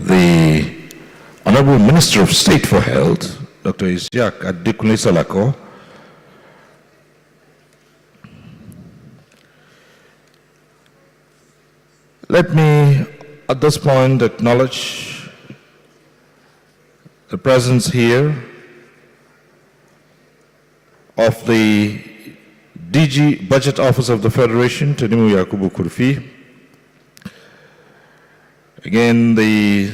the Honorable Minister of State for Health, Dr. Isiaq Adekunle Salako, let me at this point acknowledge the presence here of the DG Budget Office of the Federation, Tanimu Yakubu Kurfi. Again, the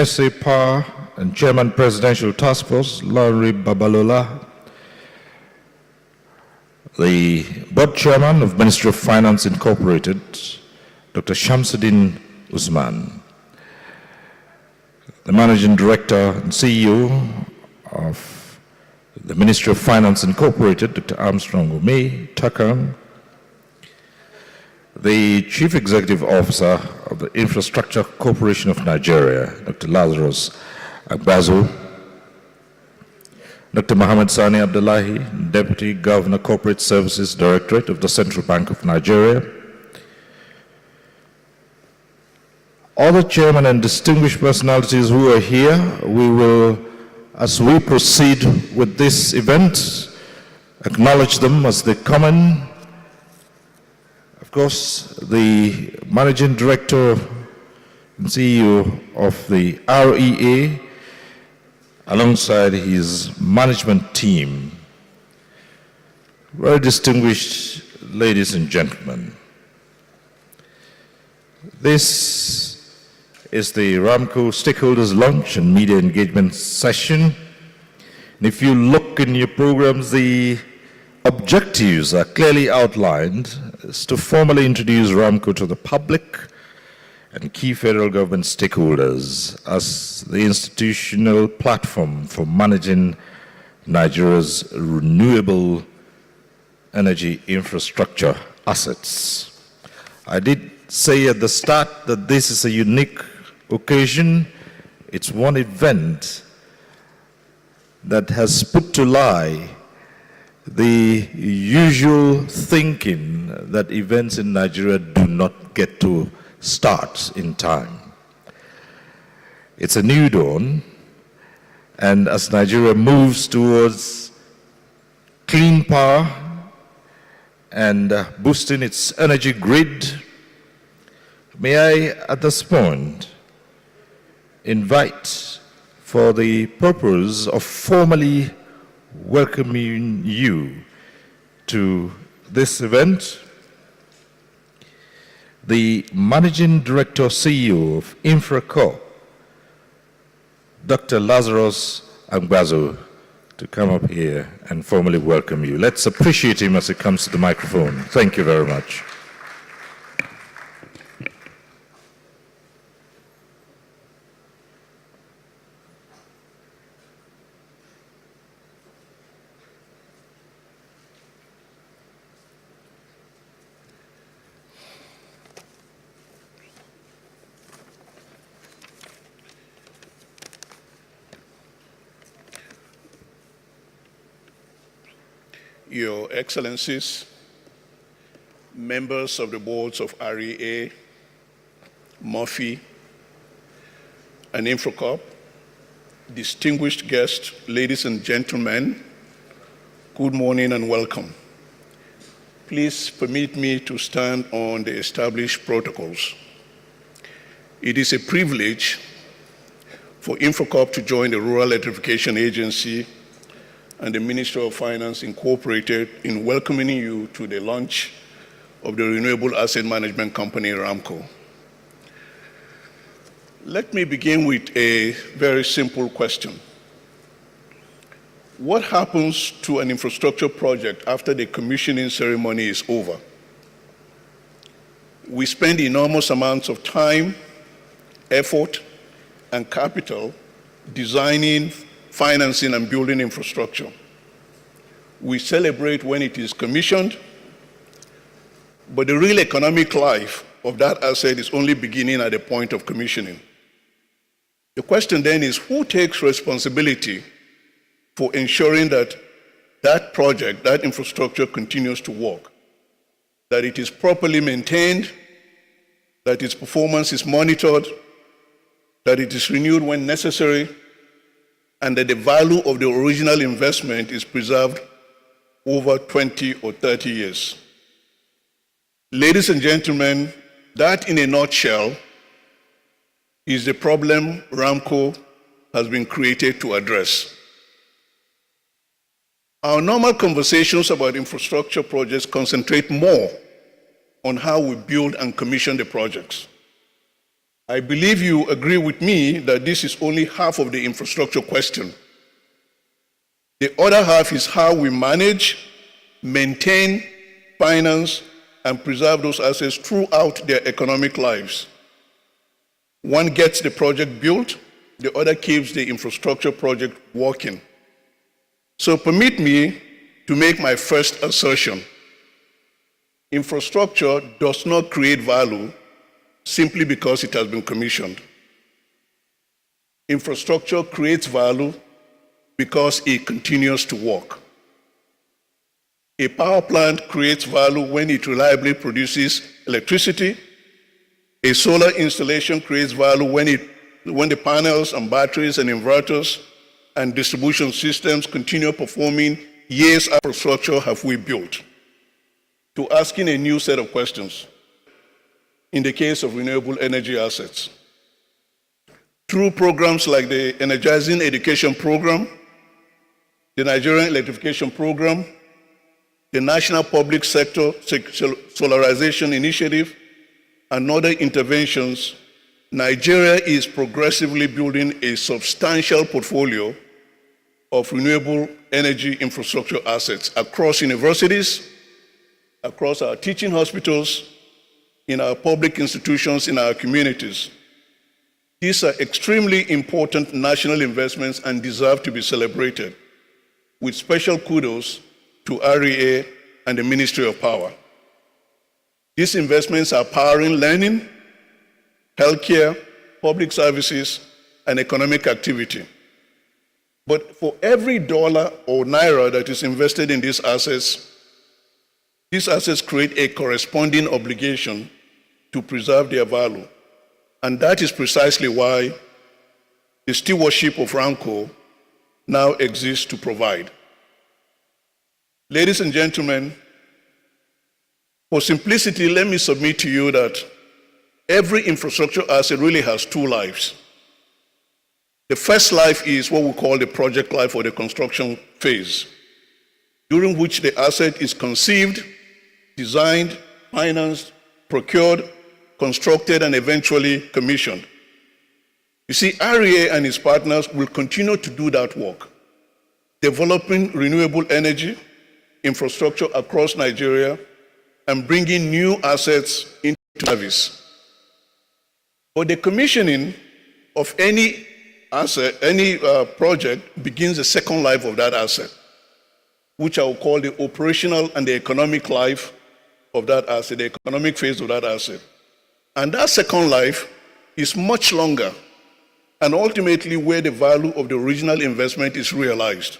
SA Power and Chairman Presidential Task Force, Larry Babalola. The Board Chairman of Ministry of Finance Incorporated, Dr. Shamsuddin Usman. The Managing Director and CEO of the Ministry of Finance Incorporated, Dr. Armstrong Umeh Takam. The Chief Executive Officer of the Infrastructure Corporation of Nigeria, Dr. Lazarus Agbazo. Dr. Mohammed Sani Abdullahi, Deputy Governor Corporate Services Directorate of the Central Bank of Nigeria. Other chairmen and distinguished personalities who are here, we will, as we proceed with this event, acknowledge them as they come in. Of course, the Managing Director and CEO of the REA, alongside his management team. Very distinguished ladies and gentlemen. This is the RAMCO Stakeholders Lunch and Media Engagement Session. And if you look in your programs, the objectives are clearly outlined. It's to formally introduce RAMCO to the public and key federal government stakeholders as the institutional platform for managing Nigeria's renewable energy infrastructure assets. I did say at the start that this is a unique occasion. It's one event that has put to lie the usual thinking that events in Nigeria do not get to start in time. It's a new dawn, and as Nigeria moves towards clean power and boosting its energy grid, may I at this point invite, for the purpose of formally welcoming you to this event, the Managing Director CEO of InfraCorp, Dr. Lazarus Agbazo, to come up here and formally welcome you. Let's appreciate him as he comes to the microphone. Thank you very much. Your Excellencies, members of the boards of REA, Murphy, and InfraCorp, distinguished guests, ladies and gentlemen, good morning and welcome. Please permit me to stand on the established protocols. It is a privilege for InfraCorp to join the Rural Electrification Agency and the Ministry of Finance Incorporated in welcoming you to the launch of the Renewable Asset Management Company, RAMCO. Let me begin with a very simple question. What happens to an infrastructure project after the commissioning ceremony is over? We spend enormous amounts of time, effort, and capital designing, financing, and building infrastructure. We celebrate when it is commissioned, but the real economic life of that asset is only beginning at the point of commissioning. The question then is, who takes responsibility for ensuring that that project, that infrastructure continues to work, that it is properly maintained, that its performance is monitored, that it is renewed when necessary, and that the value of the original investment is preserved over 20 or 30 years. Ladies and gentlemen, that in a nutshell is the problem RAMCO has been created to address. Our normal conversations about infrastructure projects concentrate more on how we build and commission the projects. I believe you agree with me that this is only half of the infrastructure question. The other half is how we manage, maintain, finance, and preserve those assets throughout their economic lives. One gets the project built, the other keeps the infrastructure project working. So permit me to make my first assertion. Infrastructure does not create value simply because it has been commissioned. Infrastructure creates value because it continues to work. A power plant creates value when it reliably produces electricity. A solar installation creates value when the panels and batteries and inverters and distribution systems continue performing years after infrastructure have we built. To asking a new set of questions. In the case of renewable energy assets, through programs like the Energizing Education Program, the Nigerian Electrification Program, the National Public Sector Solarization Initiative, and other interventions, Nigeria is progressively building a substantial portfolio of renewable energy infrastructure assets across universities, across our teaching hospitals, in our public institutions, in our communities. These are extremely important national investments and deserve to be celebrated, with special kudos to REA and the Ministry of Power. These investments are powering learning, healthcare, public services, and economic activity. But for every dollar or naira that is invested in these assets create a corresponding obligation to preserve their value. And that is precisely why the stewardship of RAMCO now exists to provide. Ladies and gentlemen, for simplicity, let me submit to you that every infrastructure asset really has two lives. The first life is what we call the project life or the construction phase, during which the asset is conceived, designed, financed, procured, constructed, and eventually commissioned. You see, REA and its partners will continue to do that work, developing renewable energy infrastructure across Nigeria and bringing new assets into service. But the commissioning of any asset, any project begins the second life of that asset, which I will call the operational and the economic life of that asset, the economic phase of that asset. And that second life is much longer and ultimately where the value of the original investment is realized.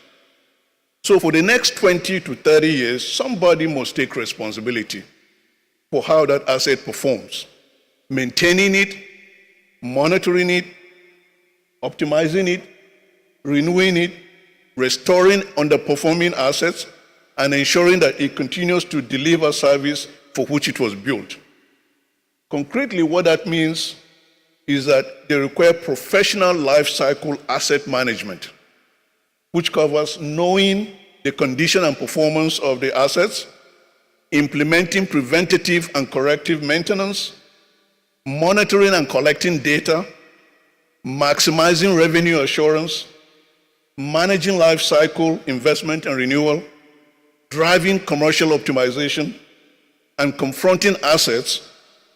So for the next 20 to 30 years, somebody must take responsibility for how that asset performs, maintaining it, monitoring it, optimizing it, renewing it, restoring underperforming assets, and ensuring that it continues to deliver service for which it was built. Concretely, what that means is that they require professional life cycle asset management, which covers knowing the condition and performance of the assets, implementing preventative and corrective maintenance, monitoring and collecting data, maximizing revenue assurance, managing life cycle investment and renewal, driving commercial optimization, and confronting assets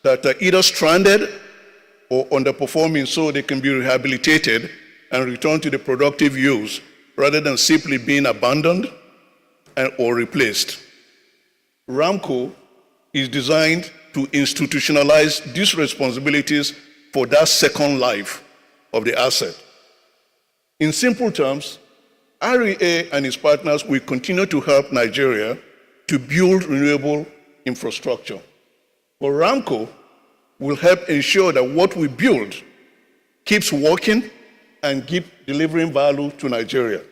that are either stranded or underperforming so they can be rehabilitated and returned to the productive use rather than simply being abandoned or replaced. RAMCO is designed to institutionalize these responsibilities for that second life of the asset. In simple terms, REA and its partners will continue to help Nigeria to build renewable infrastructure. But RAMCO will help ensure that what we build keeps working, and keeps delivering value to Nigeria.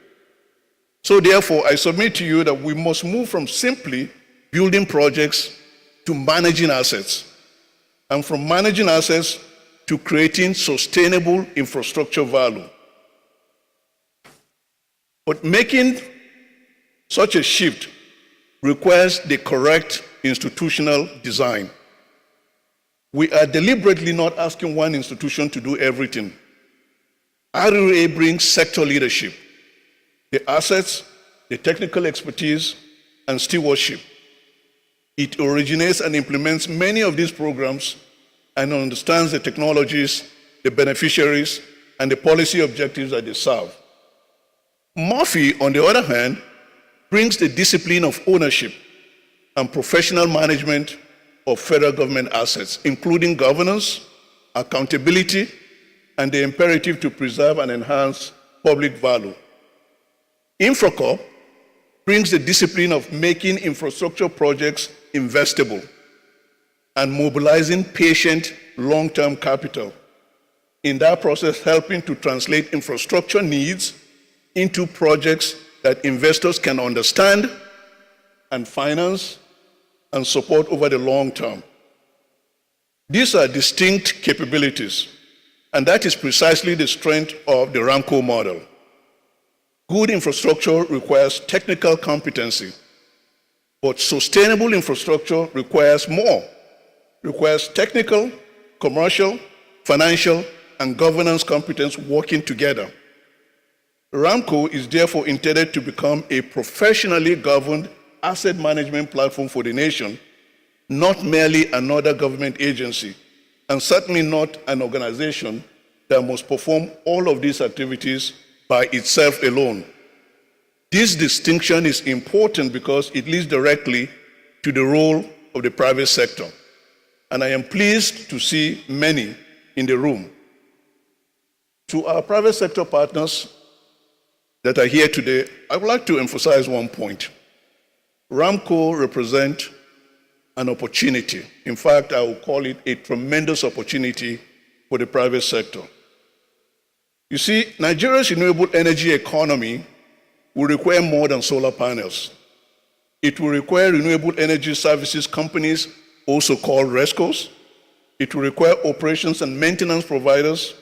So therefore, I submit to you that we must move from simply building projects to managing assets, and from managing assets to creating sustainable infrastructure value. But making such a shift requires the correct institutional design. We are deliberately not asking one institution to do everything. RA brings sector leadership, the assets, the technical expertise, and stewardship. It originates and implements many of these programs and understands the technologies, the beneficiaries, and the policy objectives that they serve. Murphy, on the other hand, brings the discipline of ownership and professional management of federal government assets, including governance, accountability, and the imperative to preserve and enhance public value. InfraCorp brings the discipline of making infrastructure projects investable and mobilizing patient long-term capital. In that process, helping to translate infrastructure needs into projects that investors can understand and finance and support over the long term. These are distinct capabilities, and that is precisely the strength of the RAMCO model. Good infrastructure requires technical competency, but sustainable infrastructure requires more. Requires technical, commercial, financial, and governance competence working together. RAMCO is therefore intended to become a professionally governed asset management platform for the nation, not merely another government agency, and certainly not an organization that must perform all of these activities by itself alone. This distinction is important because it leads directly to the role of the private sector. And I am pleased to see many in the room. To our private sector partners that are here today, I would like to emphasize one point. RAMCO represents an opportunity. In fact, I will call it a tremendous opportunity for the private sector. You see, Nigeria's renewable energy economy will require more than solar panels. It will require renewable energy services companies, also called RESCOs. It will require operations and maintenance providers.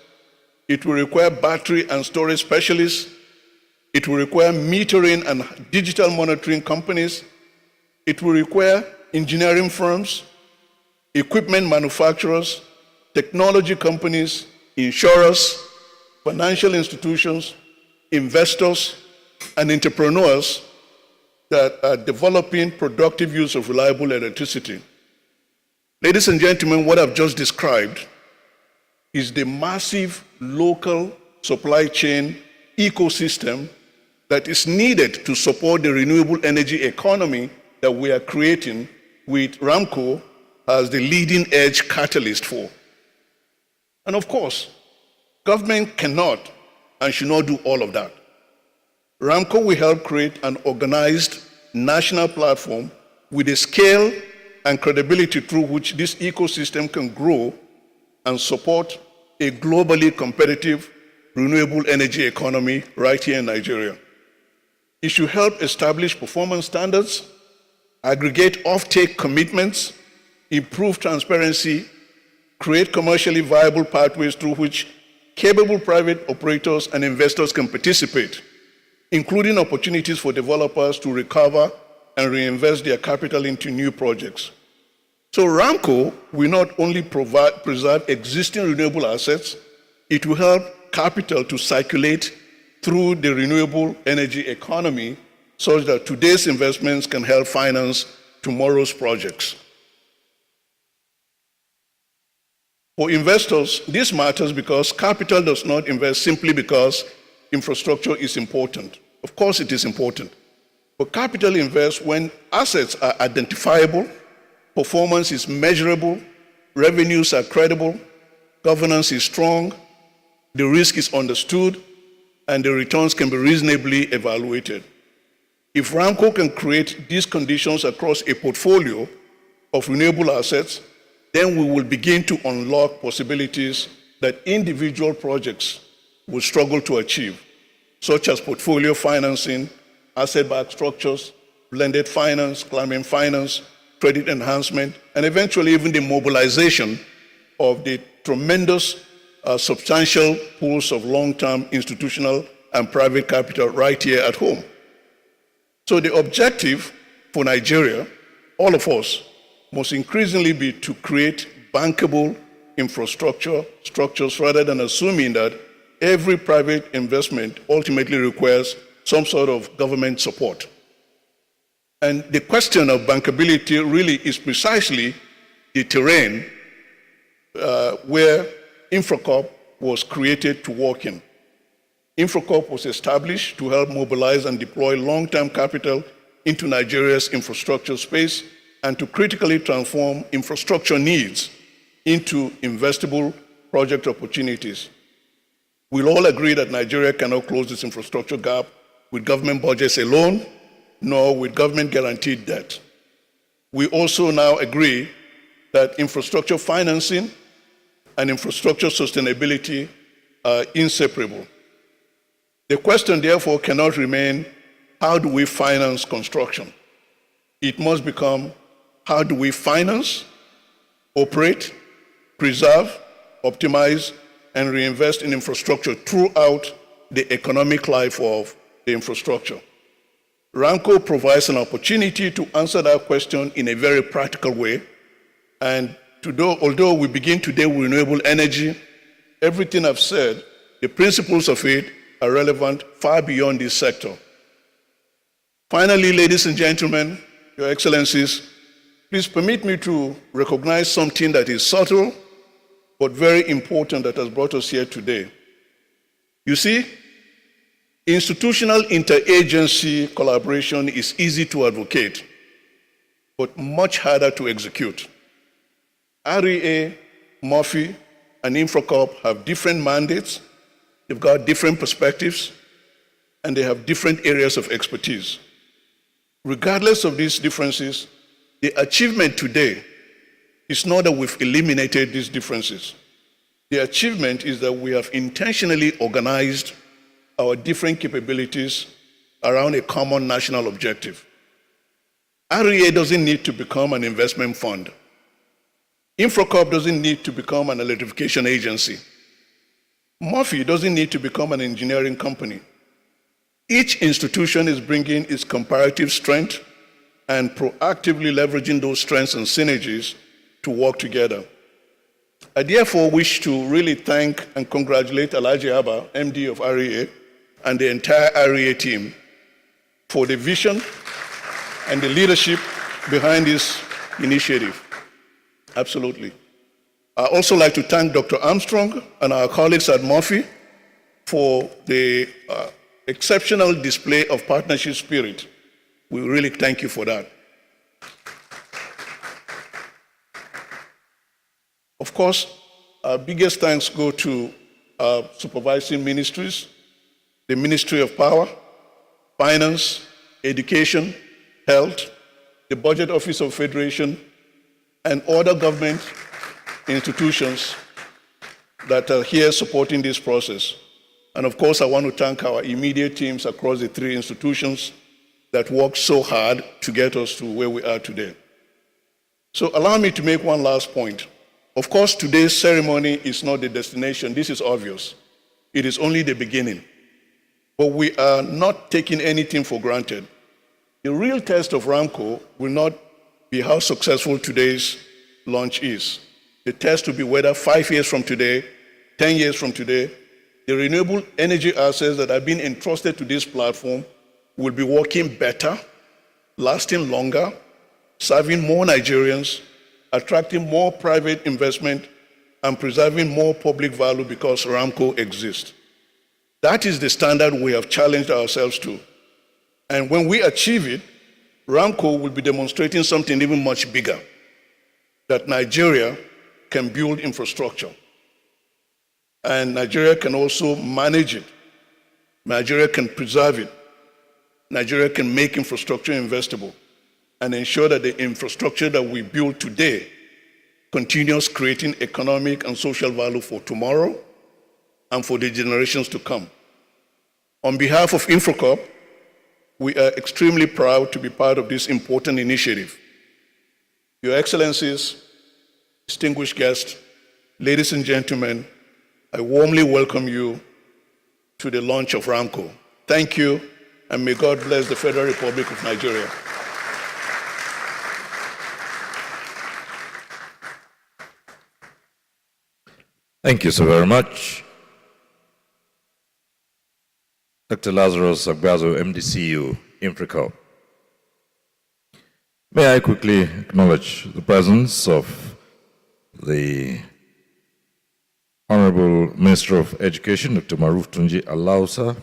It will require battery and storage specialists. It will require metering and digital monitoring companies. It will require engineering firms, equipment manufacturers, technology companies, insurers, financial institutions, investors, and entrepreneurs that are developing productive use of reliable electricity. Ladies and gentlemen, what I've just described is the massive local supply chain ecosystem that is needed to support the renewable energy economy that we are creating with RAMCO as the leading edge catalyst for. And of course, government cannot and should not do all of that. RAMCO will help create an organized national platform with a scale and credibility through which this ecosystem can grow and support a globally competitive renewable energy economy right here in Nigeria. It should help establish performance standards, aggregate offtake commitments, improve transparency, create commercially viable pathways through which capable private operators and investors can participate, including opportunities for developers to recover and reinvest their capital into new projects. So RAMCO will not only preserve existing renewable assets, it will help capital to circulate through the renewable energy economy such that today's investments can help finance tomorrow's projects. For investors, this matters because capital does not invest simply because infrastructure is important. Of course it is important. But capital invests when assets are identifiable, performance is measurable, revenues are credible, governance is strong, the risk is understood, and the returns can be reasonably evaluated. If RAMCO can create these conditions across a portfolio of renewable assets, then we will begin to unlock possibilities that individual projects will struggle to achieve, such as portfolio financing, asset-backed structures, blended finance, climate finance, credit enhancement, and eventually even the mobilization of the tremendous substantial pools of long-term institutional and private capital right here at home. So the objective for Nigeria, all of us, must increasingly be to create bankable infrastructure structures rather than assuming that every private investment ultimately requires some sort of government support. And the question of bankability really is precisely the terrain where InfraCorp was created to work in. InfraCorp was established to help mobilize and deploy long-term capital into Nigeria's infrastructure space and to critically transform infrastructure needs into investable project opportunities. We'll all agree that Nigeria cannot close this infrastructure gap with government budgets alone, nor with government guaranteed debt. We also now agree that infrastructure financing and infrastructure sustainability are inseparable. The question, therefore, cannot remain, how do we finance construction? It must become, how do we finance, operate, preserve, optimize, and reinvest in infrastructure throughout the economic life of the infrastructure? RAMCO provides an opportunity to answer that question in a very practical way. And although we begin today with renewable energy, everything I've said, the principles of it are relevant far beyond this sector. Finally, ladies and gentlemen, Your Excellencies, please permit me to recognize something that is subtle but very important that has brought us here today. You see, institutional interagency collaboration is easy to advocate, but much harder to execute. REA, Murphy, and InfraCorp have different mandates, they've got different perspectives, and they have different areas of expertise. Regardless of these differences, the achievement today is not that we've eliminated these differences. The achievement is that we have intentionally organized our different capabilities around a common national objective. REA doesn't need to become an investment fund. InfraCorp doesn't need to become an electrification agency. Murphy doesn't need to become an engineering company. Each institution is bringing its comparative strength and proactively leveraging those strengths and synergies to work together. I therefore wish to really thank and congratulate Alhaji Abba, MD of REA, and the entire REA team for the vision and the leadership behind this initiative. Absolutely. I'd also like to thank Dr. Armstrong and our colleagues at Murphy for the exceptional display of partnership spirit. We really thank you for that. Of course, our biggest thanks go to our supervising ministries, the Ministry of Power, Finance, Education, Health, the Budget Office of Federation, and other government institutions that are here supporting this process. And of course, I want to thank our immediate teams across the three institutions that worked so hard to get us to where we are today. So allow me to make one last point. Of course, today's ceremony is not the destination. This is obvious. It is only the beginning. But we are not taking anything for granted. The real test of RAMCO will not be how successful today's launch is. The test will be whether 5 years from today, 10 years from today, the renewable energy assets that have been entrusted to this platform will be working better, lasting longer, serving more Nigerians, attracting more private investment, and preserving more public value because RAMCO exists. That is the standard we have challenged ourselves to. And when we achieve it, RAMCO will be demonstrating something even much bigger, that Nigeria can build infrastructure. And Nigeria can also manage it. Nigeria can preserve it. Nigeria can make infrastructure investable and ensure that the infrastructure that we build today continues creating economic and social value for tomorrow and for the generations to come. On behalf of InfraCorp, we are extremely proud to be part of this important initiative. Your Excellencies, distinguished guests, ladies and gentlemen, I warmly welcome you to the launch of RAMCO. Thank you, and may God bless the Federal Republic of Nigeria. Thank you so very much. Dr. Lazarus Agbazo, MDCU, InfraCorp. May I quickly acknowledge the presence of the Honorable Minister of Education, Dr. Maruf Tunji Alausa.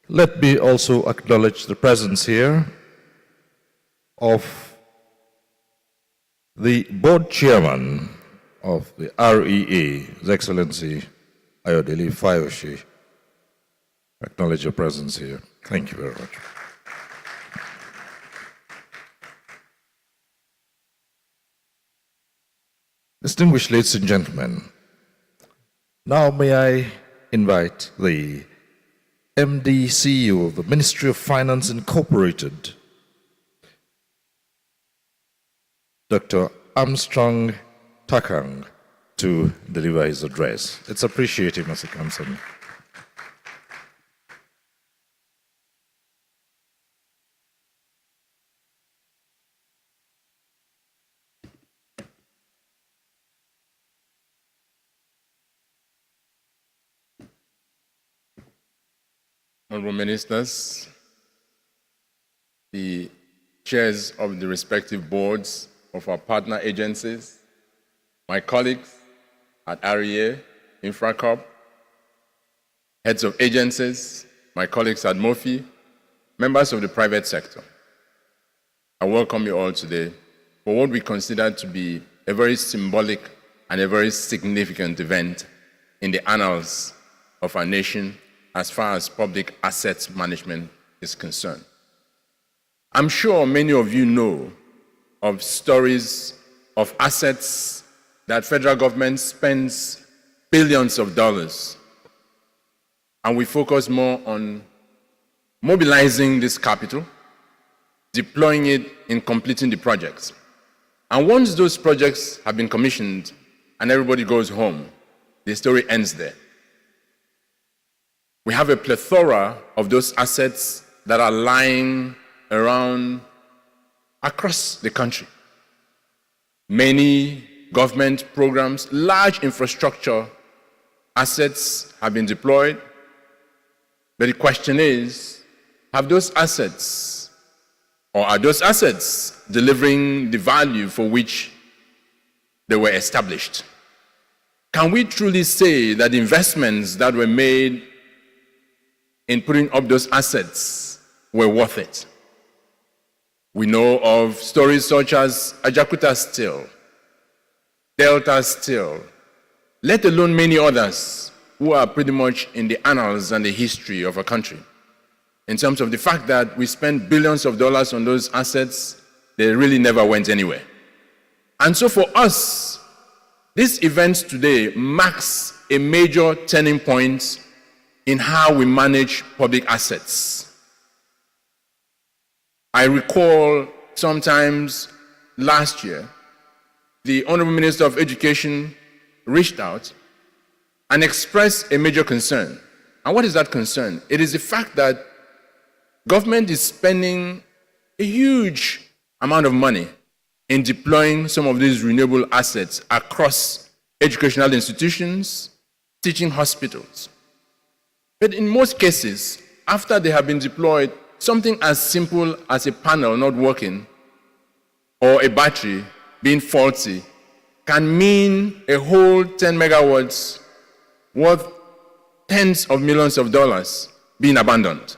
Let me also acknowledge the presence here of the board chairman of the REA, His Excellency Ayodele Fayoshi. Acknowledge your presence here. Thank you very much. Distinguished ladies and gentlemen, now may I invite the MD/CEO of the Ministry of Finance Incorporated, Dr. Armstrong Takang, to deliver his address. It's appreciated as he comes in. Honorable Ministers, the chairs of the respective boards of our partner agencies, my colleagues at REA, InfraCorp, heads of agencies, my colleagues at MOFI, members of the private sector, I welcome you all today for what we consider to be a very symbolic and a very significant event in the annals of our nation as far as public assets management is concerned. I'm sure many of you know of stories of assets that federal government spends billions of dollars, and we focus more on mobilizing this capital, deploying it in completing the projects. And once those projects have been commissioned and everybody goes home, the story ends there. We have a plethora of those assets that are lying around across the country. Many government programs, large infrastructure assets have been deployed. But the question is, have those assets, or are those assets delivering the value for which they were established? Can we truly say that the investments that were made in putting up those assets were worth it? We know of stories such as Ajakuta Steel, Delta Steel, let alone many others who are pretty much in the annals and the history of our country. In terms of the fact that we spent billions of dollars on those assets, they really never went anywhere. And so for us, this event today marks a major turning point in how we manage public assets. I recall sometimes last year, the Honorable Minister of Education reached out and expressed a major concern. And what is that concern? It is the fact that government is spending a huge amount of money in deploying some of these renewable assets across educational institutions, teaching hospitals. But in most cases, after they have been deployed, something as simple as a panel not working or a battery being faulty can mean a whole 10 megawatts worth tens of millions of dollars being abandoned.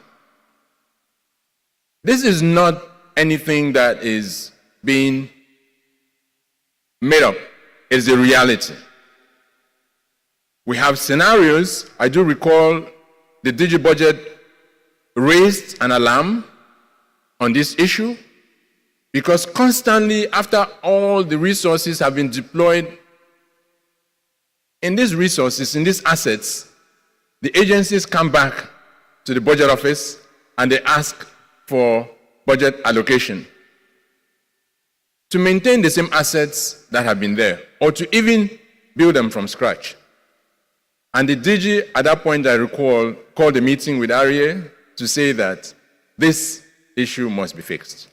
This is not anything that is being made up. It's a reality. We have scenarios. I do recall the DG budget raised an alarm on this issue. Because constantly, after all the resources have been deployed in these resources, in these assets, the agencies come back to the budget office and they ask for budget allocation to maintain the same assets that have been there, or to even build them from scratch. And the DG, at that point, I recall, called a meeting with REA to say that this issue must be fixed.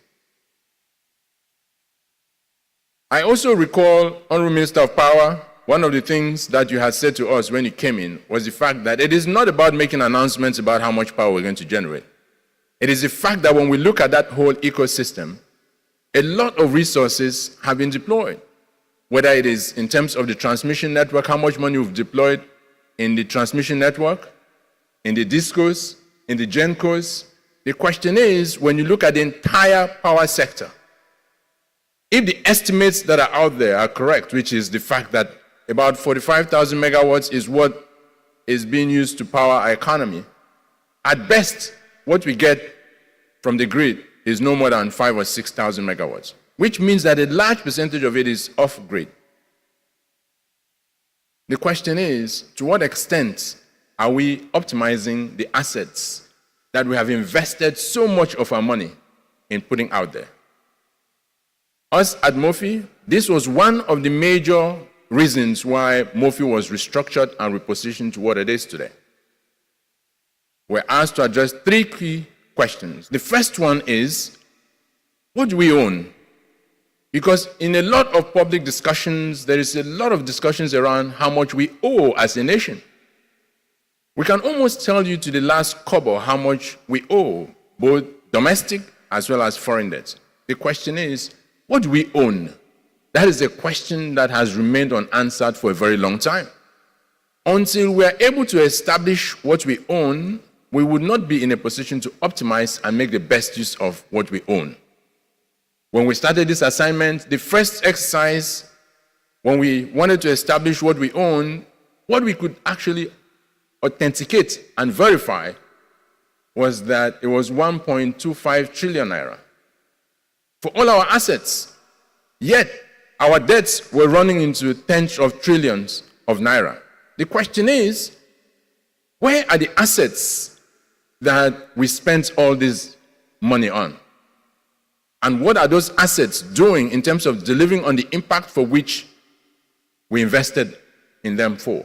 I also recall, Honorable Minister of Power, one of the things that you had said to us when you came in was the fact that it is not about making announcements about how much power we're going to generate. It is the fact that when we look at that whole ecosystem, a lot of resources have been deployed, whether it is in terms of the transmission network, how much money we've deployed in the transmission network, in the DISCOs, in the GENCOs. The question is, when you look at the entire power sector, if the estimates that are out there are correct, which is the fact that about 45,000 megawatts is what is being used to power our economy, at best, what we get from the grid is no more than 5,000 or 6,000 megawatts, which means that a large percentage of it is off-grid. The question is, to what extent are we optimizing the assets that we have invested so much of our money in putting out there? Us at MOFI, this was one of the major reasons why MOFI was restructured and repositioned to what it is today. We're asked to address three key questions. The first one is, what do we own? Because in a lot of public discussions, there is a lot of discussions around how much we owe as a nation. We can almost tell you to the last kobo how much we owe, both domestic as well as foreign debts. The question is, what do we own? That is a question that has remained unanswered for a very long time. Until we are able to establish what we own, we would not be in a position to optimize and make the best use of what we own. When we started this assignment, the first exercise, when we wanted to establish what we own, what we could actually authenticate and verify was that it was 1.25 trillion naira for all our assets. Yet, our debts were running into tens of trillions of naira. The question is, where are the assets that we spent all this money on? And what are those assets doing in terms of delivering on the impact for which we invested in them for?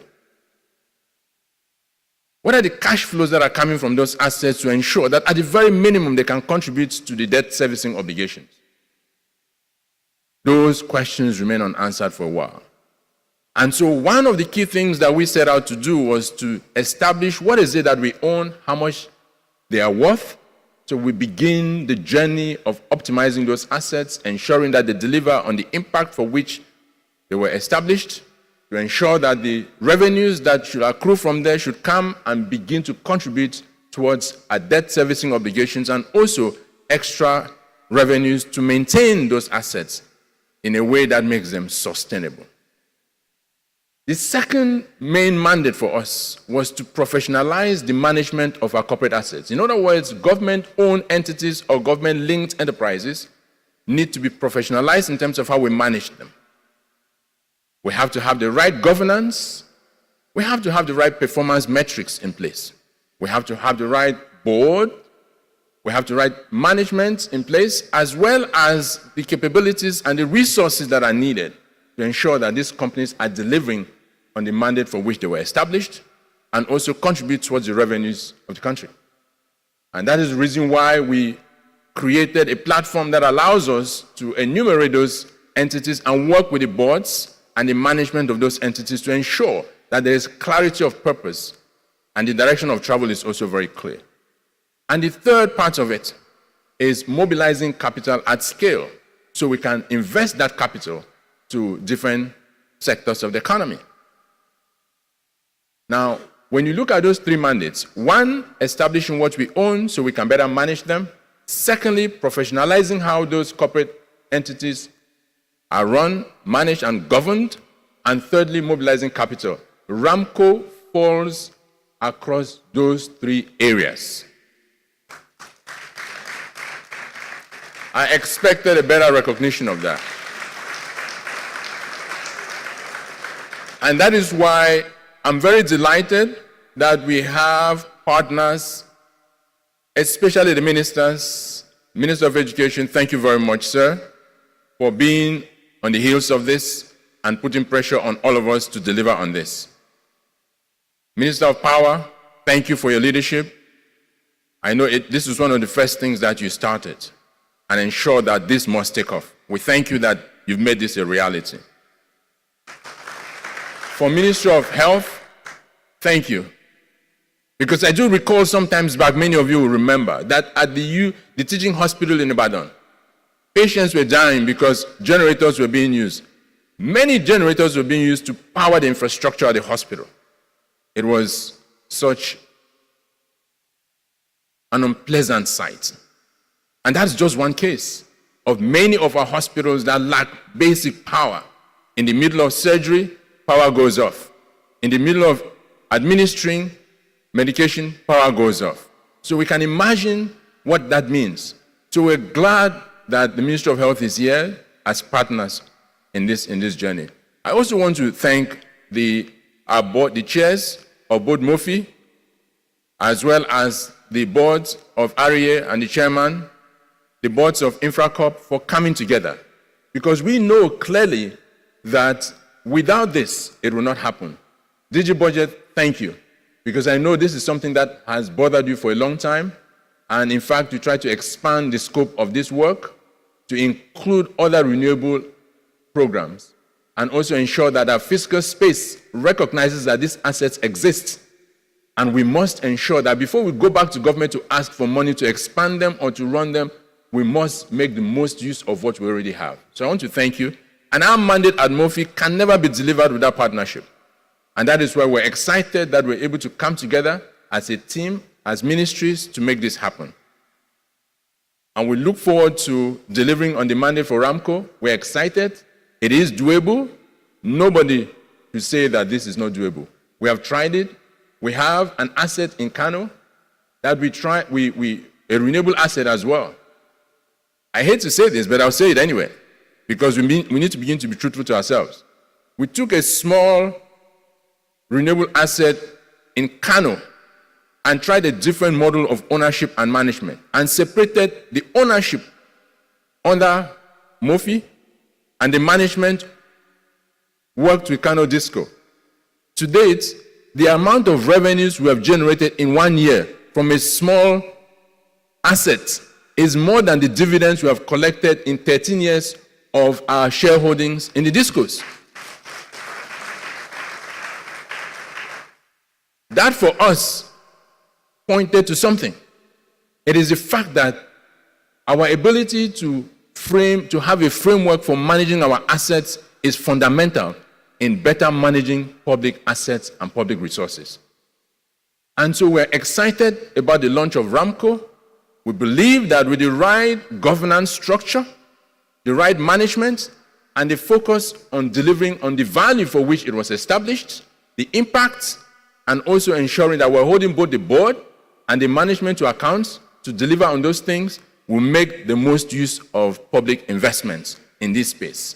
What are the cash flows that are coming from those assets to ensure that at the very minimum they can contribute to the debt servicing obligations? Those questions remain unanswered for a while. And so one of the key things that we set out to do was to establish what is it that we own, how much they are worth, so we begin the journey of optimizing those assets, ensuring that they deliver on the impact for which they were established, to ensure that the revenues that should accrue from there should come and begin to contribute towards our debt servicing obligations, and also extra revenues to maintain those assets in a way that makes them sustainable. The second main mandate for us was to professionalize the management of our corporate assets. In other words, government-owned entities or government-linked enterprises need to be professionalized in terms of how we manage them. We have to have the right governance. We have to have the right performance metrics in place. We have to have the right board. We have the right management in place, as well as the capabilities and the resources that are needed to ensure that these companies are delivering on the mandate for which they were established and also contribute towards the revenues of the country. And that is the reason why we created a platform that allows us to enumerate those entities and work with the boards and the management of those entities to ensure that there is clarity of purpose and the direction of travel is also very clear. And the third part of it is mobilizing capital at scale so we can invest that capital to different sectors of the economy. Now, when you look at those three mandates, one, establishing what we own so we can better manage them. Secondly, professionalizing how those corporate entities are run, managed, and governed. And thirdly, mobilizing capital. RAMCO falls across those three areas. I expected a better recognition of that. And that is why I'm very delighted that we have partners, especially the ministers. Minister of Education, thank you very much, sir, for being on the heels of this and putting pressure on all of us to deliver on this. Minister of Power, thank you for your leadership. I know this is one of the first things that you started and ensure that this must take off. We thank you that you've made this a reality. For Ministry of Health, thank you. Because I do recall sometimes back, many of you will remember, that at the teaching hospital in Ibadan, patients were dying because generators were being used. Many generators were being used to power the infrastructure at the hospital. It was such an unpleasant sight. And that's just one case of many of our hospitals that lack basic power. In the middle of surgery, power goes off. In the middle of administering medication, power goes off. So we can imagine what that means. So we're glad that the Ministry of Health is here as partners in this journey. I also want to thank the chairs of both MOFI, as well as the boards of REA and the chairman, the boards of InfraCorp for coming together. Because we know clearly that without this, it will not happen. DigiBudget, thank you. Because I know this is something that has bothered you for a long time. And in fact, you try to expand the scope of this work to include other renewable programs and also ensure that our fiscal space recognizes that these assets exist. And we must ensure that before we go back to government to ask for money to expand them or to run them, we must make the most use of what we already have. So I want to thank you. And our mandate at MOFI can never be delivered without partnership. And that is why we're excited that we're able to come together as a team, as ministries, to make this happen. And we look forward to delivering on the mandate for RAMCO. We're excited. It is doable. Nobody will say that this is not doable. We have tried it. We have an asset in Kano that a renewable asset as well. I hate to say this, but I'll say it anyway, because we need to begin to be truthful to ourselves. We took a small renewable asset in Kano and tried a different model of ownership and management and separated the ownership under MOFI and the management worked with Kano Disco. To date, the amount of revenues we have generated in 1 year from a small asset is more than the dividends we have collected in 13 years of our shareholdings in the discos. That for us pointed to something. It is the fact that our ability to have a framework for managing our assets is fundamental in better managing public assets and public resources. And so we're excited about the launch of RAMCO. We believe that with the right governance structure, the right management, and the focus on delivering on the value for which it was established, the impact, and also ensuring that we're holding both the board and the management to account to deliver on those things, will make the most use of public investments in this space.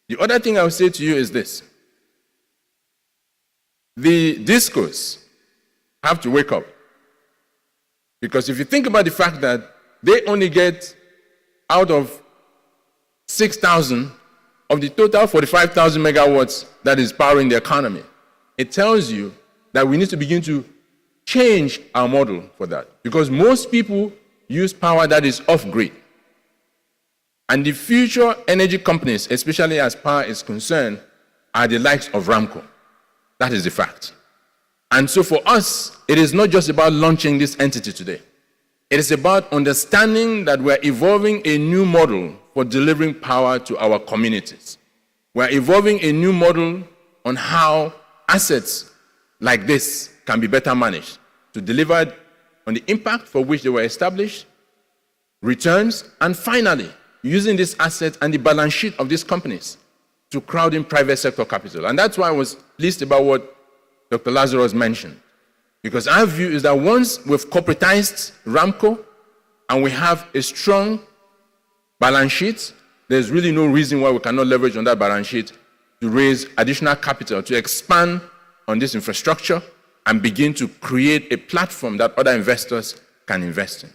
The other thing I will say to you is this. The discos have to wake up. Because if you think about the fact that they only get out of 6,000 of the total 45,000 megawatts that is powering the economy, it tells you that we need to begin to change our model for that. Because most people use power that is off-grid. And the future energy companies, especially as power is concerned, are the likes of RAMCO. That is the fact. And so for us, it is not just about launching this entity today. It is about understanding that we're evolving a new model for delivering power to our communities. We're evolving a new model on how assets like this can be better managed to deliver on the impact for which they were established, returns, and finally, using this asset and the balance sheet of these companies to crowd in private sector capital. And that's why I was pleased about what Dr. Lazarus mentioned. Because our view is that once we've corporatized RAMCO and we have a strong balance sheet, there's really no reason why we cannot leverage on that balance sheet to raise additional capital to expand on this infrastructure and begin to create a platform that other investors can invest in.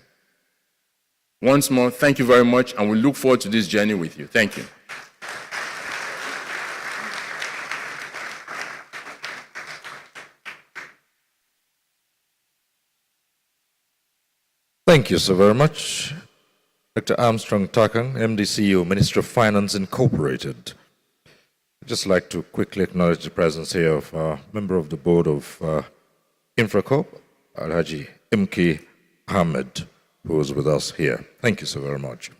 Once more, thank you very much, and we look forward to this journey with you. Thank you. Thank you so very much, Dr. Armstrong Takang, MD CEO, Minister of Finance Incorporated. I'd just like to quickly acknowledge the presence here of a member of the board of Infracorp, Alhaji Imki Ahmed, who is with us here. Thank you so very much.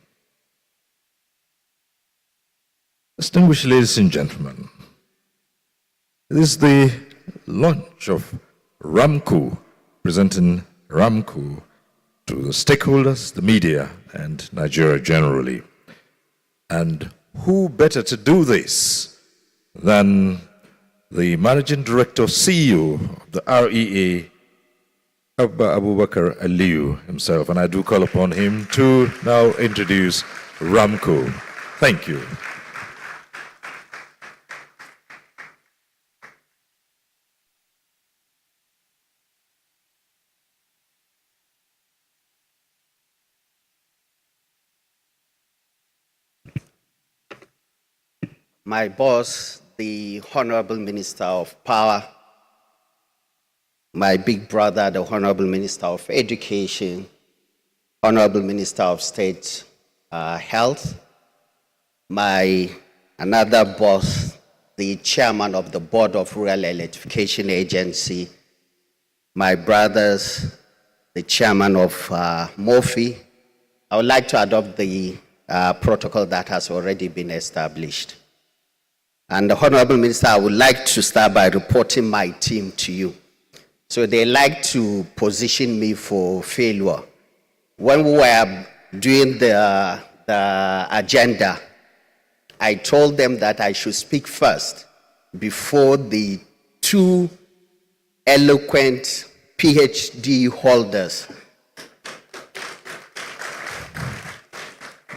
Distinguished ladies and gentlemen, this is the launch of RAMCO, presenting RAMCO to the stakeholders, the media, and Nigeria generally. And who better to do this than the Managing Director, CEO of the REA, Abba Abubakar Aliyu himself, and I do call upon him to now introduce RAMCO. Thank you. My boss, the Honorable Minister of Power, my big brother, the Honorable Minister of Education, Honorable Minister of State Health, my another boss, the Chairman of the Board of Rural Electrification Agency, my brothers, the Chairman of MOFI. I would like to adopt the protocol that has already been established. And the Honorable Minister, I would like to start by reporting my team to you. So they like to position me for failure. When we were doing the agenda, I told them that I should speak first before the two eloquent PhD holders.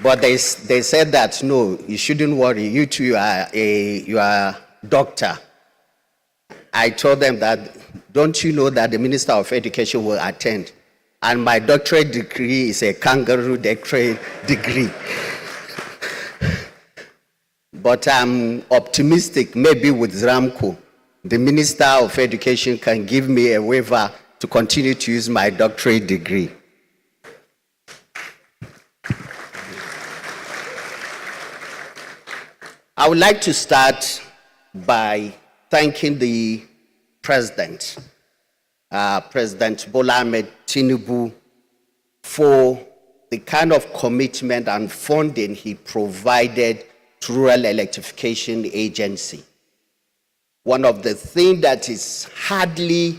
But they said that, no, you shouldn't worry. You two, you are a doctor. I told them that, don't you know that the Minister of Education will attend? And my doctorate degree is a kangaroo doctorate degree. But I'm optimistic, maybe with RAMCO, the Minister of Education can give me a waiver to continue to use my doctorate degree. I would like to start by thanking the President, President Bola Ahmed Tinubu, for the kind of commitment and funding he provided to Rural Electrification Agency. One of the things that is hardly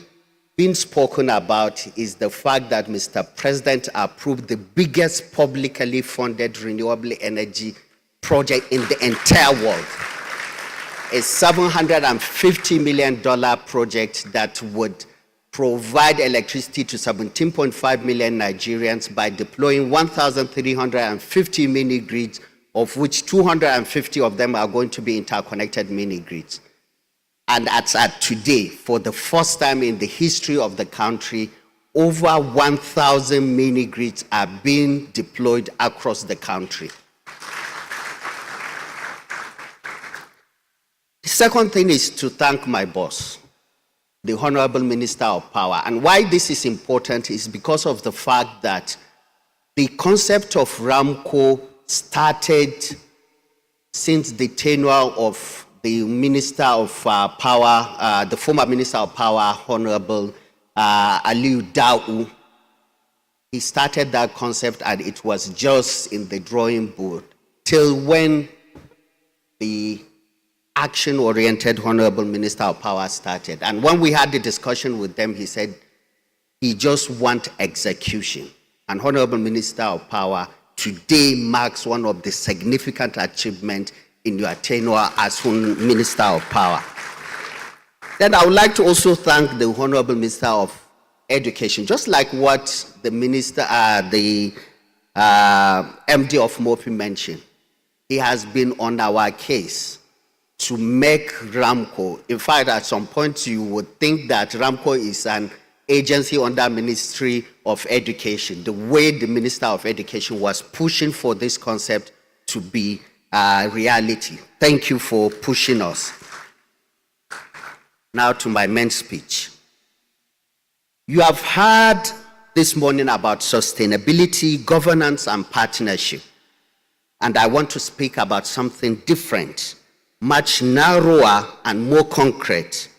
being spoken about is the fact that Mr. President approved the biggest publicly funded renewable energy project in the entire world. A $750 million project that would provide electricity to 17.5 million Nigerians by deploying 1,350 mini grids, of which 250 of them are going to be interconnected mini grids. And at today, for the first time in the history of the country, over 1,000 mini grids are being deployed across the country. The second thing is to thank my boss, the Honorable Minister of Power. And why this is important is because of the fact that the concept of RAMCO started since the tenure of the Minister of Power, the former Minister of Power, Honorable Aliyu Da'u. He started that concept and it was just in the drawing board till when the action-oriented Honorable Minister of Power started. And when we had the discussion with them, he said he just wants execution. And Honorable Minister of Power today marks one of the significant achievements in your tenure as Minister of Power. Then I would like to also thank the Honorable Minister of Education, just like what the Minister, the MD of MOPI mentioned, he has been on our case to make RAMCO. In fact, at some point, you would think that RAMCO is an agency under Ministry of Education, the way the Minister of Education was pushing for this concept to be a reality. Thank you for pushing us. Now to my main speech. You have heard this morning about sustainability, governance, and partnership. And I want to speak about something different, much narrower and more concrete.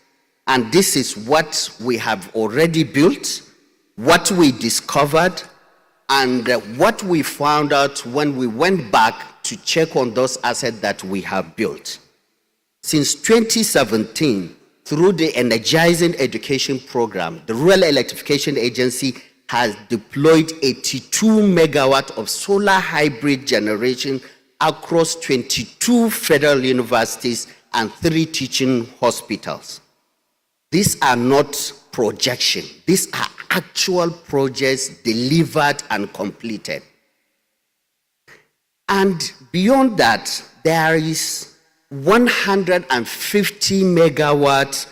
And this is what we have already built, what we discovered, and what we found out when we went back to check on those assets that we have built. Since 2017, through the Energizing Education Program, the Rural Electrification Agency has deployed 82 megawatts of solar hybrid generation across 22 federal universities and 3 teaching hospitals. These are not projections. These are actual projects delivered and completed. And beyond that, there is 150 megawatts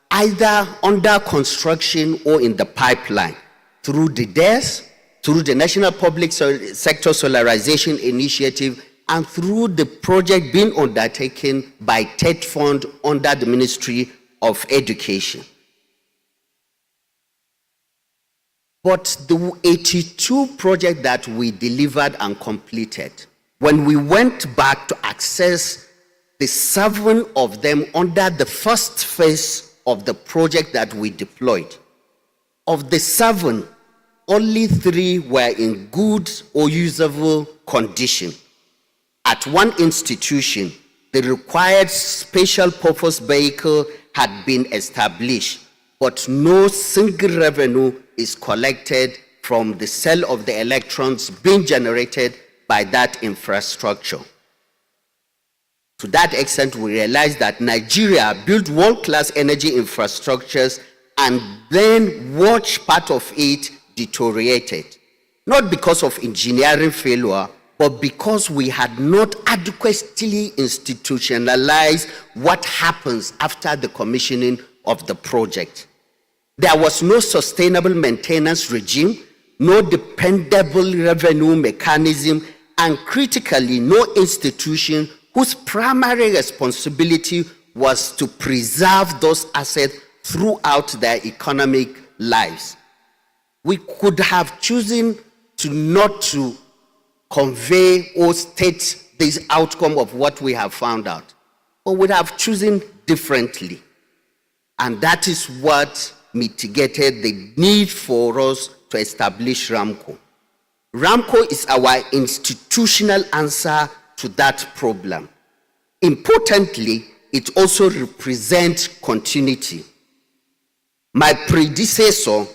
either under construction or in the pipeline through the DES, through the National Public Sector Solarization Initiative, and through the project being undertaken by TED Fund under the Ministry of Education. But the 82 projects that we delivered and completed, when we went back to access the 7 of them under the first phase of the project that we deployed, of the 7, only 3 were in good or usable condition. At one institution, the required special purpose vehicle had been established, but no single revenue is collected from the sale of the electrons being generated by that infrastructure. To that extent, we realized that Nigeria built world-class energy infrastructures and then watched part of it deteriorated, not because of engineering failure, but because we had not adequately institutionalized what happens after the commissioning of the project. There was no sustainable maintenance regime, no dependable revenue mechanism, and critically, no institution whose primary responsibility was to preserve those assets throughout their economic lives. We could have chosen to not to convey or state this outcome of what we have found out, but would have chosen differently. And that is what mitigated the need for us to establish RAMCO. RAMCO is our institutional answer to that problem. Importantly, it also represents continuity. My predecessor,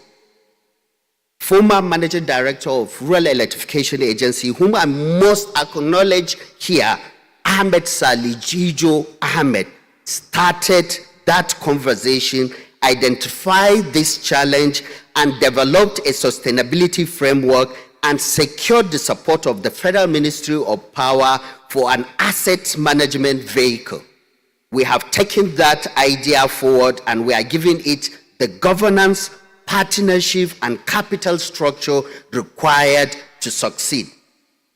former Managing Director of Rural Electrification Agency, whom I must acknowledge here, Ahmed Salijijo Ahmed, started that conversation, identified this challenge, and developed a sustainability framework and secured the support of the Federal Ministry of Power for an asset management vehicle. We have taken that idea forward and we are giving it the governance, partnership, and capital structure required to succeed.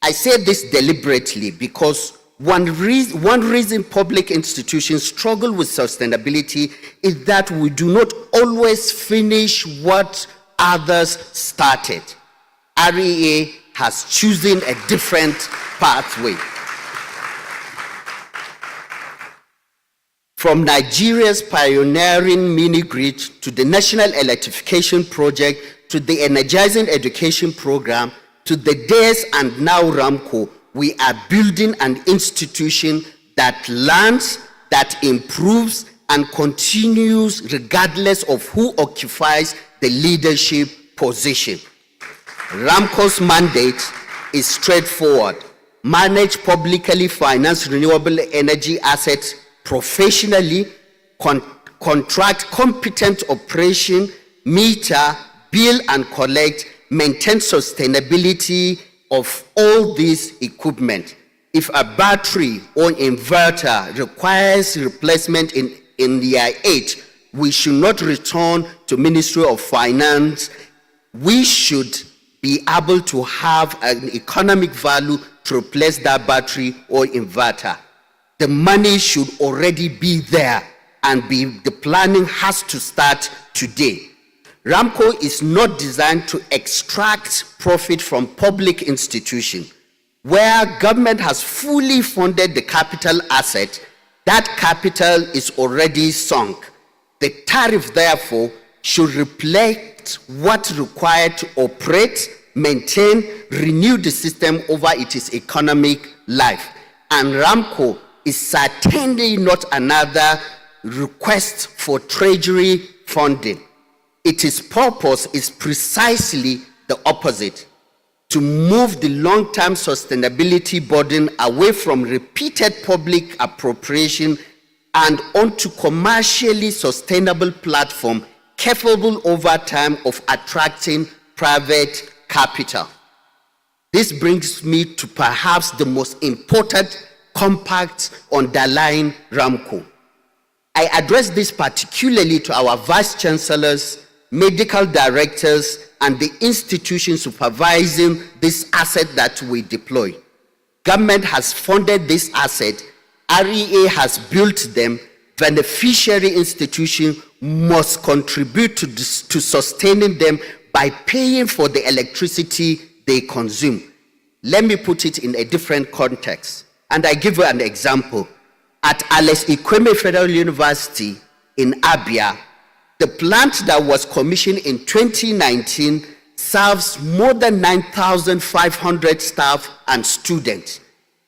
I say this deliberately because one reason public institutions struggle with sustainability is that we do not always finish what others started. REA has chosen a different pathway. From Nigeria's pioneering mini-grid to the National Electrification Project to the Energizing Education Program to the DES and now RAMCO, we are building an institution that learns, that improves, and continues regardless of who occupies the leadership position. RAMCO's mandate is straightforward: manage publicly financed renewable energy assets professionally, contract competent operation, meter, bill and collect, maintain sustainability, of all this equipment. If a battery or inverter requires replacement in year 8, we should not return to Ministry of Finance. We should be able to have an economic value to replace that battery or inverter. The money should already be there, and the planning has to start today. RAMCO is not designed to extract profit from public institutions. Where government has fully funded the capital asset, that capital is already sunk. The tariff, therefore, should reflect what's required to operate, maintain, renew the system over its economic life. And RAMCO is certainly not another request for treasury funding. Its purpose is precisely the opposite: to move the long-term sustainability burden away from repeated public appropriation and onto commercially sustainable platform capable over time of attracting private capital. This brings me to perhaps the most important compact underlying RAMCO. I address this particularly to our vice chancellors, medical directors, and the institution supervising this asset that we deploy. Government has funded this asset, REA has built them, beneficiary institution must contribute to sustaining them by paying for the electricity they consume. Let me put it in a different context, and I give you an example. At Alex Ikweme Federal University in Abia, the plant that was commissioned in 2019 serves more than 9,500 staff and students.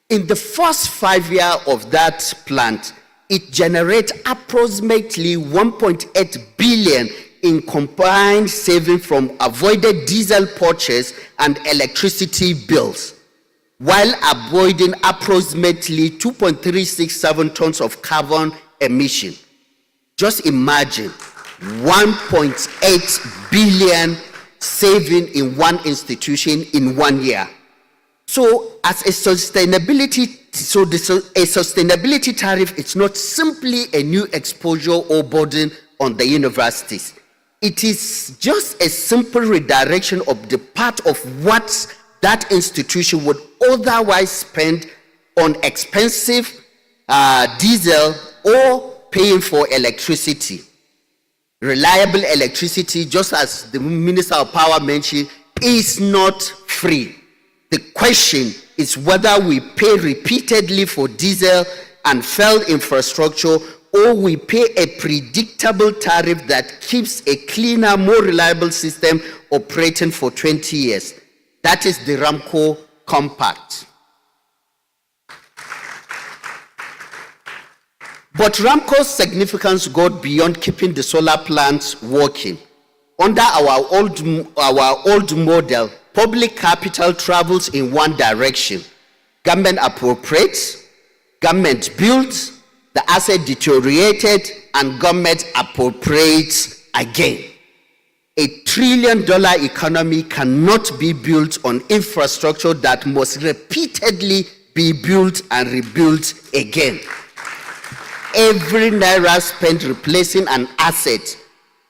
In the first 5 years of that plant, it generates approximately 1.8 billion in combined savings from avoided diesel purchase and electricity bills, while avoiding approximately 2.367 tons of carbon emission. Just imagine 1.8 billion saving in one institution in 1 year. So as a sustainability tariff, it's not simply a new exposure or burden on the universities. It is just a simple redirection of the part of what that institution would otherwise spend on expensive diesel or paying for electricity. Reliable electricity, just as the Minister of Power mentioned, is not free. The question is whether we pay repeatedly for diesel and failed infrastructure, or we pay a predictable tariff that keeps a cleaner, more reliable system operating for 20 years. That is the RAMCO Compact. But RAMCO's significance goes beyond keeping the solar plants working. Under our old model, public capital travels in one direction. Government appropriates, government builds, the asset deteriorated, and government appropriates again. $1 trillion economy cannot be built on infrastructure that must repeatedly be built and rebuilt again. Every naira spent replacing an asset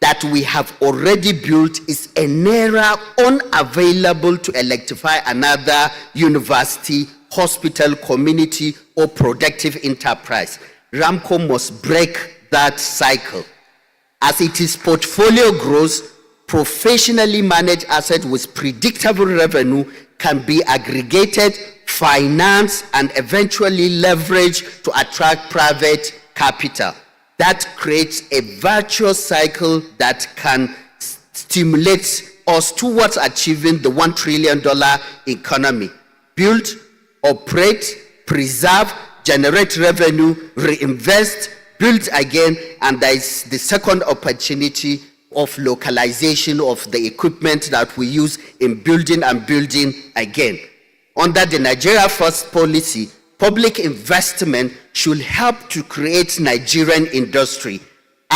that we have already built is a naira unavailable to electrify another university, hospital, community, or productive enterprise. RAMCO must break that cycle. As its portfolio grows, professionally managed assets with predictable revenue can be aggregated, financed, and eventually leveraged to attract private capital. That creates a virtuous cycle that can stimulate us towards achieving the $1 trillion economy. Build, operate, preserve, generate revenue, reinvest, build again, and there is the second opportunity of localization of the equipment that we use in building and building again. Under the Nigeria First policy, public investment should help to create Nigerian industry.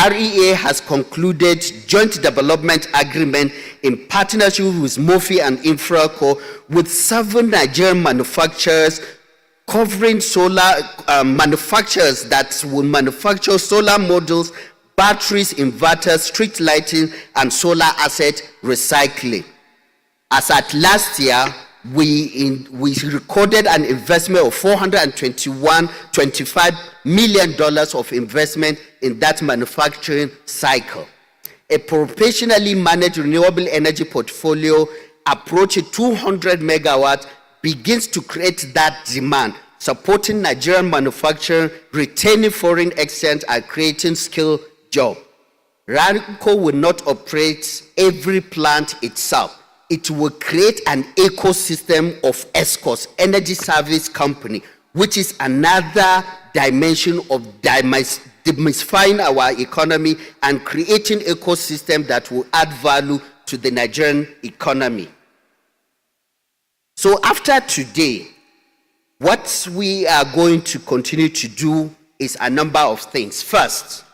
REA has concluded joint development agreement in partnership with MOFI and Infraco, with 7 Nigerian manufacturers covering solar manufacturers that will manufacture solar modules, batteries, inverters, street lighting, and solar asset recycling. As at last year, we recorded an investment of $425 million of investment in that manufacturing cycle. A professionally managed renewable energy portfolio approaching 200 megawatts begins to create that demand, supporting Nigerian manufacturing, retaining foreign exchange, and creating skilled jobs. RAMCO will not operate every plant itself. It will create an ecosystem of ESCOs, energy service company, which is another dimension of demystifying our economy and creating ecosystem that will add value to the Nigerian economy. So after today, what we are going to continue to do is a number of things. First,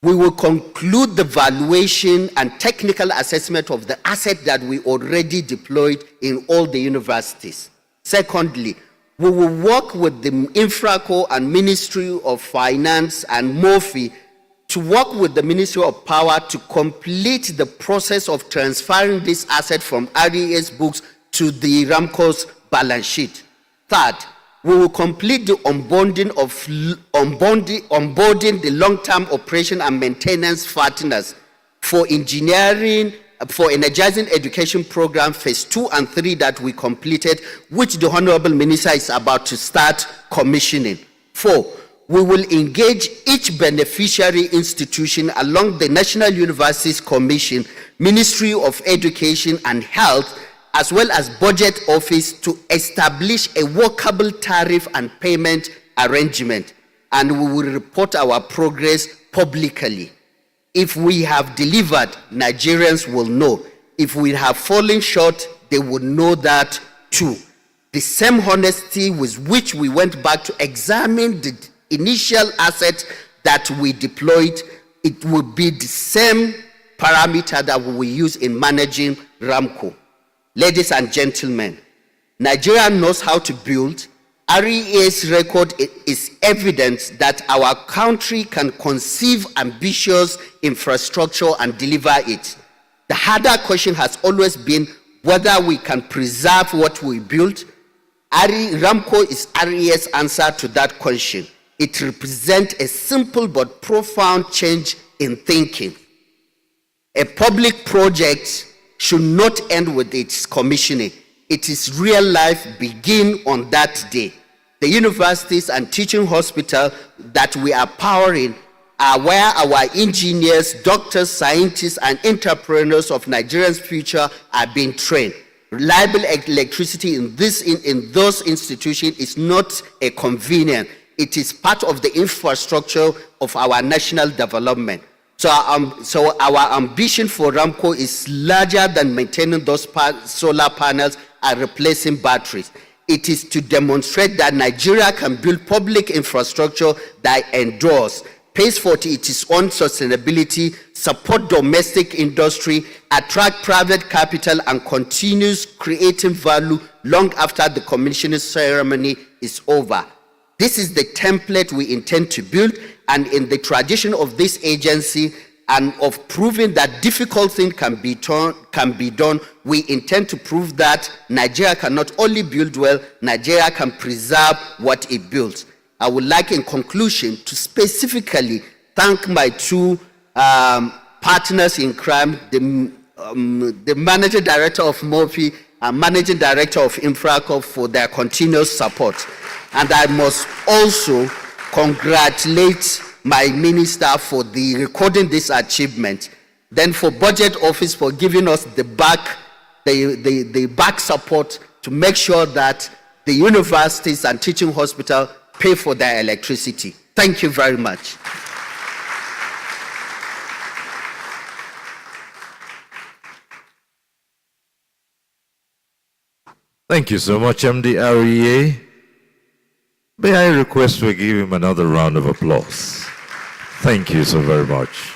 we will conclude the valuation and technical assessment of the asset that we already deployed in all the universities. Secondly, we will work with the Infraco and Ministry of Finance and MOFI to work with the Ministry of Power to complete the process of transferring this asset from REA's books to the RAMCO's balance sheet. Third, we will complete the onboarding the long-term operation and maintenance partners for energizing education program phase 2 and 3 that we completed, which the Honorable Minister is about to start commissioning. 4, we will engage each beneficiary institution along the National Universities Commission, Ministry of Education and Health, as well as Budget Office to establish a workable tariff and payment arrangement, and we will report our progress publicly. If we have delivered, Nigerians will know. If we have fallen short, they will know that too. The same honesty with which we went back to examine the initial assets that we deployed, it will be the same parameter that we will use in managing RAMCO. Ladies and gentlemen, Nigeria knows how to build. REA's record is evidence that our country can conceive ambitious infrastructure and deliver it. The harder question has always been whether we can preserve what we built. RAMCO is REA's answer to that question. It represents a simple but profound change in thinking. A public project should not end with its commissioning. It is real life begin on that day. The universities and teaching hospitals that we are powering are where our engineers, doctors, scientists, and entrepreneurs of Nigeria's future are being trained. Reliable electricity in those institutions is not a convenience. It is part of the infrastructure of our national development. So our ambition for RAMCO is larger than maintaining those solar panels and replacing batteries. It is to demonstrate that Nigeria can build public infrastructure that endures, pays for its own sustainability, support domestic industry, attract private capital, and continues creating value long after the commissioning ceremony is over. This is the template we intend to build, and in the tradition of this agency and of proving that difficult things can be done, we intend to prove that Nigeria can not only build well, Nigeria can preserve what it builds. I would like, in conclusion, to specifically thank my two partners in crime, the Managing Director of MOFI and Managing Director of Infraco, for their continuous support. And I must also congratulate my minister for recording this achievement. Then for Budget Office for giving us the back support to make sure that the universities and teaching hospitals pay for their electricity. Thank you very much. Thank you so much, MD REA. May I request we give him another round of applause? Thank you so very much.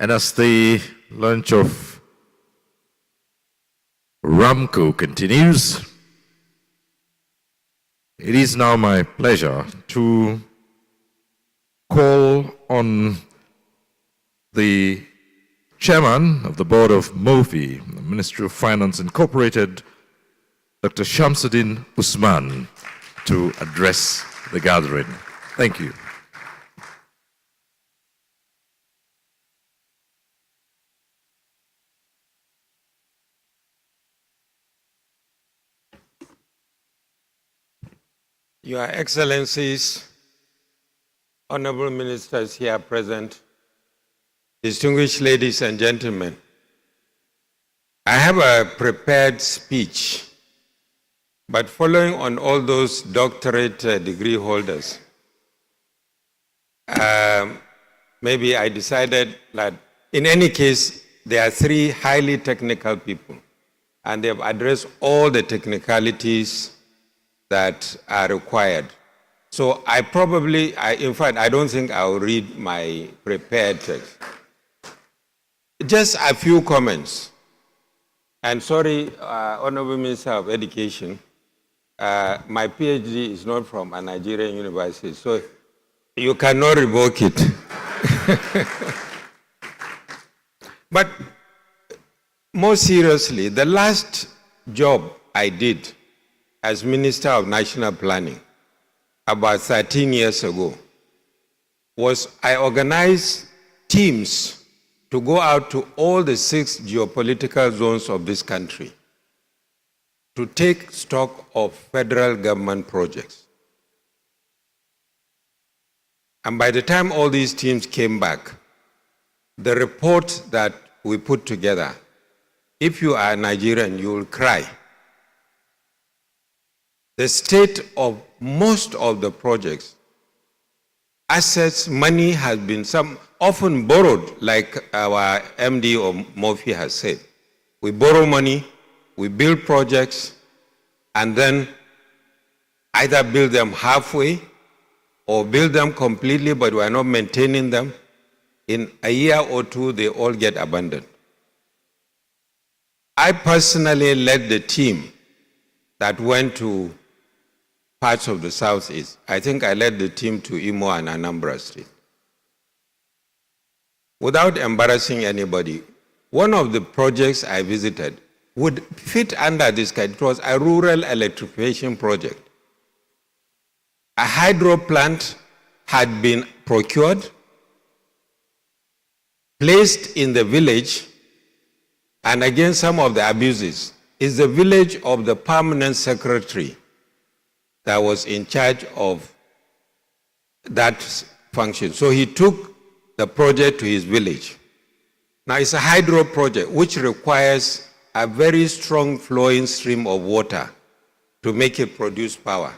And as the launch of RAMCO continues, it is now my pleasure to call on the Chairman of the Board of MOFI, the Ministry of Finance Incorporated, Dr. Shamsuddin Usman, to address the gathering. Thank you. Your Excellencies, Honorable Ministers here present, distinguished ladies and gentlemen, I have a prepared speech, but following on all those doctorate degree holders, maybe I decided that in any case, there are three highly technical people, and they have addressed all the technicalities that are required. So in fact, I don't think I'll read my prepared text. Just a few comments. And sorry, Honorable Minister of Education, my PhD is not from a Nigerian university, so you cannot revoke it. But more seriously, the last job I did as Minister of National Planning about 13 years ago was I organized teams to go out to all the 6 geopolitical zones of this country to take stock of federal government projects. And by the time all these teams came back, the report that we put together, if you are Nigerian, you will cry. The state of most of the projects, assets, money has been often borrowed, like our MD or MOFI has said. We borrow money, we build projects, and then either build them halfway or build them completely, but we are not maintaining them. In a year or two, they all get abandoned. I personally led the team that went to parts of the Southeast. I think I led the team to Imo and Anambra State. Without embarrassing anybody, one of the projects I visited would fit under this kind. It was a rural electrification project. A hydro plant had been procured, placed in the village, and again, some of the abuses is the village of the permanent secretary that was in charge of that function. So he took the project to his village. Now it's a hydro project which requires a very strong flowing stream of water to make it produce power.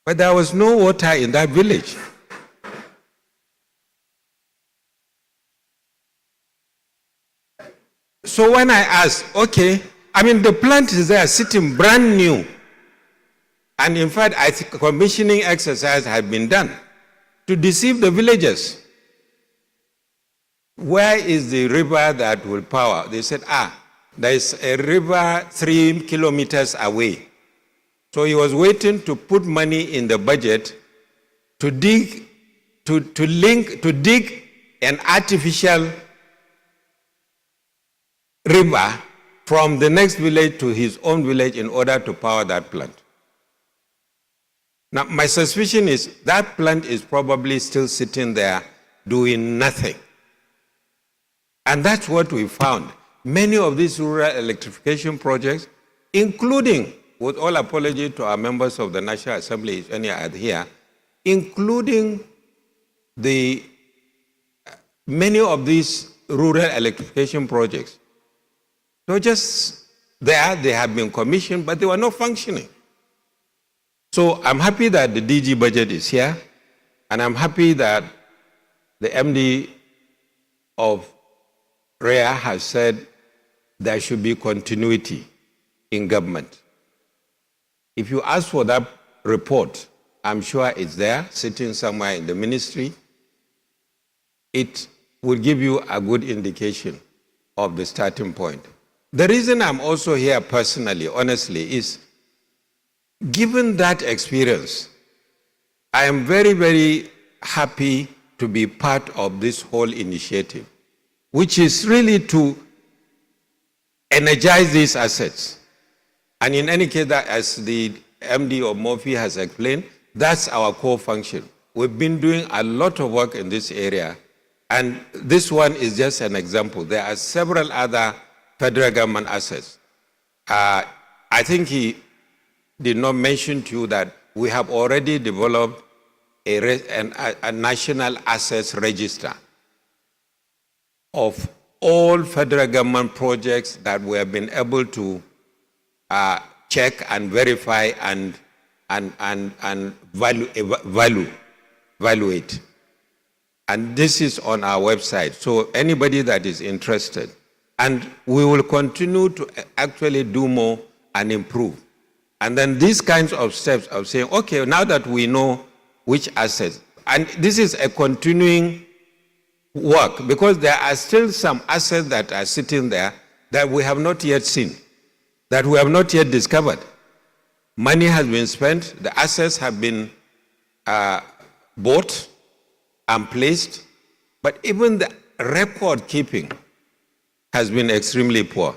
But there was no water in that village. So when I asked, okay, the plant is there sitting brand new. And in fact, I think commissioning exercise had been done to deceive the villagers. Where is the river that will power? They said, there is a river 3 kilometers away. So he was waiting to put money in the budget to dig an artificial river from the next village to his own village in order to power that plant. Now, my suspicion is that plant is probably still sitting there doing nothing. And that's what we found. Many of these rural electrification projects, including, with all apology to our members of the National Assembly, if any are here, including many of these rural electrification projects. So just there, they have been commissioned, but they were not functioning. So I'm happy that the DG budget is here, and I'm happy that the MD of REA has said there should be continuity in government. If you ask for that report, I'm sure it's there, sitting somewhere in the ministry. It will give you a good indication of the starting point. The reason I'm also here personally, honestly, is given that experience, I am very, very happy to be part of this whole initiative, which is really to energize these assets. And in any case, that, as the MD of Murphy has explained, that's our core function. We've been doing a lot of work in this area, and this one is just an example. There are several other federal government assets. I think he did not mention to you that we have already developed a national assets register of all federal government projects that we have been able to check and verify and evaluate. And this is on our website. So anybody that is interested, and we will continue to actually do more and improve. And then these kinds of steps of saying, okay, now that we know which assets, and this is a continuing work, because there are still some assets that are sitting there that we have not yet seen, that we have not yet discovered. Money has been spent, the assets have been bought and placed, but even the record keeping has been extremely poor.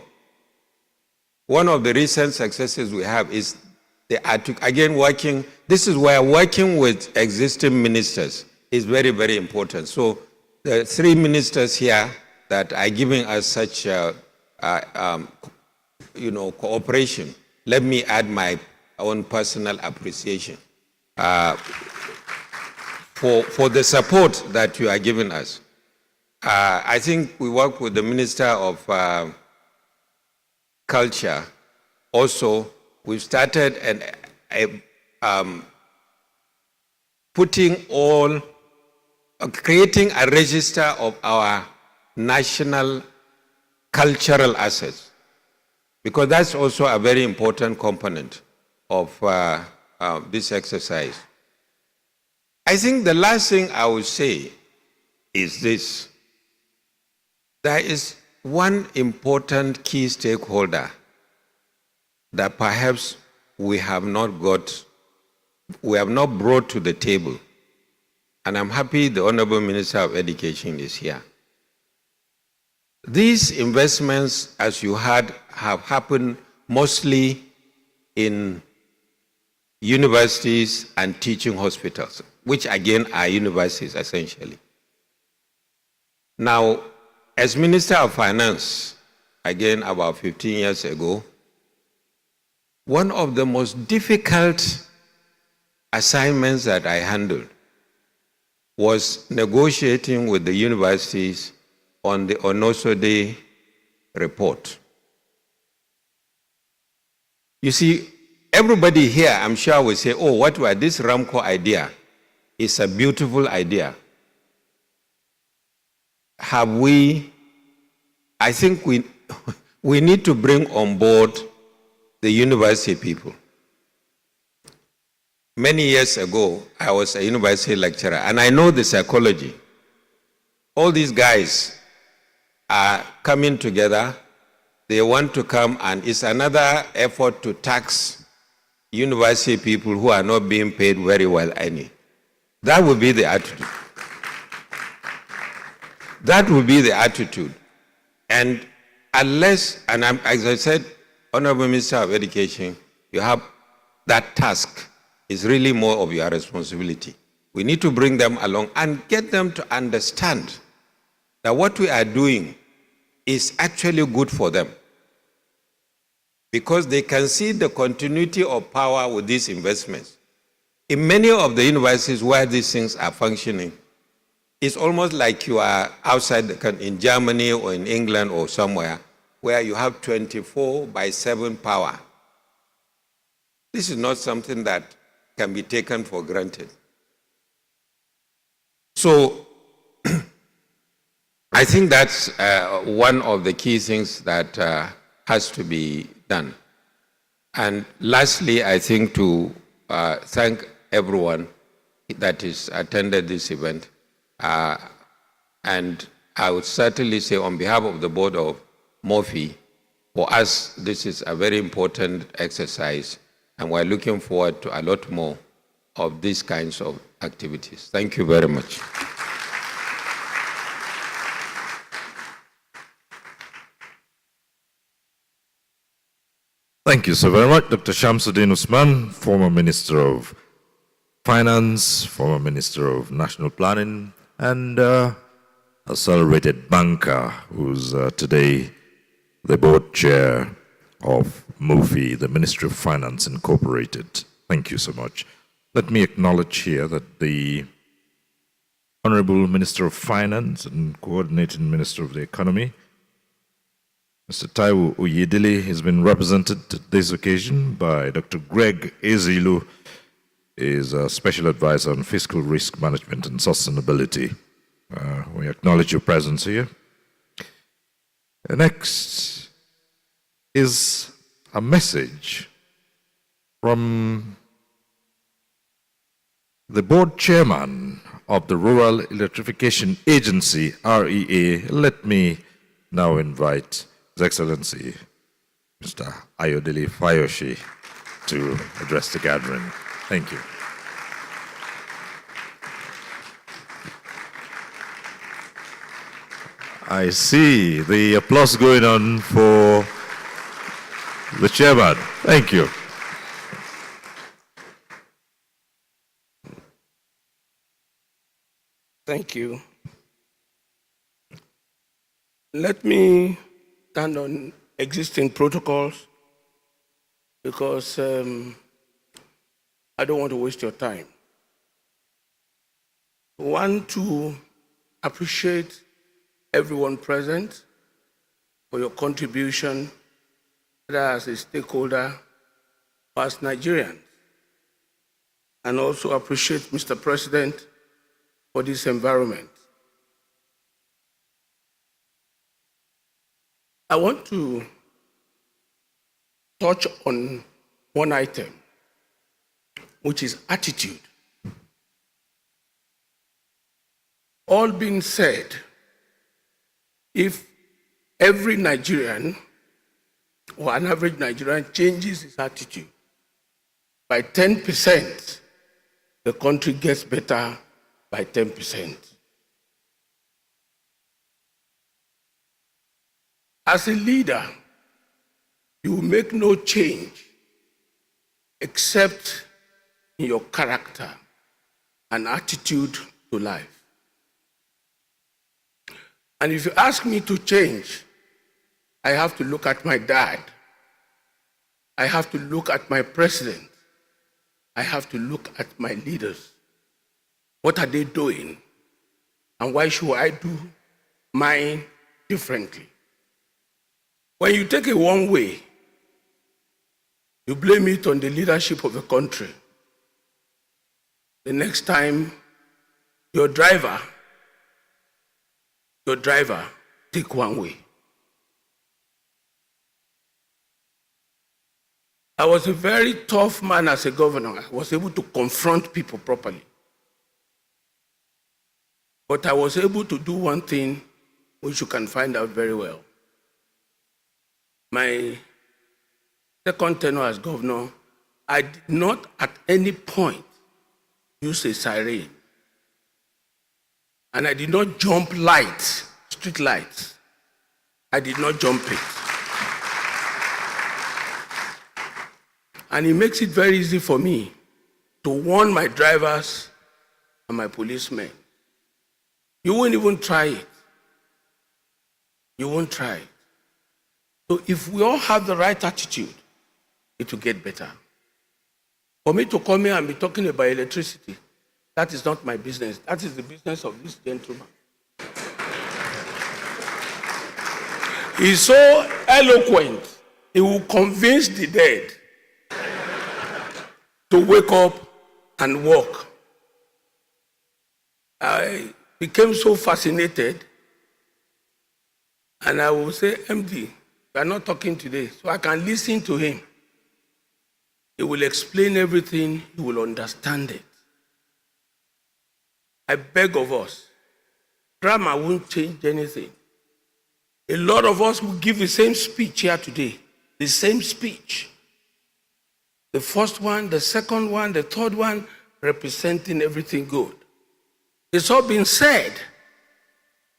One of the recent successes we have is this is where working with existing ministers is very, very important. So the 3 ministers here that are giving us such cooperation, let me add my own personal appreciation for the support that you are giving us. I think we work with the Minister of Culture. Also, we've started creating a register of our national cultural assets, because that's also a very important component of this exercise. I think the last thing I would say is this. There is one important key stakeholder that perhaps we have not brought to the table. And I'm happy the Honorable Minister of Education is here. These investments, as you heard, have happened mostly in universities and teaching hospitals, which again are universities essentially. Now, as Minister of Finance, again about 15 years ago, one of the most difficult assignments that I handled was negotiating with the universities on the Onosode report. You see, everybody here, I'm sure, will say, oh, what was this RAMCO idea? It's a beautiful idea. I think we need to bring on board the university people. Many years ago, I was a university lecturer, and I know the psychology. All these guys are coming together. They want to come, and it's another effort to tax university people who are not being paid very well any. That would be the attitude. That would be the attitude. And unless, as I said, Honorable Minister of Education, you have that task. Is really more of your responsibility. We need to bring them along and get them to understand that what we are doing is actually good for them, because they can see the continuity of power with these investments. In many of the universities where these things are functioning, it's almost like you are outside the country, in Germany or in England or somewhere, where you have 24/7 power. This is not something that can be taken for granted. So I think that's one of the key things that has to be done. And lastly, I think to thank everyone that has attended this event. And I would certainly say on behalf of the board of Murphy, for us, this is a very important exercise, and we're looking forward to a lot more of these kinds of activities. Thank you very much. Thank you so very much, Dr. Shamsuddin Usman, former Minister of Finance, former Minister of National Planning, and a celebrated banker who's today the board chair of MOFI, the Ministry of Finance Incorporated. Thank you so much. Let me acknowledge here that the Honorable Minister of Finance and Coordinating Minister of the Economy, Mr. Taiwo Oyedele, has been represented at this occasion by Dr. Greg Ezilu, is a Special Advisor on Fiscal Risk Management and Sustainability. We acknowledge your presence here. Next is a message from the board chairman of the Rural Electrification Agency, REA. Let me now invite His Excellency, Mr. Ayodele Fayoshe, to address the gathering. Thank you. I see the applause going on for the chairman. Thank you. Thank you. Let me stand on existing protocols because I don't want to waste your time. I want to appreciate everyone present for your contribution, whether as a stakeholder or as Nigerians, and also appreciate Mr. President for this environment. I want to touch on one item, which is attitude. All being said, if every Nigerian or an average Nigerian changes his attitude by 10%, the country gets better by 10%. As a leader, you will make no change except in your character and attitude to life. And if you ask me to change, I have to look at my dad. I have to look at my president. I have to look at my leaders. What are they doing? And why should I do mine differently? When you take it one way, you blame it on the leadership of the country. The next time, your driver take one way. I was a very tough man as a governor. I was able to confront people properly. But I was able to do one thing which you can find out very well. My second tenure as governor, I did not at any point use a siren. And I did not jump lights, street lights. I did not jump it. And it makes it very easy for me to warn my drivers and my policemen. You won't even try it. You won't try it. So if we all have the right attitude, it will get better. For me to come here and be talking about electricity, that is not my business. That is the business of this gentleman. He's so eloquent, he will convince the dead to wake up and walk. I became so fascinated, and I will say, MD, we are not talking today, so I can listen to him. He will explain everything, you will understand it. I beg of us, Grammar won't change anything. A lot of us will give the same speech here today, the same speech. The first one, the second one, the third one, representing everything good. It's all been said,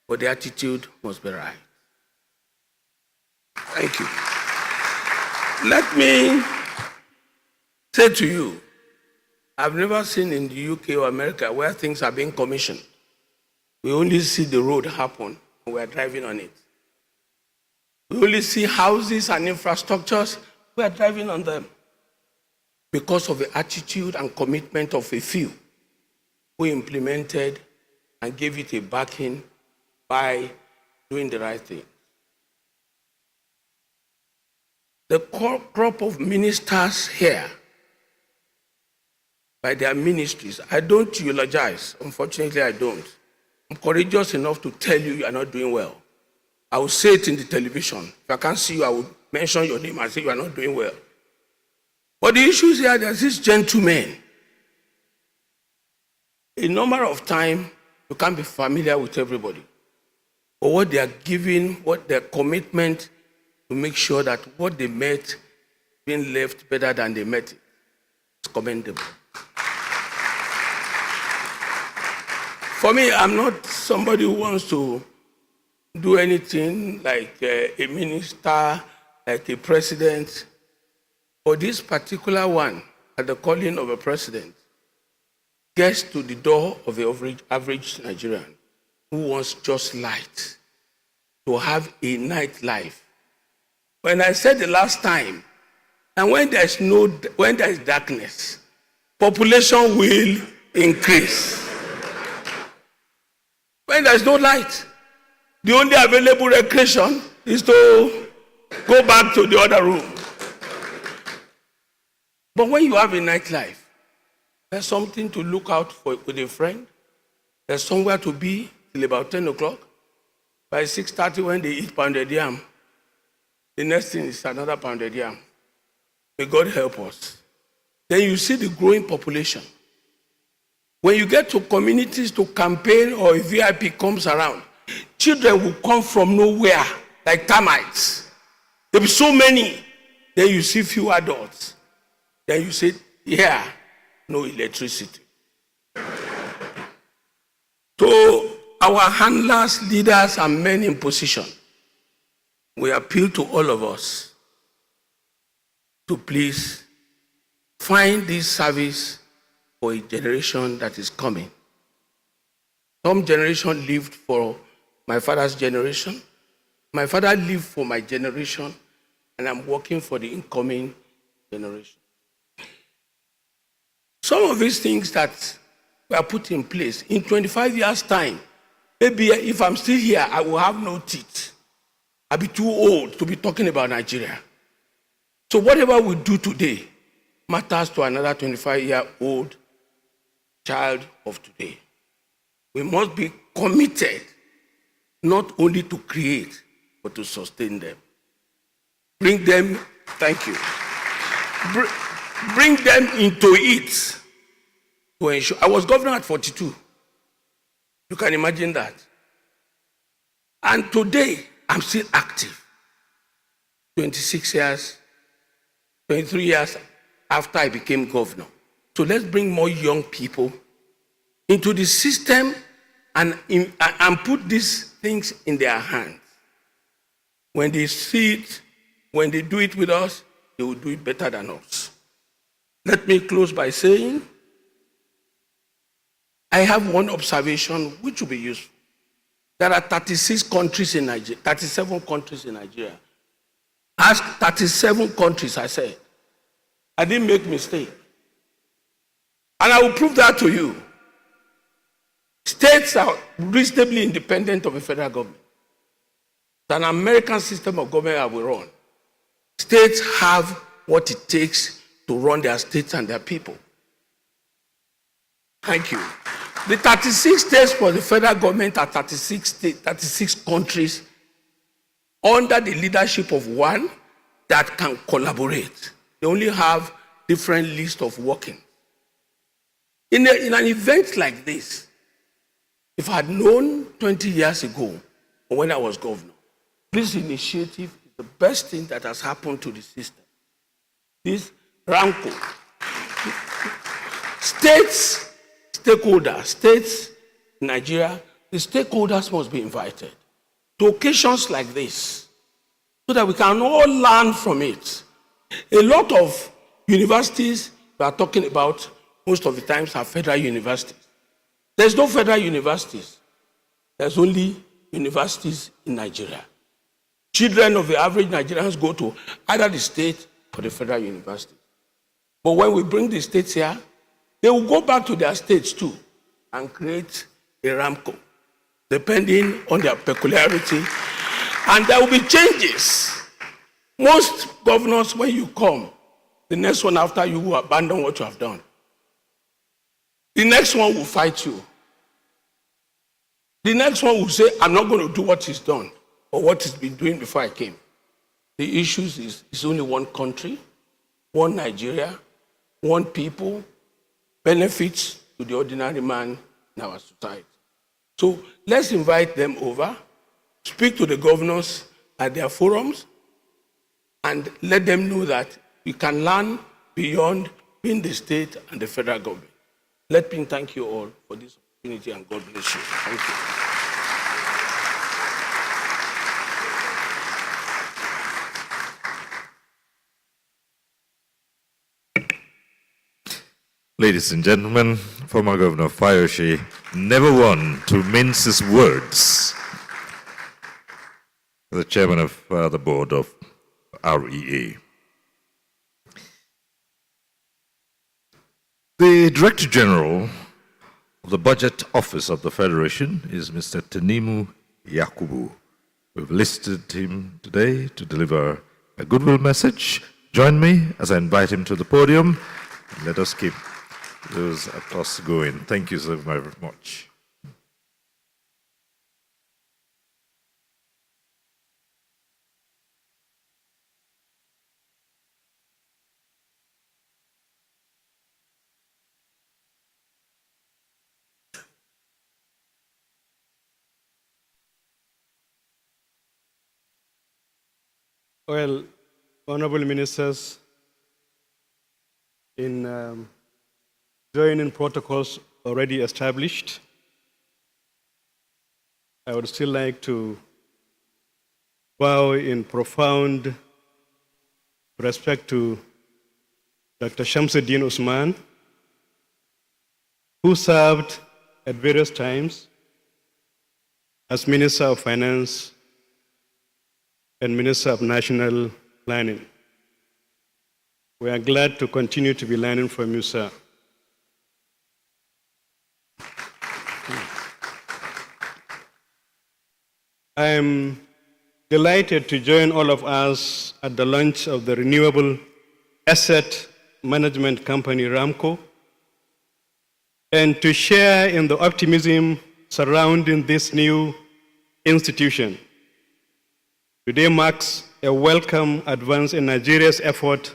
but the attitude must be right. Thank you. Let me say to you, I've never seen in the UK or America where things are being commissioned. We only see the road happen and we are driving on it. We only see houses and infrastructures, we are driving on them. Because of the attitude and commitment of a few who implemented and gave it a backing by doing the right thing. The crop of ministers here, by their ministries, I don't eulogize. Unfortunately, I don't. I'm courageous enough to tell you are not doing well. I will say it in the television. If I can't see you, I will mention your name and say you are not doing well. But the issue is here, there's this gentleman. A number of time, you can't be familiar with everybody. But what they are giving, what their commitment to make sure that what they met being left better than they met it. It's commendable. For me, I'm not somebody who wants to do anything like a minister, like a president. For this particular one, at the calling of a president, gets to the door of the average Nigerian who wants just light, to have a night life. When I said the last time, and when there is darkness, population will increase. When there is no light, the only available recreation is to go back to the other room. But when you have a nightlife, there's something to look out for with a friend. There's somewhere to be till about 10 o'clock. By 6:30 when they eat pounded yam, the next thing is another pounded yam. May God help us. Then you see the growing population. When you get to communities to campaign or a VIP comes around, children will come from nowhere like termites. There will be so many. Then you see few adults. Then you say, yeah, no electricity. So our handlers, leaders, and men in position, we appeal to all of us to please find this service for a generation that is coming. Some generation lived for my father's generation. My father lived for my generation, and I'm working for the incoming generation. Some of these things that were put in place in 25 years' time, maybe if I'm still here, I will have no teeth. I'll be too old to be talking about Nigeria. So whatever we do today matters to another 25-year-old child of today. We must be committed not only to create, but to sustain them. Bring them, thank you. Bring them into it to ensure. I was governor at 42. You can imagine that. And today, I'm still active. 23 years after I became governor. So let's bring more young people into the system and put these things in their hands. When they see it, when they do it with us, they will do it better than us. Let me close by saying, I have one observation which will be useful. There are 36 countries in Nigeria, 37 countries in Nigeria. Ask 37 countries, I said. I didn't make a mistake. And I will prove that to you. States are reasonably independent of the federal government. It's an American system of government that we run. States have what it takes to run their states and their people. Thank you. The 36 states for the federal government are 36 countries under the leadership of one that can collaborate. They only have different lists of working. In an event like this, If I had known 20 years ago, when I was governor, this initiative is the best thing that has happened to the system. This RAMCO, states, Nigeria, the stakeholders must be invited to occasions like this so that we can all learn from it. A lot of universities we are talking about most of the times are federal universities. There's no federal universities. There's only universities in Nigeria. Children of the average Nigerians go to either the state or the federal university. But when we bring the states here, they will go back to their states too and create a RAMCO, depending on their peculiarity. And there will be changes. Most governors, when you come, the next one after you will abandon what you have done. The next one will fight you. The next one will say, I'm not going to do what he's done or what he's been doing before I came. The issue is it's only one country, one Nigeria, one people, benefits to the ordinary man in our society. So let's invite them over, speak to the governors at their forums, and let them know that we can learn beyond being the state and the federal government. Let me thank you all for this opportunity, and God bless you. Thank you. Ladies and gentlemen, former Governor Fayose never one to mince his words. The chairman of the board of REA. The Director General of the Budget Office of the Federation is Mr. Tanimu Yakubu. We've listed him today to deliver a goodwill message. Join me as I invite him to the podium. Let us keep those applause going. Thank you so very much. Well, honorable ministers, in joining protocols already established, I would still like to bow in profound respect to Dr. Shamsuddin Usman, who served at various times as Minister of Finance and Minister of National Planning. We are glad to continue to be learning from you, sir. I am delighted to join all of us at the launch of the Renewable Asset Management Company, RAMCO, and to share in the optimism surrounding this new institution. Today marks a welcome advance in Nigeria's effort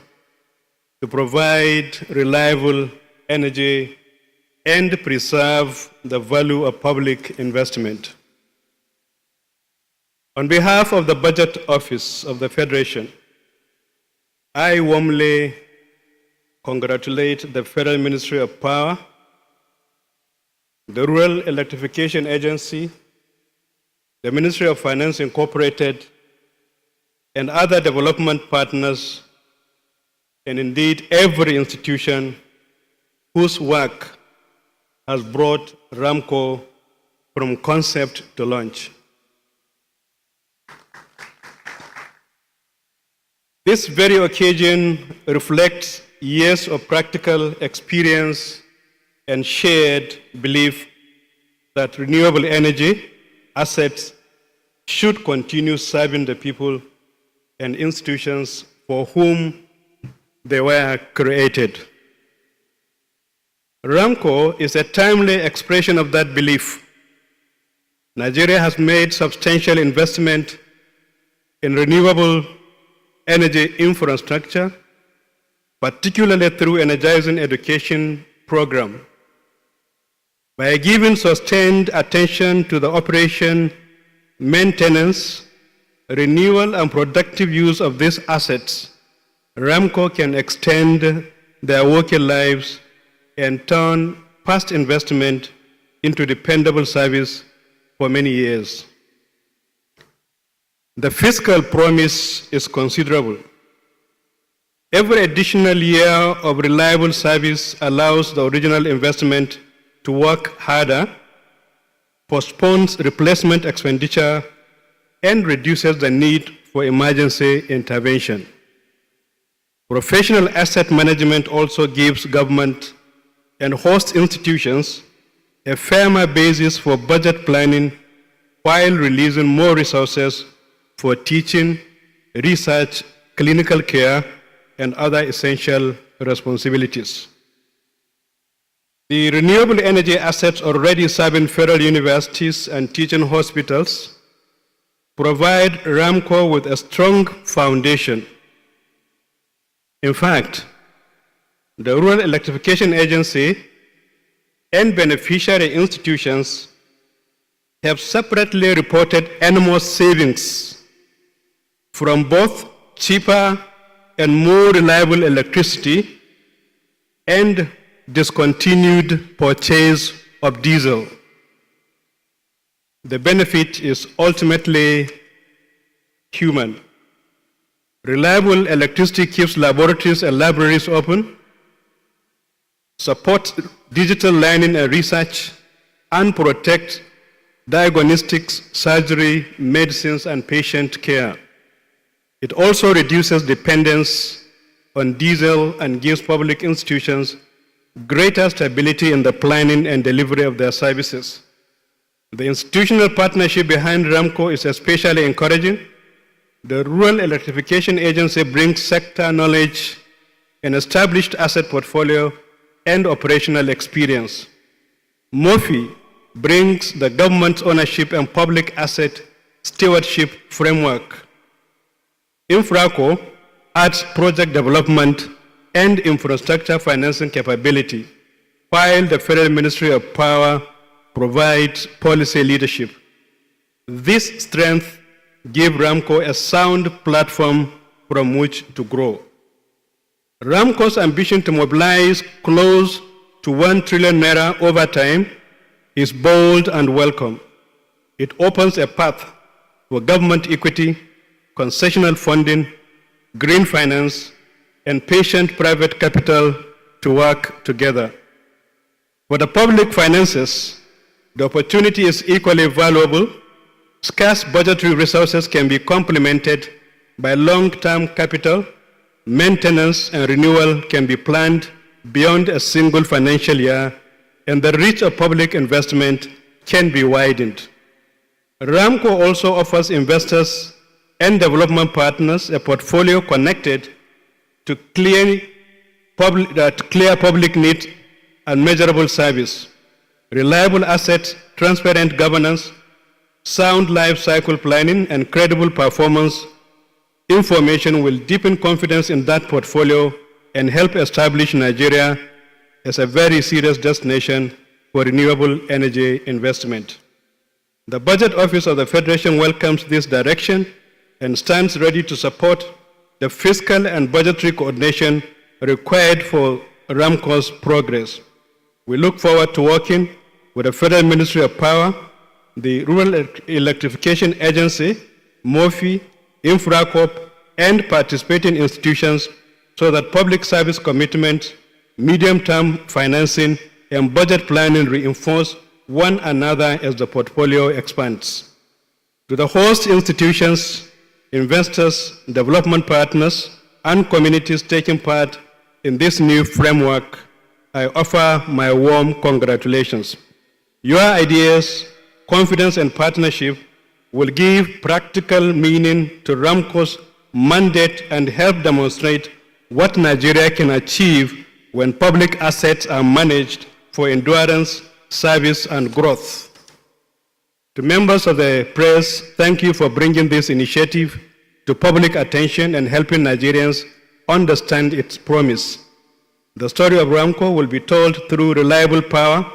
to provide reliable energy and preserve the value of public investment. On behalf of the Budget Office of the Federation, I warmly congratulate the Federal Ministry of Power, the Rural Electrification Agency, the Ministry of Finance Incorporated, and other development partners, and indeed every institution whose work has brought RAMCO from concept to launch. This very occasion reflects years of practical experience and shared belief that renewable energy assets should continue serving the people and institutions for whom they were created. RAMCO is a timely expression of that belief. Nigeria has made substantial investment in renewable energy infrastructure, particularly through energizing education program. By giving sustained attention to the operation, maintenance, renewal, and productive use of these assets, RAMCO can extend their working lives and turn past investment into dependable service for many years. The fiscal promise is considerable. Every additional year of reliable service allows the original investment to work harder, postpones replacement expenditure, and reduces the need for emergency intervention. Professional asset management also gives government and host institutions a firmer basis for budget planning while releasing more resources for teaching, research, clinical care, and other essential responsibilities. The renewable energy assets already serving federal universities and teaching hospitals provide RAMCO with a strong foundation. In fact, the Rural Electrification Agency and beneficiary institutions have separately reported enormous savings from both cheaper and more reliable electricity and discontinued purchase of diesel. The benefit is ultimately human. Reliable electricity keeps laboratories and libraries open, supports digital learning and research, and protects diagnostics, surgery, medicines, and patient care. It also reduces dependence on diesel and gives public institutions greater stability in the planning and delivery of their services. The institutional partnership behind RAMCO is especially encouraging. The Rural Electrification Agency brings sector knowledge, an established asset portfolio, and operational experience. MOFI brings the government's ownership and public asset stewardship framework. INFRACO adds project development and infrastructure financing capability, while the Federal Ministry of Power provides policy leadership. This strength gives RAMCO a sound platform from which to grow. RAMCO's ambition to mobilize close to 1 trillion naira over time is bold and welcome. It opens a path for government equity, concessional funding, green finance, and patient private capital to work together. For the public finances, the opportunity is equally valuable. Scarce budgetary resources can be complemented by long-term capital. Maintenance and renewal can be planned beyond a single financial year, and the reach of public investment can be widened. RAMCO also offers investors and development partners a portfolio connected to clear public need and measurable service. Reliable assets, transparent governance, sound life cycle planning, and credible performance information will deepen confidence in that portfolio and help establish Nigeria as a very serious destination for renewable energy investment. The Budget Office of the Federation welcomes this direction and stands ready to support the fiscal and budgetary coordination required for RAMCO's progress. We look forward to working with the Federal Ministry of Power, the Rural Electrification Agency, MOFI, INFRACOP, and participating institutions so that public service commitment, medium-term financing, and budget planning reinforce one another as the portfolio expands. To the host institutions, investors, development partners, and communities taking part in this new framework, I offer my warm congratulations. Your ideas, confidence, and partnership will give practical meaning to RAMCO's mandate and help demonstrate what Nigeria can achieve when public assets are managed for endurance, service, and growth. To members of the press, thank you for bringing this initiative to public attention and helping Nigerians understand its promise. The story of RAMCO will be told through reliable power,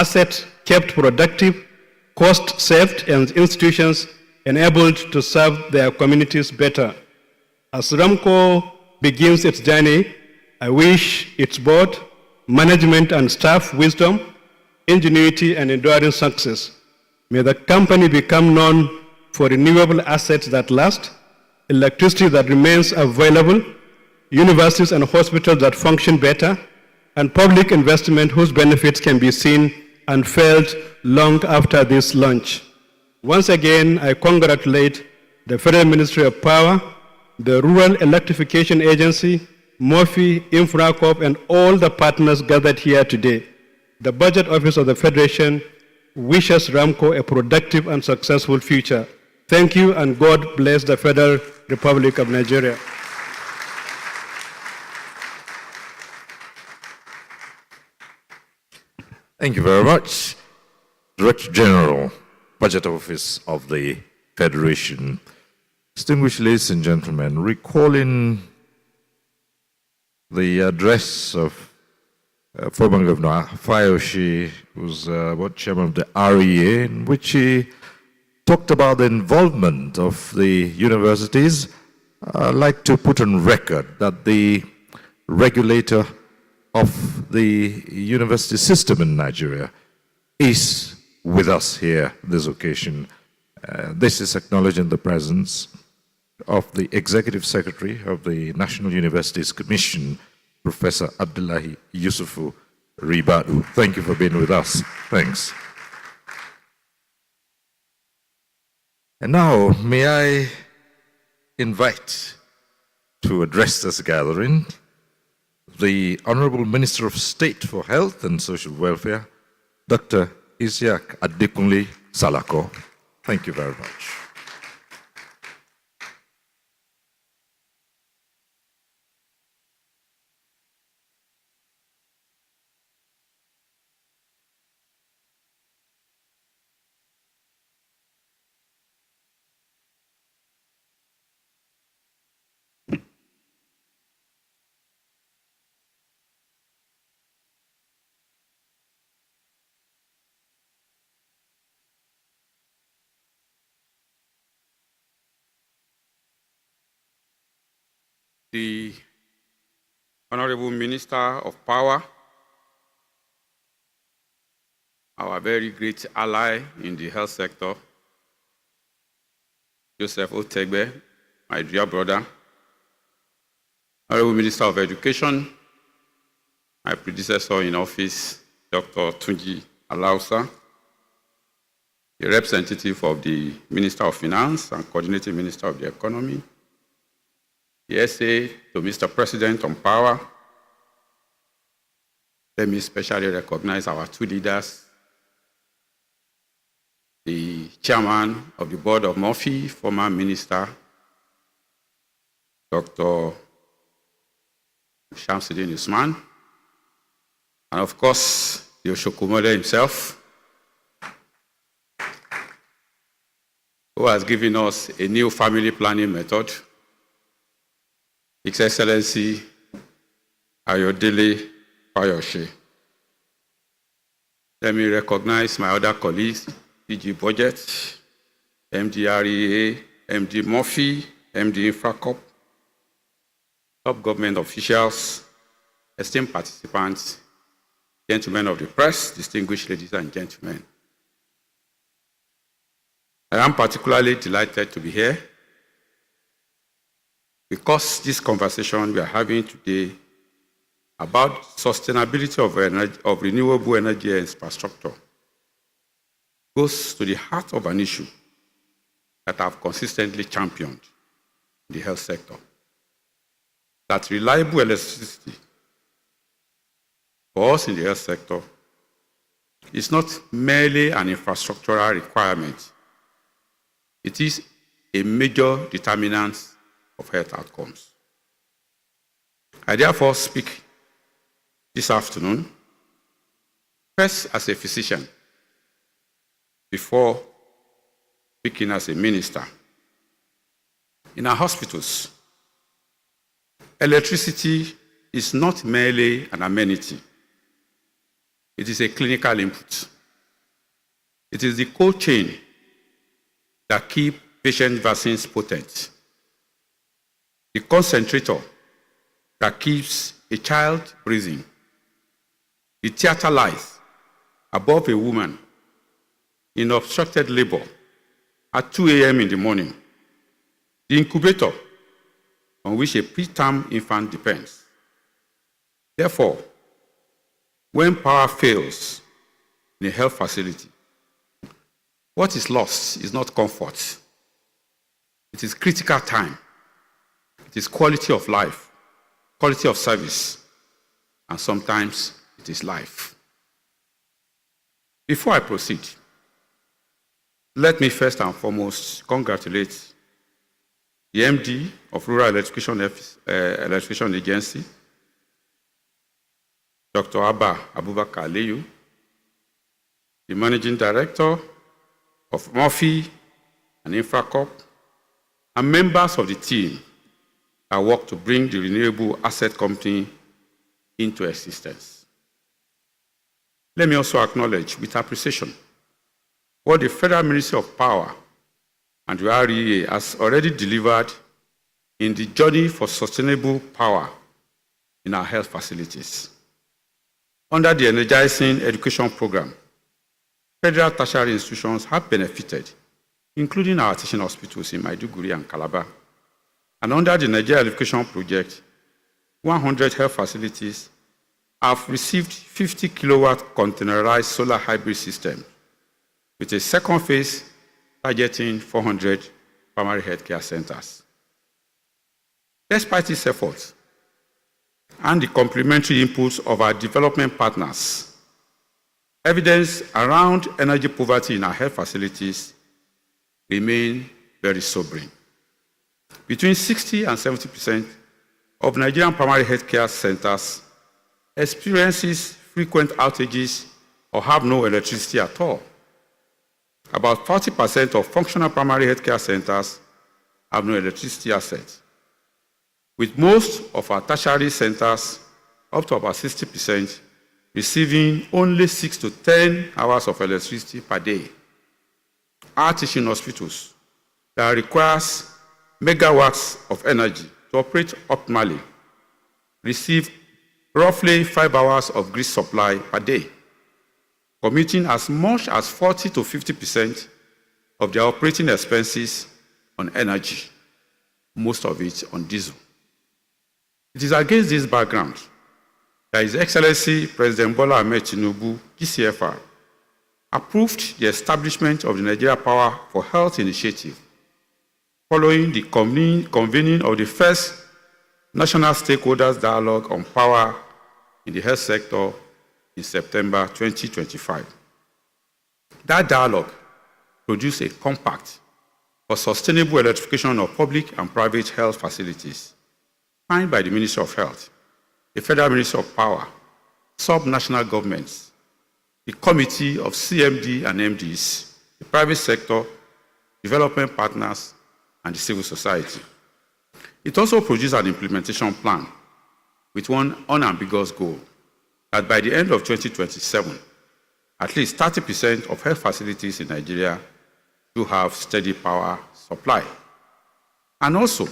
assets kept productive, cost saved, and institutions enabled to serve their communities better. As RAMCO begins its journey, I wish its board, management, and staff wisdom, ingenuity, and enduring success. May the company become known for renewable assets that last, electricity that remains available, universities and hospitals that function better, and public investment whose benefits can be seen and felt long after this launch. Once again, I congratulate the Federal Ministry of Power, the Rural Electrification Agency, MOFI, InfraCorp, and all the partners gathered here today. The Budget Office of the Federation wishes RAMCO a productive and successful future. Thank you, and God bless the Federal Republic of Nigeria. Thank you very much. Director General, Budget Office of the Federation. Distinguished ladies and gentlemen, recalling the address of former Governor Fayoshe, who was chairman of the REA, in which he talked about the involvement of the universities, I'd like to put on record that the regulator of the university system in Nigeria is with us here this occasion. This is acknowledging the presence of the Executive Secretary of the National Universities Commission, Professor Abdullahi Yusufu Ribadu. Thank you for being with us. Thanks. And now, may I invite to address this gathering the Honorable Minister of State for Health and Social Welfare, Dr. Isiaq Adekunle Salako. Thank you very much. The Honorable Minister of Power, our very great ally in the health sector, Joseph Otegbe, my dear brother, Honorable Minister of Education, my predecessor in office, Dr. Tunji Alausa, the representative of the Minister of Finance and Coordinating Minister of the Economy, the SA to Mr. President on Power. Let me especially recognize our two leaders, the chairman of the board of MOFI, former minister, Dr. Shamsuddin Usman, and of course, the Oshokumode himself, who has given us a new family planning method, His Excellency Ayodele Fayoshe. Let me recognize my other colleagues, DG Budget, MD REA, MD MOFI, MD InfraCorp, top government officials, esteemed participants, gentlemen of the press, distinguished ladies and gentlemen. I am particularly delighted to be here because this conversation we are having today about sustainability of renewable energy infrastructure goes to the heart of an issue that I've consistently championed in the health sector. That reliable electricity for us in the health sector is not merely an infrastructural requirement. It is a major determinant of health outcomes. I therefore speak this afternoon, first as a physician, before speaking as a minister. In our hospitals, electricity is not merely an amenity. it is a clinical input. It is the cold chain that keeps patient vaccines potent. The concentrator that keeps a child breathing. The theater light above a woman in obstructed labor at 2 a.m. in the morning. The incubator on which a preterm infant depends. Therefore, when power fails in a health facility, what is lost is not comfort. It is critical time. It is quality of life, quality of service, and sometimes it is life. Before I proceed, let me first and foremost congratulate the MD of Rural Electrification Agency, Dr. Abba Abubakar Aliyu, the Managing Director of Murphy and InfraCorp, and members of the team that work to bring the Renewable Asset Company into existence. Let me also acknowledge with appreciation what the Federal Ministry of Power and the REA has already delivered in the journey for sustainable power in our health facilities. Under the Energizing Education Program, federal tertiary institutions have benefited, including our teaching hospitals in Maiduguri and Calabar. And under the Nigeria Education Project, 100 health facilities have received 50 kilowatt containerized solar hybrid system, with a second phase targeting 400 primary healthcare centers. Despite these efforts and the complementary inputs of our development partners, evidence around energy poverty in our health facilities remain very sobering. Between 60 and 70% of Nigerian primary healthcare centers experiences frequent outages or have no electricity at all. About 40% of functional primary healthcare centers have no electricity assets, with most of our tertiary centers, up to about 60%, receiving only 6 to 10 hours of electricity per day. Our teaching hospitals that requires megawatts of energy to operate optimally receive roughly 5 hours of grid supply per day, committing as much as 40 to 50% of their operating expenses on energy, most of it on diesel. It is against this background that His Excellency President Bola Ahmed Tinubu, GCFR, approved the establishment of the Nigeria Power for Health Initiative, following the convening of the first National Stakeholders Dialogue on Power in the Health Sector in September 2025. That dialogue produced a compact for sustainable electrification of public and private health facilities, signed by the Ministry of Health, the Federal Ministry of Power, sub-national governments, the Committee of CMD and MDs, the private sector, development partners, and the civil society. It also produced an implementation plan with one unambiguous goal, that by the end of 2027, at least 30% of health facilities in Nigeria will have steady power supply. And also,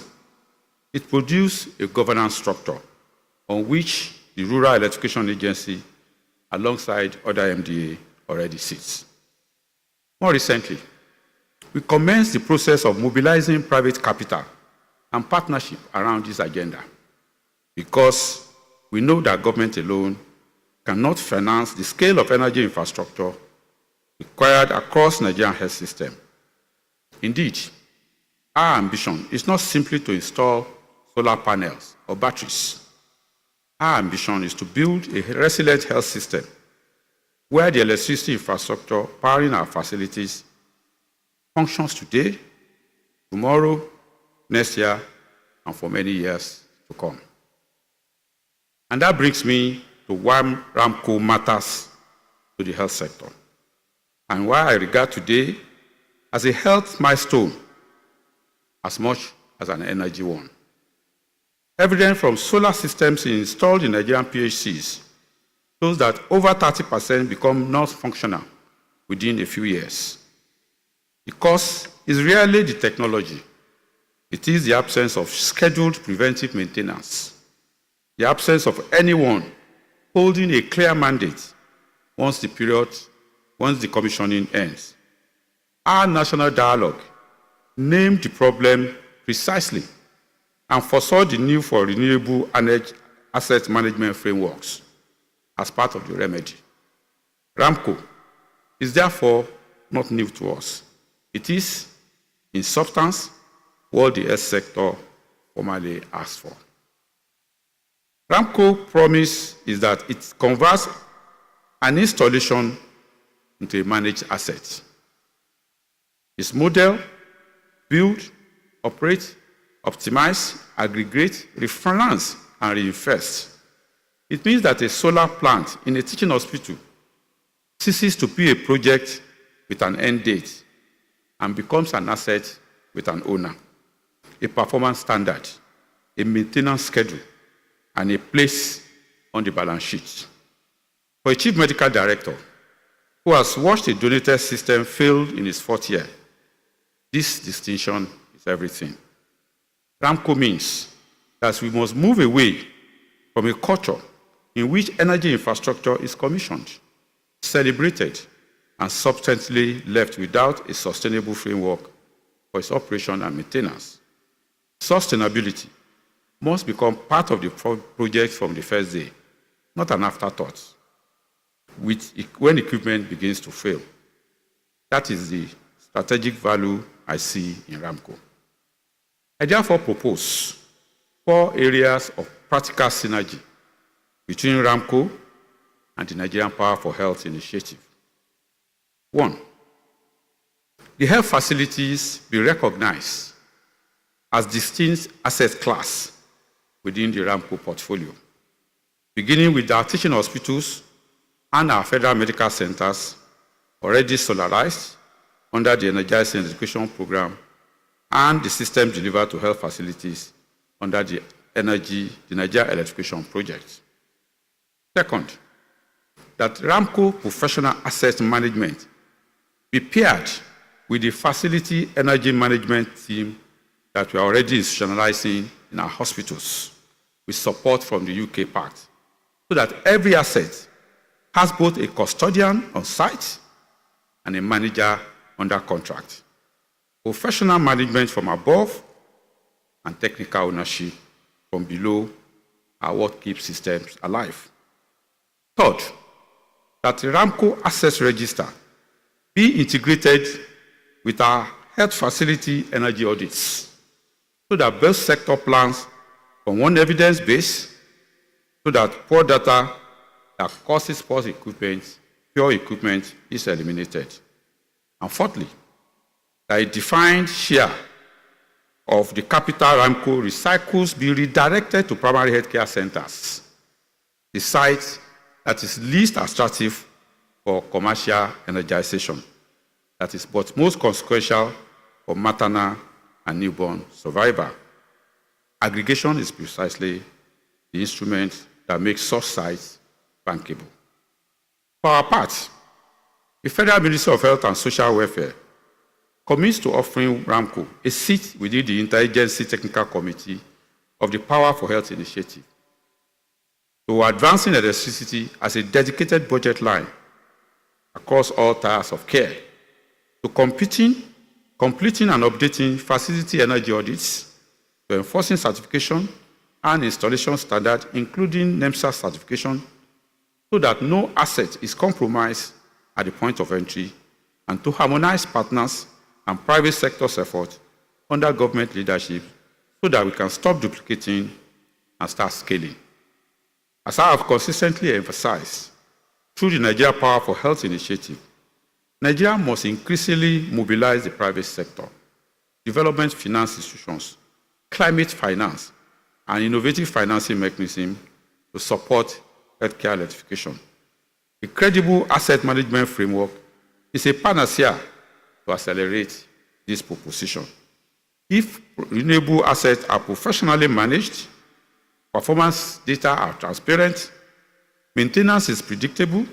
it produced a governance structure on which the Rural Electrification Agency, alongside other MDA, already sits. More recently, we commenced the process of mobilizing private capital and partnership around this agenda, because we know that government alone cannot finance the scale of energy infrastructure required across Nigerian health system. Indeed, our ambition is not simply to install solar panels or batteries. Our ambition is to build a resilient health system where the electricity infrastructure powering our facilities functions today, tomorrow, next year, and for many years to come. And that brings me to why RAMCO matters to the health sector, and why I regard today as a health milestone as much as an energy one. Evident from solar systems installed in Nigerian PHCs shows that over 30% become non-functional within a few years. The cause is rarely the technology. It is the absence of scheduled preventive maintenance, the absence of anyone holding a clear mandate once the commissioning ends. Our national dialogue named the problem precisely and foresaw the need for renewable energy asset management frameworks as part of the remedy. RAMCO is therefore not new to us. It is, in substance, what the health sector formerly asked for. RAMCO promise is that it converts an installation into a managed asset. Its model: build, operate, optimize, aggregate, refinance, and reinvest. It means that a solar plant in a teaching hospital ceases to be a project with an end date and becomes an asset with an owner, a performance standard, a maintenance schedule, and a place on the balance sheet. For a chief medical director who has watched a donated system fail in his fourth year, this distinction is everything. RAMCO means that we must move away from a culture in which energy infrastructure is commissioned, celebrated, and substantially left without a sustainable framework for its operation and maintenance. Sustainability must become part of the project from the first day, not an afterthought, when equipment begins to fail. That is the strategic value I see in RAMCO. I therefore propose 4 areas of practical synergy between RAMCO and the Nigerian Power for Health initiative. 1, the health facilities be recognized as distinct asset class within the RAMCO portfolio, beginning with our teaching hospitals and our federal medical centers already solarized under the Energizing Education Program and the system delivered to health facilities under the Nigeria Electrification Project. Second, that RAMCO professional asset management be paired with the facility energy management team that we are already institutionalizing in our hospitals with support from the UK part, so that every asset has both a custodian on site and a manager under contract. Professional management from above and technical ownership from below are what keeps systems alive. Third, that the RAMCO Assets Register be integrated with our health facility energy audits, so that both sector plans from one evidence base, so that poor data that causes poor equipment is eliminated. And fourthly, that a defined share of the capital RAMCO recycles be redirected to primary healthcare centers, the site that is least attractive for commercial energization, that is but most consequential for maternal and newborn survival. Aggregation is precisely the instrument that makes such sites bankable. For our part, the Federal Ministry of Health and Social Welfare commits to offering RAMCO a seat within the Interagency Technical Committee of the Power for Health Initiative, to advancing electricity as a dedicated budget line across all tiers of care, to completing and updating facility energy audits, to enforcing certification and installation standards, including NEMSA certification, so that no asset is compromised at the point of entry, and to harmonize partners and private sector's efforts under government leadership so that we can stop duplicating and start scaling. As I have consistently emphasized, through the Nigeria Power for Health initiative, Nigeria must increasingly mobilize the private sector, development finance institutions, climate finance, and innovative financing mechanisms to support healthcare electrification. A credible asset management framework is a panacea to accelerate this proposition. If renewable assets are professionally managed, performance data are transparent, maintenance is predictable,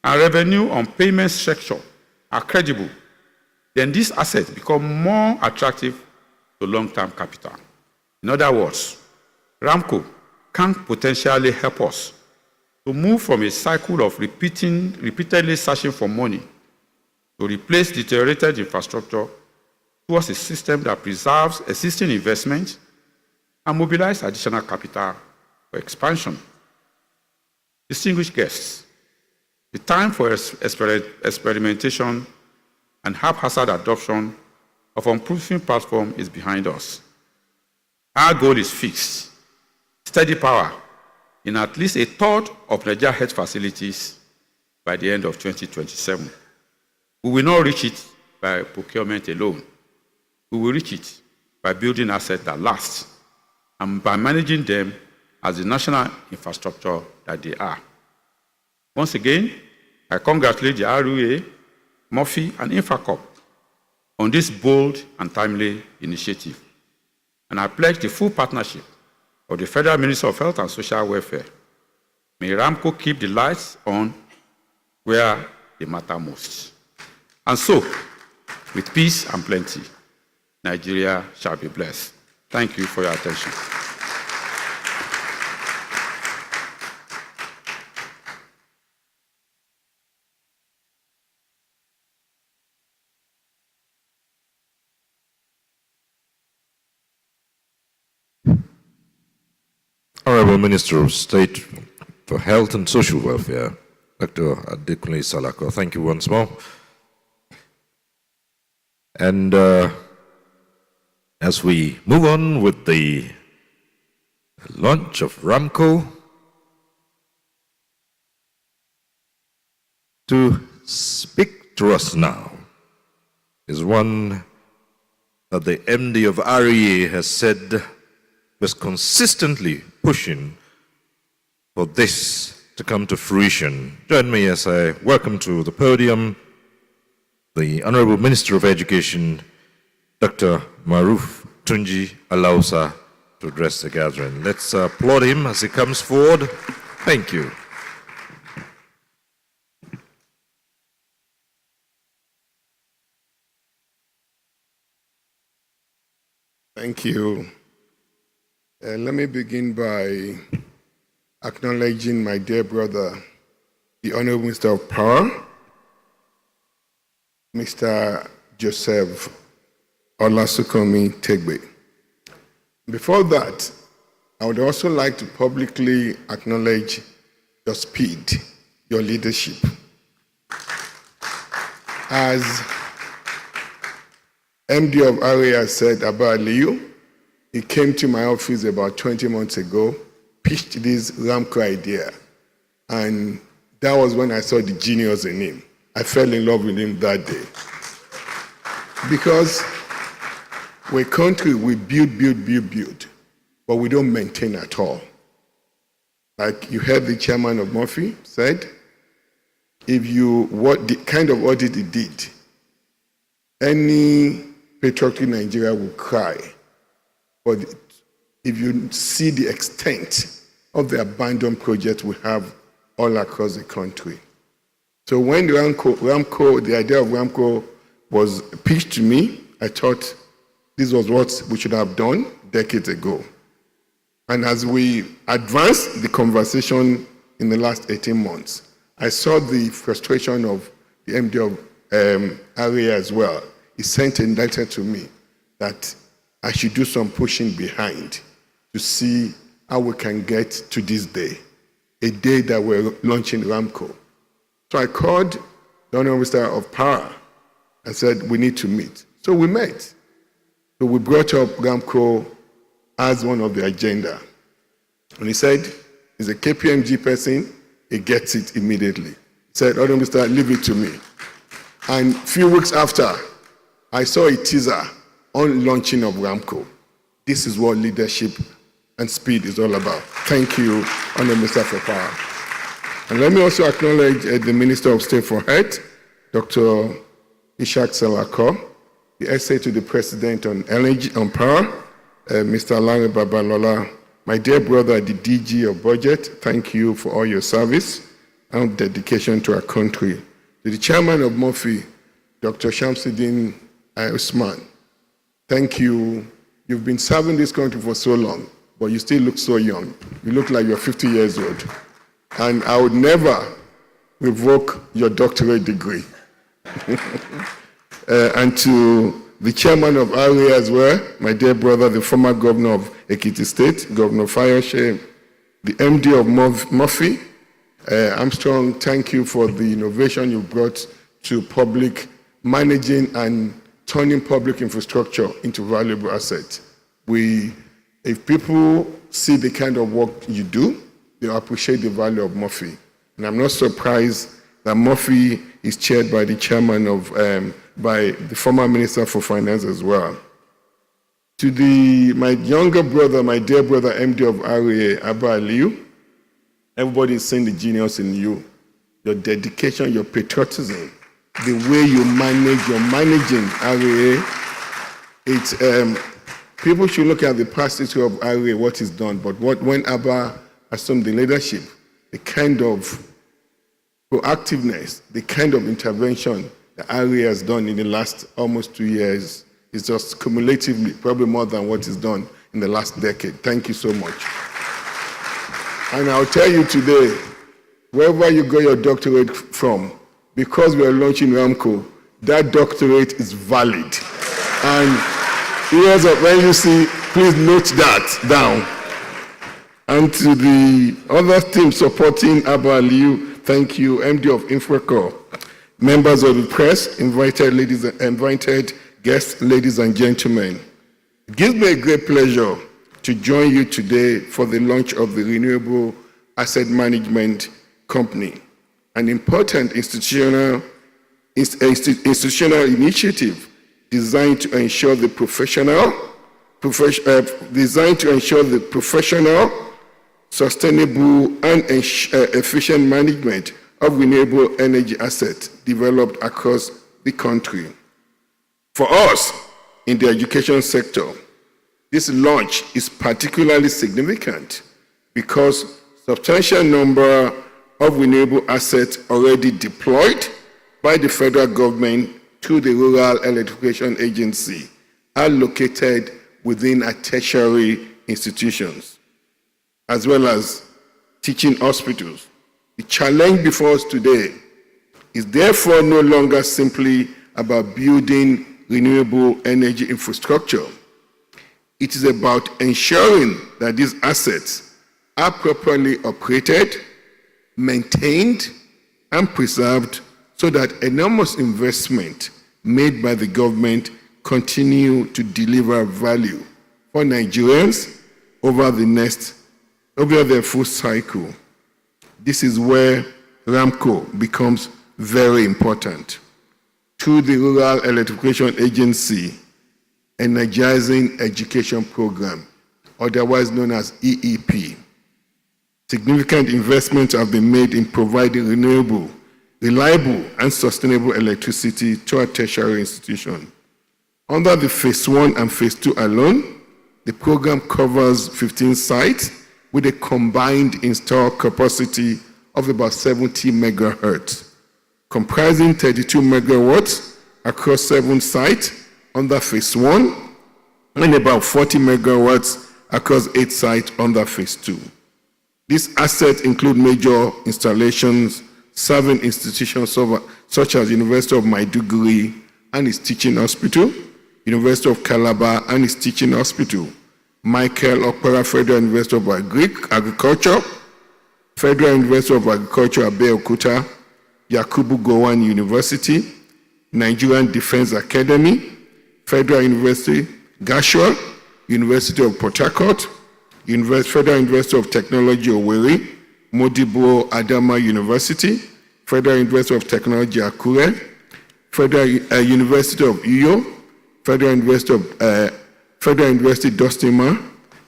and revenue on payment structure are credible, then these assets become more attractive to long-term capital. In other words, RAMCO can potentially help us to move from a cycle of repeatedly searching for money to replace deteriorated infrastructure towards a system that preserves existing investment and mobilizes additional capital for expansion. Distinguished guests, the time for experimentation and haphazard adoption of unproven platform is behind us. Our goal is fixed: steady power in at least a third of Nigeria health facilities by the end of 2027. We will not reach it by procurement alone. We will reach it by building assets that last and by managing them as the national infrastructure that they are. Once again, I congratulate the RUA, Murphy, and InfraCorp on this bold and timely initiative. And I pledge the full partnership of the Federal Minister of Health and Social Welfare. May RAMCO keep the lights on where they matter most. And so, with peace and plenty, Nigeria shall be blessed. Thank you for your attention. Honorable Minister of State for Health and Social Welfare, Dr. Adekunle Salako. Thank you once more. And as we move on with the launch of RAMCO, to speak to us now is one that the MD of REA has said was consistently pushing for this to come to fruition. Join me as I welcome to the podium the Honorable Minister of Education, Dr. Maruf Tunji Alausa, to address the gathering. Let's applaud him as he comes forward. Thank you. Thank you. Let me begin by acknowledging my dear brother, the Honorable Minister of Power, Mr. Joseph Olasukomi Tegbe. Before that, I would also like to publicly acknowledge your speed, your leadership. As MD of RAI said about Liu, he came to my office about 20 months ago, pitched this RAMCO idea, and that was when I saw the genius in him. I fell in love with him that day. Because we're a country, we build, but we don't maintain at all. Like you heard the chairman of Murphy said, what the kind of audit he did, any patriotic Nigeria will cry. But if you see the extent of the abandoned projects we have all across the country. So when the idea of RAMCO was pitched to me, I thought this was what we should have done decades ago. And as we advanced the conversation in the last 18 months, I saw the frustration of the MD of RAI as well. He sent a letter to me that I should do some pushing behind to see how we can get to this day, a day that we're launching RAMCO. So I called the Honorable Minister of Power and said, we need to meet. So we met. So we brought up RAMCO as one of the agenda. And he said, he's a KPMG person, he gets it immediately. He said, Honorable Minister, leave it to me. And a few weeks after, I saw a teaser on launching of RAMCO. This is what leadership and speed is all about. Thank you, Honorable Minister for Power. And let me also acknowledge the Minister of State for Health, Dr. Ishak Salako, the essay to the President on energy, on power, Mr. Larry Babalola My dear brother, the DG of Budget, thank you for all your service and dedication to our country. To the chairman of Murphy, Dr. Shamsuddin Usman, thank you. You've been serving this country for so long, but you still look so young. You look like you're 50 years old. And I would never revoke your doctorate degree. And to the chairman of RA as well, my dear brother, the former governor of Ekiti State, Governor Fayose, the MD of Murphy, Armstrong, thank you for the innovation you brought to public managing and turning public infrastructure into valuable assets. If people see the kind of work you do, they appreciate the value of Murphy. And I'm not surprised that Murphy is chaired by the chairman of, by the former Minister for Finance as well. To my younger brother, my dear brother, MD of RA, Abba Aliyu, everybody is seeing the genius in you. Your dedication, your patriotism, the way you're managing RA. It's, people should look at the past history of RA, what is done, but when Abba assumed the leadership, the kind of proactiveness, the kind of intervention that RA has done in the last almost 2 years is just cumulatively probably more than what is done in the last decade. Thank you so much. And I'll tell you today, wherever you got your doctorate from, because we are launching RAMCO, that doctorate is valid. And years of NUC, please note that down. And to the other team supporting Abba Aliyu, thank you, MD of InfraCo, members of the press, invited guests, ladies and gentlemen. It gives me a great pleasure to join you today for the launch of the Renewable Asset Management Company, an important institutional initiative designed to ensure the professional, sustainable, and efficient management of renewable energy assets developed across the country. For us, in the education sector, this launch is particularly significant because substantial number of renewable assets already deployed by the federal government through the Rural Electrification Agency are located within our tertiary institutions, as well as teaching hospitals. The challenge before us today is therefore no longer simply about building renewable energy infrastructure. It is about ensuring that these assets are properly operated, maintained, and preserved so that enormous investment made by the government continue to deliver value for Nigerians over their full cycle. This is where RAMCO becomes very important. Through the Rural Electrification Agency Energizing Education Program, otherwise known as EEP, significant investments have been made in providing renewable, reliable, and sustainable electricity to our tertiary institution. Under the Phase 1 and Phase 2 alone, the program covers 15 sites with a combined installed capacity of about 70 megahertz, comprising 32 megawatts across 7 sites under Phase 1 and about 40 megawatts across 8 sites under Phase 2. These assets include major installations serving institutions such as University of Maiduguri and its teaching hospital, University of Calabar and its teaching hospital, Michael Okpara Federal University of Agriculture, Federal University of Agriculture Abeokuta, Yakubu Gowon University, Nigerian Defense Academy, Federal University Gashua, University of Port Harcourt, Federal University of Technology Owerri, Modibo Adama University, Federal University of Technology Akure, Federal University of Uyo, Federal University Dostima,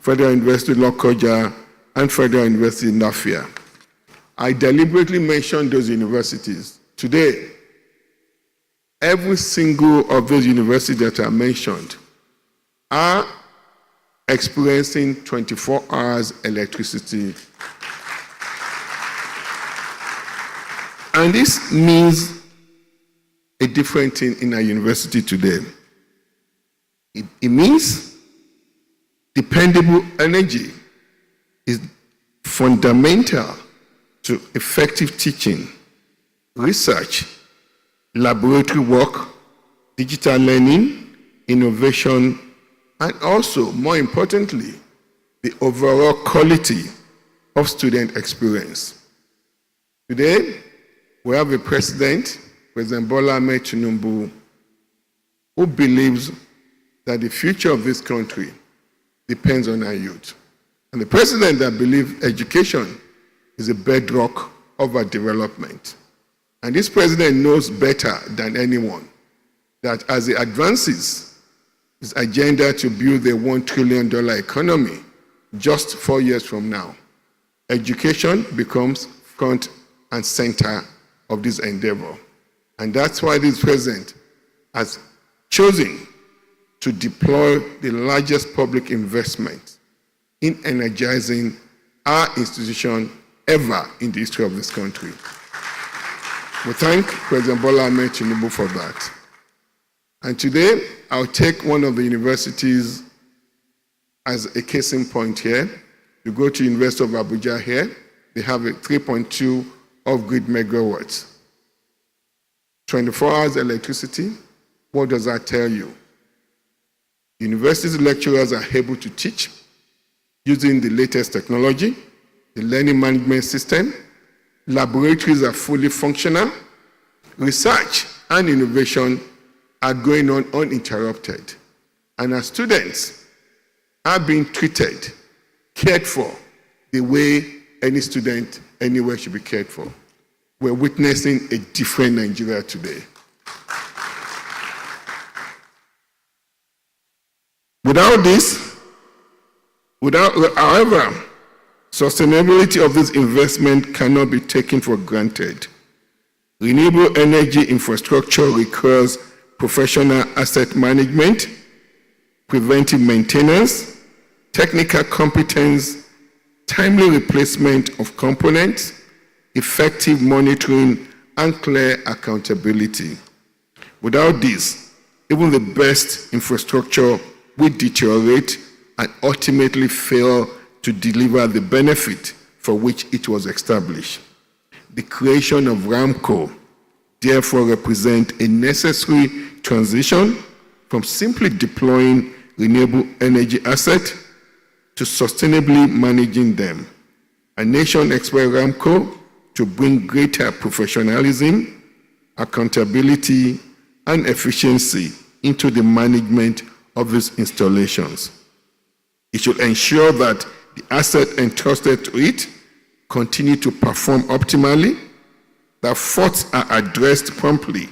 Federal University Lokoja, and Federal University Nafia. I deliberately mentioned those universities. Today, every single of those universities that I mentioned are experiencing 24 hours electricity. And this means a different thing in our university today. It means dependable energy is fundamental to effective teaching, research, laboratory work, digital learning, innovation, and also, more importantly, the overall quality of student experience. Today, we have a president, President Bola Ahmed Tinubu, who believes that the future of this country depends on our youth. And the president that believes education is a bedrock of our development. And this president knows better than anyone that as he advances his agenda to build a $1 trillion economy just 4 years from now, education becomes front and center of this endeavor. And that's why this president has chosen to deploy the largest public investment in energizing our institution ever in the history of this country. We thank President Bola Ahmed Tinubu for that. And today, I'll take one of the universities as a case in point here. You go to University of Abuja here, they have a 3.2 off-grid megawatts. 24 hours electricity, what does that tell you? University lecturers are able to teach using the latest technology, the learning management system, laboratories are fully functional, research and innovation are going on uninterrupted. And our students are being treated, cared for, the way any student anywhere should be cared for. We're witnessing a different Nigeria today. However, sustainability of this investment cannot be taken for granted. Renewable energy infrastructure requires professional asset management, preventive maintenance, technical competence, timely replacement of components, effective monitoring, and clear accountability. Without this, even the best infrastructure will deteriorate and ultimately fail to deliver the benefit for which it was established. The creation of RAMCO therefore represents a necessary transition from simply deploying renewable energy assets to sustainably managing them. A nation expects RAMCO to bring greater professionalism, accountability, and efficiency into the management of these installations. It should ensure that the assets entrusted to it continue to perform optimally, that faults are addressed promptly,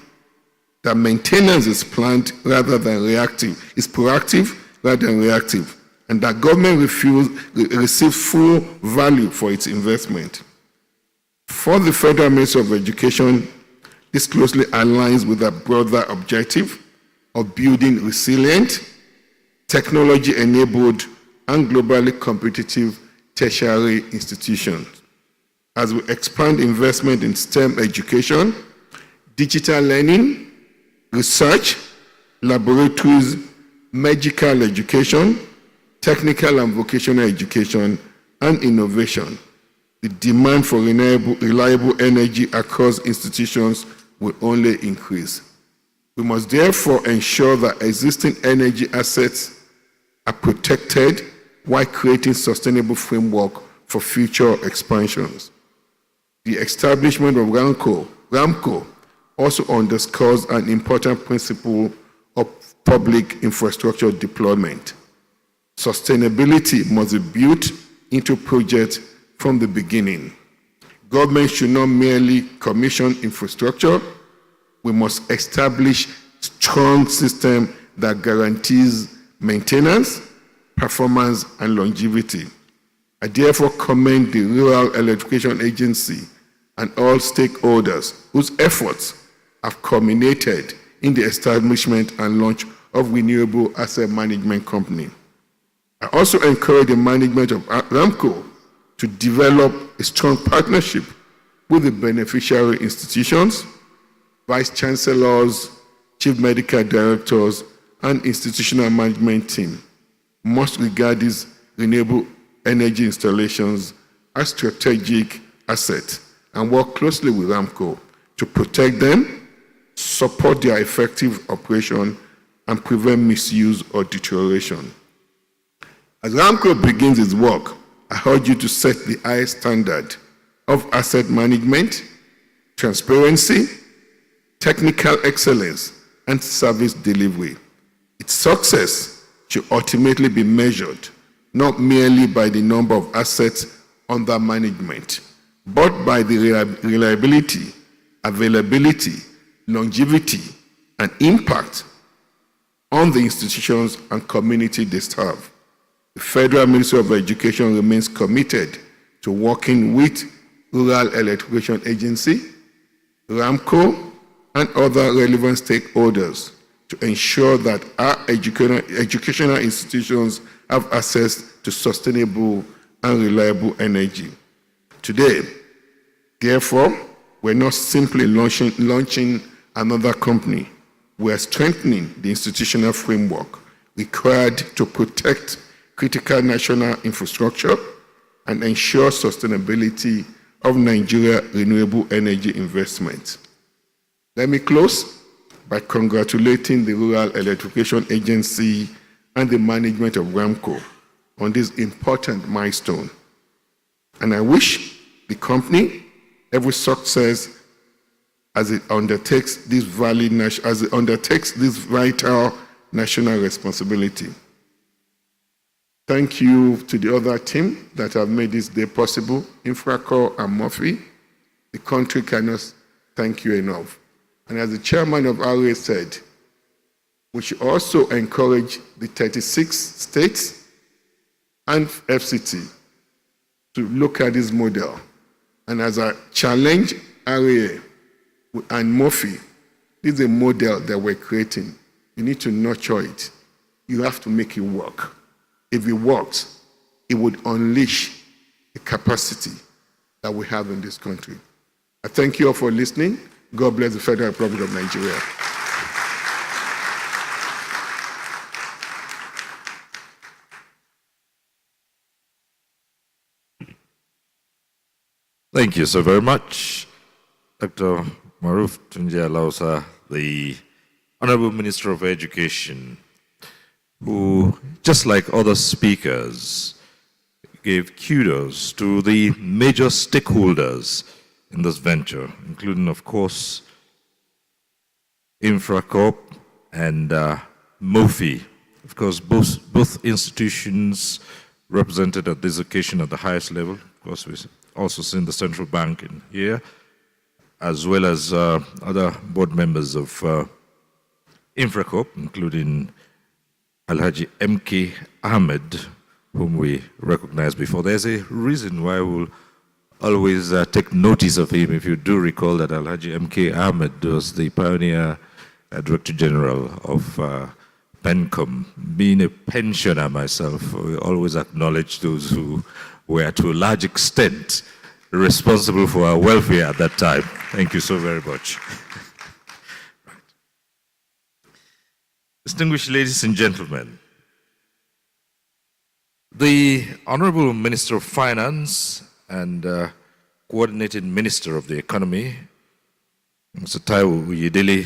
that maintenance is planned rather than reactive, is proactive rather than reactive, and that government receives full value for its investment. For the Federal Ministry of Education, this closely aligns with a broader objective of building resilient, technology-enabled, and globally competitive tertiary institutions. As we expand investment in STEM education, digital learning, research, laboratories, medical education, technical and vocational education, and innovation, the demand for reliable energy across institutions will only increase. We must therefore ensure that existing energy assets are protected while creating sustainable framework for future expansions. The establishment of RAMCO also underscores an important principle of public infrastructure deployment. Sustainability must be built into projects from the beginning. Government should not merely commission infrastructure. We must establish strong system that guarantees maintenance, performance, and longevity. I therefore commend the Rural Electrification Agency and all stakeholders whose efforts have culminated in the establishment and launch of Renewable Asset Management Company. I also encourage the management of RAMCO to develop a strong partnership with the beneficiary institutions, vice chancellors, chief medical directors, and institutional management team must regard these renewable energy installations as strategic assets and work closely with RAMCO to protect them, support their effective operation, and prevent misuse or deterioration. As RAMCO begins its work, I urge you to set the highest standard of asset management, transparency, technical excellence, and service delivery. Its success should ultimately be measured not merely by the number of assets under management, but by the reliability, availability, longevity, and impact on the institutions and community they serve. The Federal Ministry of Education remains committed to working with Rural Electrification Agency, RAMCO, and other relevant stakeholders to ensure that our educational institutions have access to sustainable and reliable energy. Today, therefore, we're not simply launching another company. We are strengthening the institutional framework required to protect critical national infrastructure and ensure sustainability of Nigeria renewable energy investments. Let me close by congratulating the Rural Electrification Agency and the management of RAMCO on this important milestone. And I wish the company every success as it undertakes this vital national responsibility. Thank you to the other team that have made this day possible, Infraco and Murphy. The country cannot thank you enough. And as the chairman of RA said, we should also encourage the 36 states and FCT to look at this model. And as I challenge RA and Murphy, this is a model that we're creating. You need to nurture it. You have to make it work. If it works, it would unleash the capacity that we have in this country. I thank you all for listening. God bless the Federal Republic of Nigeria. Thank you so very much, Dr. Maruf Tunja Lausa, the Honorable Minister of Education, who, just like other speakers, gave kudos to the major stakeholders in this venture, including, of course, Infracorp and MOFI. Of course, both institutions represented at this occasion at the highest level. Of course, we've also seen the central bank in here, as well as other board members of Infracorp, including Alhaji M.K. Ahmed, whom we recognized before. There's a reason why we'll always take notice of him. If you do recall that Alhaji M.K. Ahmed was the pioneer Director General of PENCOM. Being a pensioner myself, we always acknowledge those who were to a large extent responsible for our welfare at that time. Thank you so very much. Right. Distinguished ladies and gentlemen, the Honorable Minister of Finance and Coordinating Minister of the Economy, Mr. Taiwo Uyedele,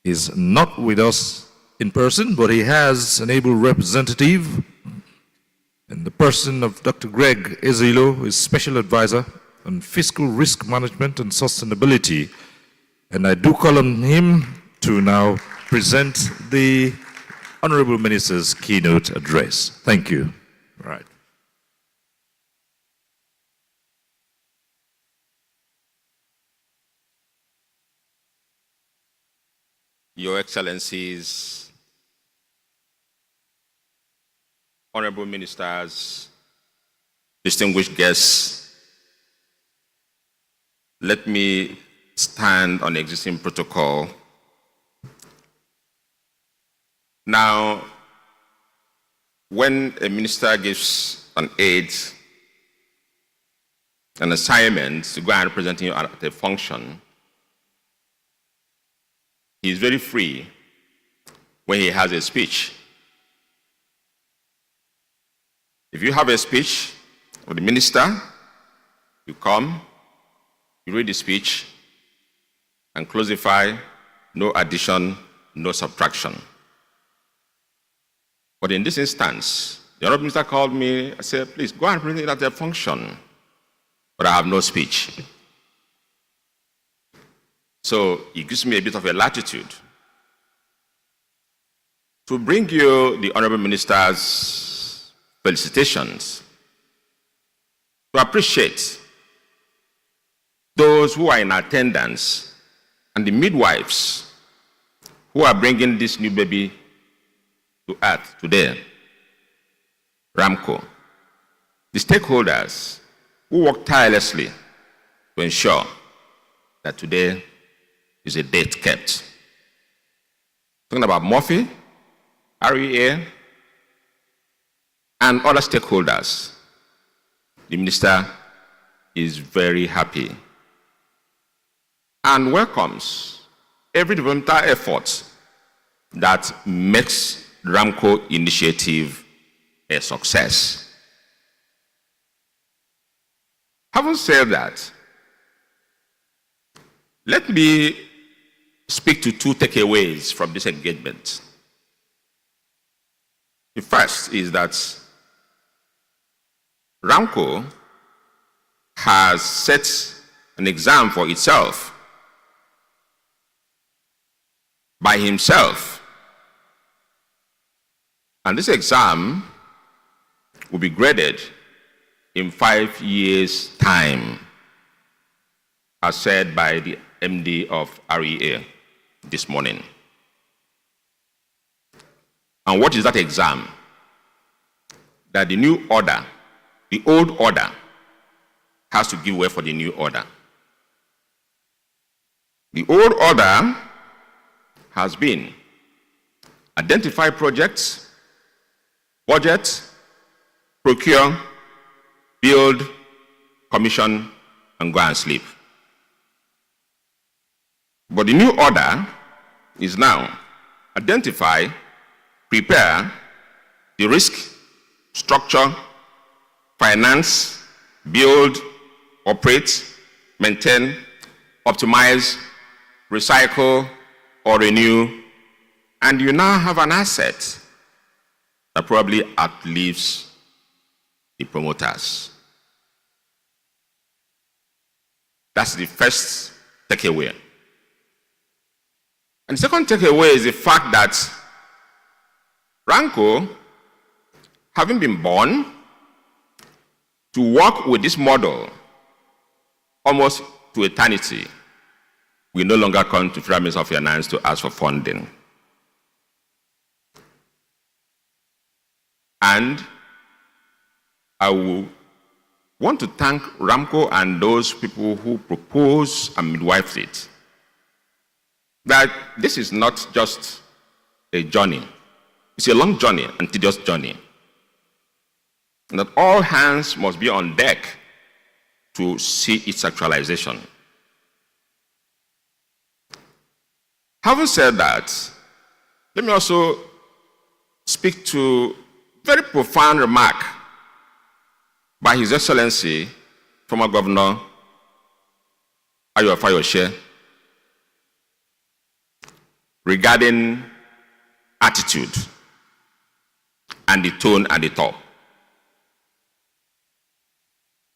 is not with us in person, but he has an able representative in the person of Dr. Greg Ezilo, his Special Advisor on Fiscal Risk Management and Sustainability. And I do call on him to now present the Honorable Minister's keynote address. Thank you. All right. Your Excellencies, Honorable Ministers, distinguished guests, let me stand on existing protocol. Now, when a minister gives an aide an assignment to go and represent him at a function, he is very free when he has a speech. If you have a speech with the minister, you come, you read the speech, and closify, no addition, no subtraction. But in this instance, the Honorable Minister called me and said, please go and present it at a function, but I have no speech. So it gives me a bit of a latitude to bring you the Honorable Minister's felicitations, to appreciate those who are in attendance and the midwives who are bringing this new baby to earth today, RAMCO, the stakeholders who work tirelessly to ensure that today is a date kept. Talking about Murphy, REA, and other stakeholders, the minister is very happy and welcomes every developmental effort that makes the RAMCO initiative a success. Having said that, let me speak to two takeaways from this engagement. The first is that RAMCO has set an exam for itself by himself. And this exam will be graded in 5 years' time, as said by the MD of REA this morning. And what is that exam? That the new order, the old order, has to give way for the new order. The old order has been identify projects, budget, procure, build, commission, and go and sleep. But the new order is now identify, prepare, the risk, structure, finance, build, operate, maintain, optimize, recycle, or renew, and you now have an asset that probably outlives the promoters. That's the first takeaway. And the second takeaway is the fact that RAMCO, having been born to work with this model almost to eternity, we no longer come to Federal Minister of Finance to ask for funding. And I will want to thank RAMCO and those people who proposed and midwifed it, that this is not just a journey. It's a long journey and tedious journey. And that all hands must be on deck to see its actualization. Having said that, let me also speak to a very profound remark by His Excellency, former Governor Ayo Fayose, regarding attitude and the tone at the top.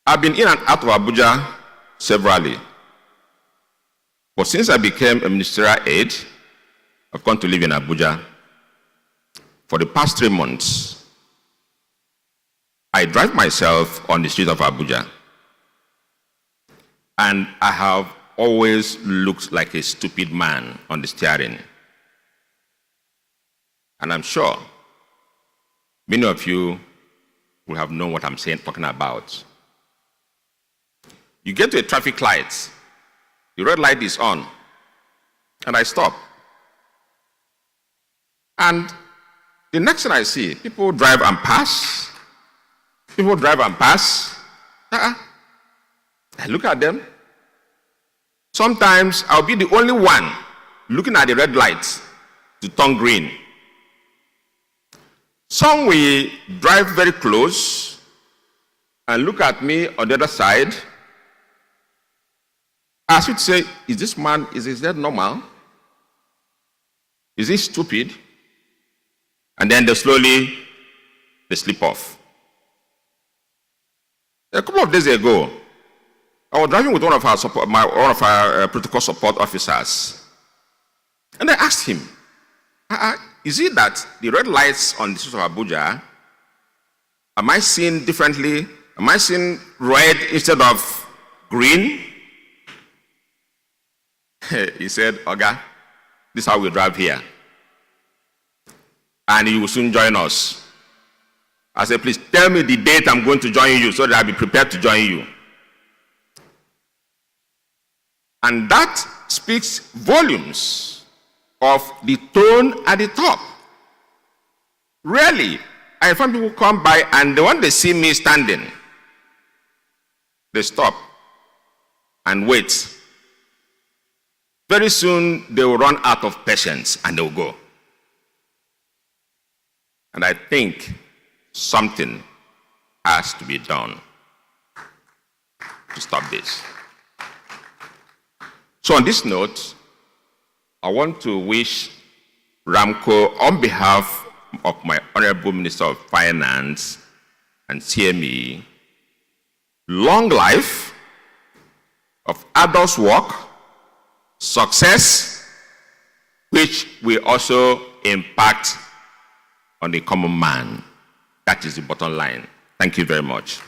I've been in and out of Abuja severally, but since I became a ministerial aide, I've gone to live in Abuja. For the past 3 months, I drive myself on the streets of Abuja, and I have always looked like a stupid man on the steering. And I'm sure many of you will have known what I'm talking about. You get to a traffic light, the red light is on, and I stop. And The next thing I see, people drive and pass. People drive and pass. I look at them. Sometimes I'll be the only one looking at the red lights to turn green. Some will drive very close and look at me on the other side. I should say, is this man, is that normal? Is he stupid? And then they slip off. A couple of days ago, I was driving with one of our protocol support officers. And I asked him, is it that the red lights on the streets of Abuja, am I seeing differently? Am I seeing red instead of green? He said, Oga, this is how we drive here. And you will soon join us. I said, please tell me the date I'm going to join you so that I'll be prepared to join you. And that speaks volumes of the tone at the top. Rarely, I find people come by and when they see me standing, they stop and wait. Very soon, they will run out of patience and they will go. And I think something has to be done to stop this. So on this note, I want to wish RAMCO, on behalf of my Honorable Minister of Finance and CME, long life of adult work, success, which will also impact on the common man. That is the bottom line. Thank you very much.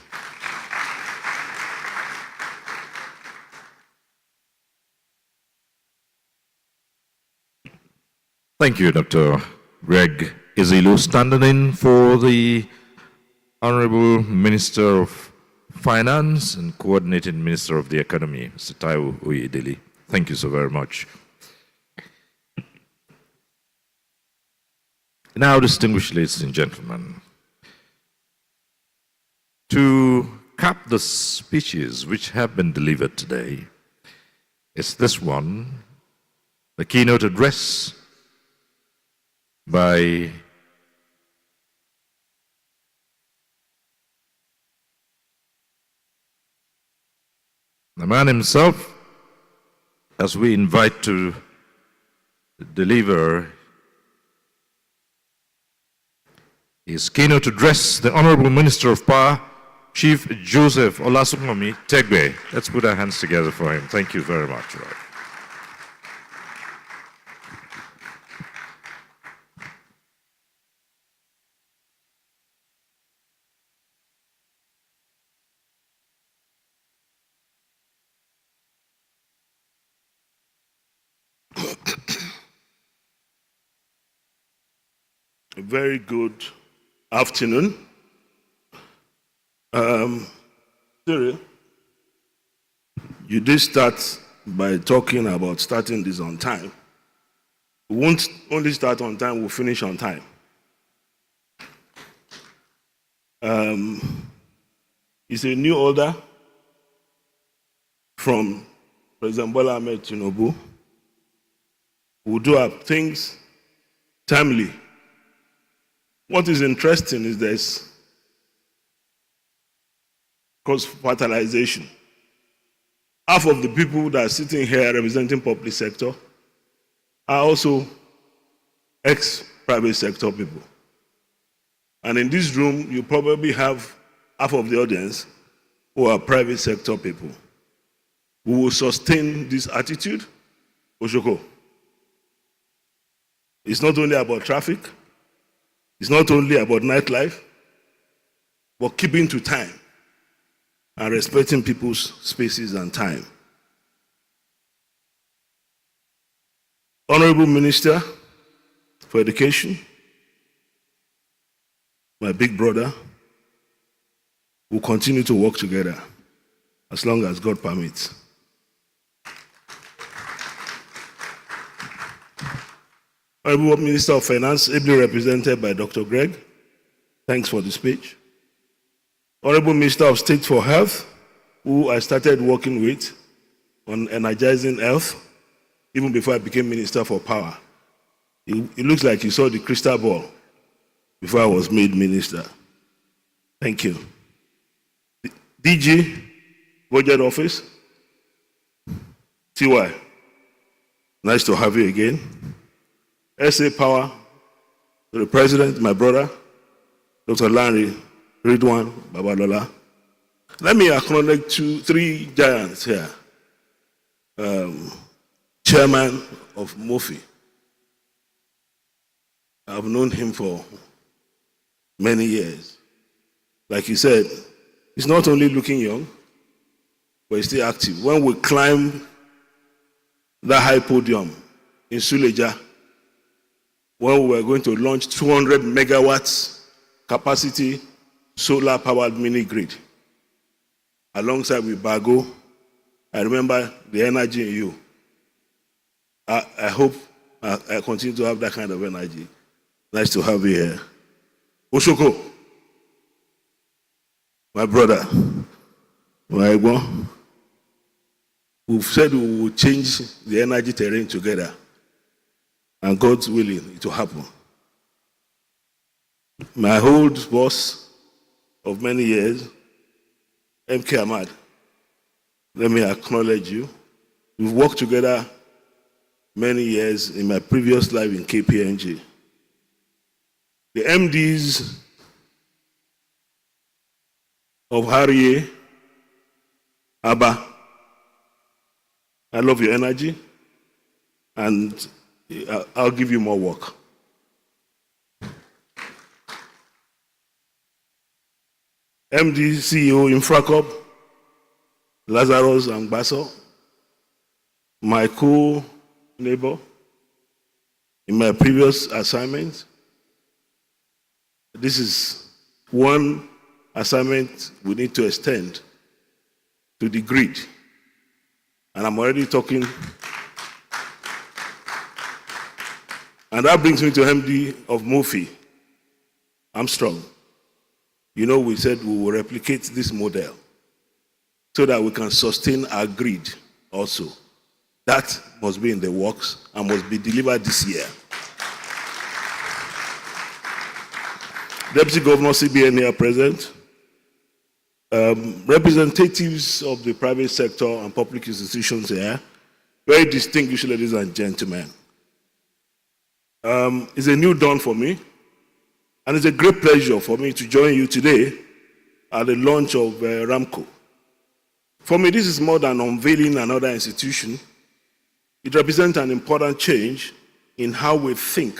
Thank you, Dr. Greg Izilu, standing in for the Honorable Minister of Finance and Coordinating Minister of the Economy, Mr. Taiwo Oyedele. Thank you so very much. Now, distinguished ladies and gentlemen, to cap the speeches which have been delivered today, is this one, the keynote address by the man himself, as we invite to deliver his keynote address, the Honorable Minister of Power, Chief Joseph Olasunmomi Tegbe. Let's put our hands together for him. Thank you very much. A very good afternoon. Cyril, you did start by talking about starting this on time. We won't only start on time, we'll finish on time. It's a new order from President Bola Ahmed Tinubu. We'll do our things timely. What is interesting is this cross-fertilization. Half of the people that are sitting here representing public sector are also ex-private sector people. And in this room, you probably have half of the audience who are private sector people. We will sustain this attitude. Oshoko. It's not only about traffic. It's not only about nightlife, but keeping to time and respecting people's spaces and time. Honorable Minister for Education, my big brother, will continue to work together as long as God permits. Honorable Minister of Finance, ably represented by Dr. Greg. Thanks for the speech. Honorable Minister of State for Health, who I started working with on energizing health, even before I became Minister for Power. It looks like you saw the crystal ball before I was made Minister. Thank you. DG, Budget Office, TY, nice to have you again. SA Power, to the President, my brother, Dr. Larry Ridwan Babalola. Let me acknowledge three giants here. Chairman of MOFI. I've known him for many years. Like he said, he's not only looking young, but he's still active. When we climbed that high podium in Suleja, when we were going to launch 200 megawatts capacity solar powered mini grid, alongside with Bago, I remember the energy in you. I hope I continue to have that kind of energy. Nice to have you here. Oshoko, my brother, my Igbo, we've said we will change the energy terrain together, and God's willing, it will happen. My old boss of many years, MK Ahmad, let me acknowledge you. We've worked together many years in my previous life in KPNG. The MDs of Harrier, Abba, I love your energy, and I'll give you more work. MD, CEO, Infracorp, Lazarus Angbaso, my co-neighbor in my previous assignment. This is one assignment we need to extend to the grid. And I'm already talking. And that brings me to MD of MOFI, Armstrong. You know, we said we will replicate this model so that we can sustain our grid also. That must be in the works and must be delivered this year. Deputy Governor CBN here present. Representatives of the private sector and public institutions here, very distinguished ladies and gentlemen. It's a new dawn for me, and it's a great pleasure for me to join you today at the launch of RAMCO. For me, this is more than unveiling another institution. It represents an important change in how we think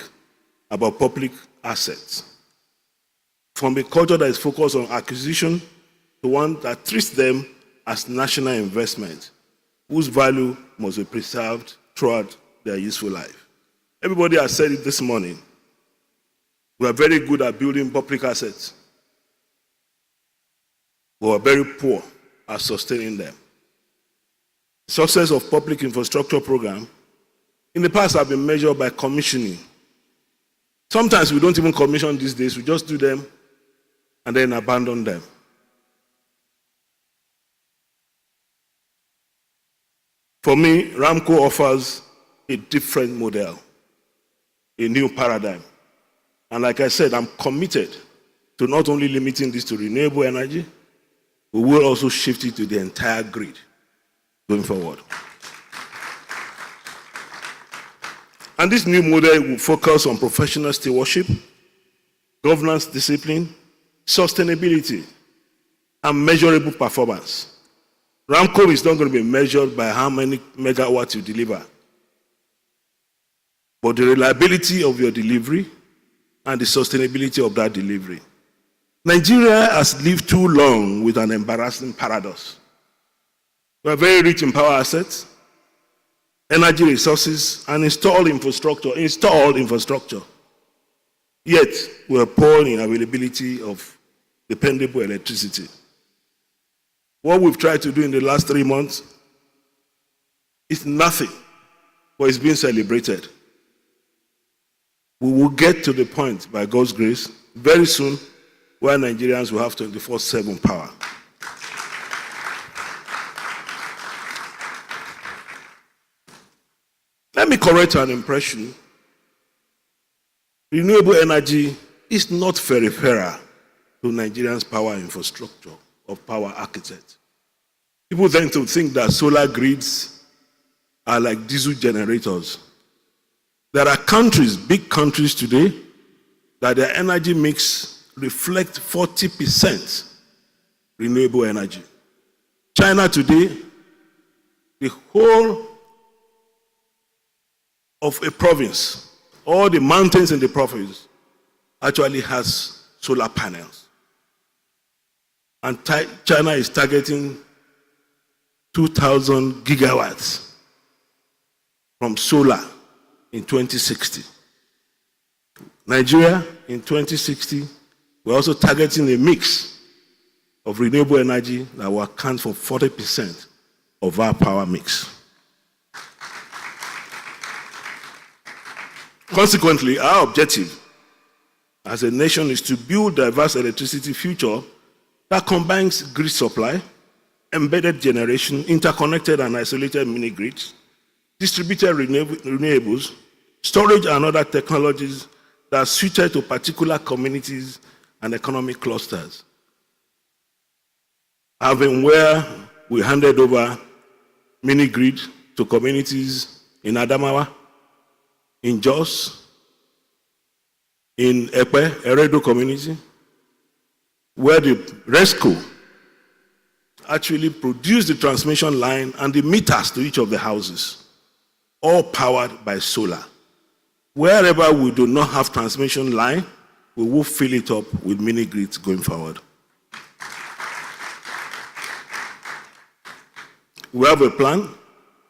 about public assets. From a culture that is focused on acquisition to one that treats them as national investment, whose value must be preserved throughout their useful life. Everybody has said it this morning. We are very good at building public assets, but we are very poor at sustaining them. The success of public infrastructure program in the past have been measured by commissioning. Sometimes we don't even commission these days, we just do them and then abandon them. For me, RAMCO offers a different model, a new paradigm. And like I said, I'm committed to not only limiting this to renewable energy, we will also shift it to the entire grid going forward. And this new model will focus on professional stewardship, governance discipline, sustainability, and measurable performance. RAMCO is not going to be measured by how many megawatts you deliver, but the reliability of your delivery and the sustainability of that delivery. Nigeria has lived too long with an embarrassing paradox. We are very rich in power assets, energy resources, and installed infrastructure. Yet, we are poor in availability of dependable electricity. What we've tried to do in the last 3 months is nothing, but it's being celebrated. we will get to the point, by God's grace, very soon, where Nigerians will have 24/7 power. Let me correct an impression. Renewable energy is not peripheral to Nigerians' power infrastructure or power architect. People tend to think that solar grids are like diesel generators. There are countries, big countries today, that their energy mix reflects 40% renewable energy. China today, the whole of a province, all the mountains in the province, actually has solar panels. And China is targeting 2,000 gigawatts from solar in 2060. Nigeria, in 2060, we're also targeting a mix of renewable energy that will account for 40% of our power mix. Consequently, our objective as a nation is to build a diverse electricity future that combines grid supply, embedded generation, interconnected and isolated mini-grids, distributed renewables, storage and other technologies that are suited to particular communities and economic clusters. Having where we handed over mini-grid to communities in Adamawa, in Jos, in Epe, Eredo community, where the RESCO actually produced the transmission line and the meters to each of the houses, all powered by solar. Wherever we do not have transmission line, we will fill it up with mini grids going forward. We have a plan.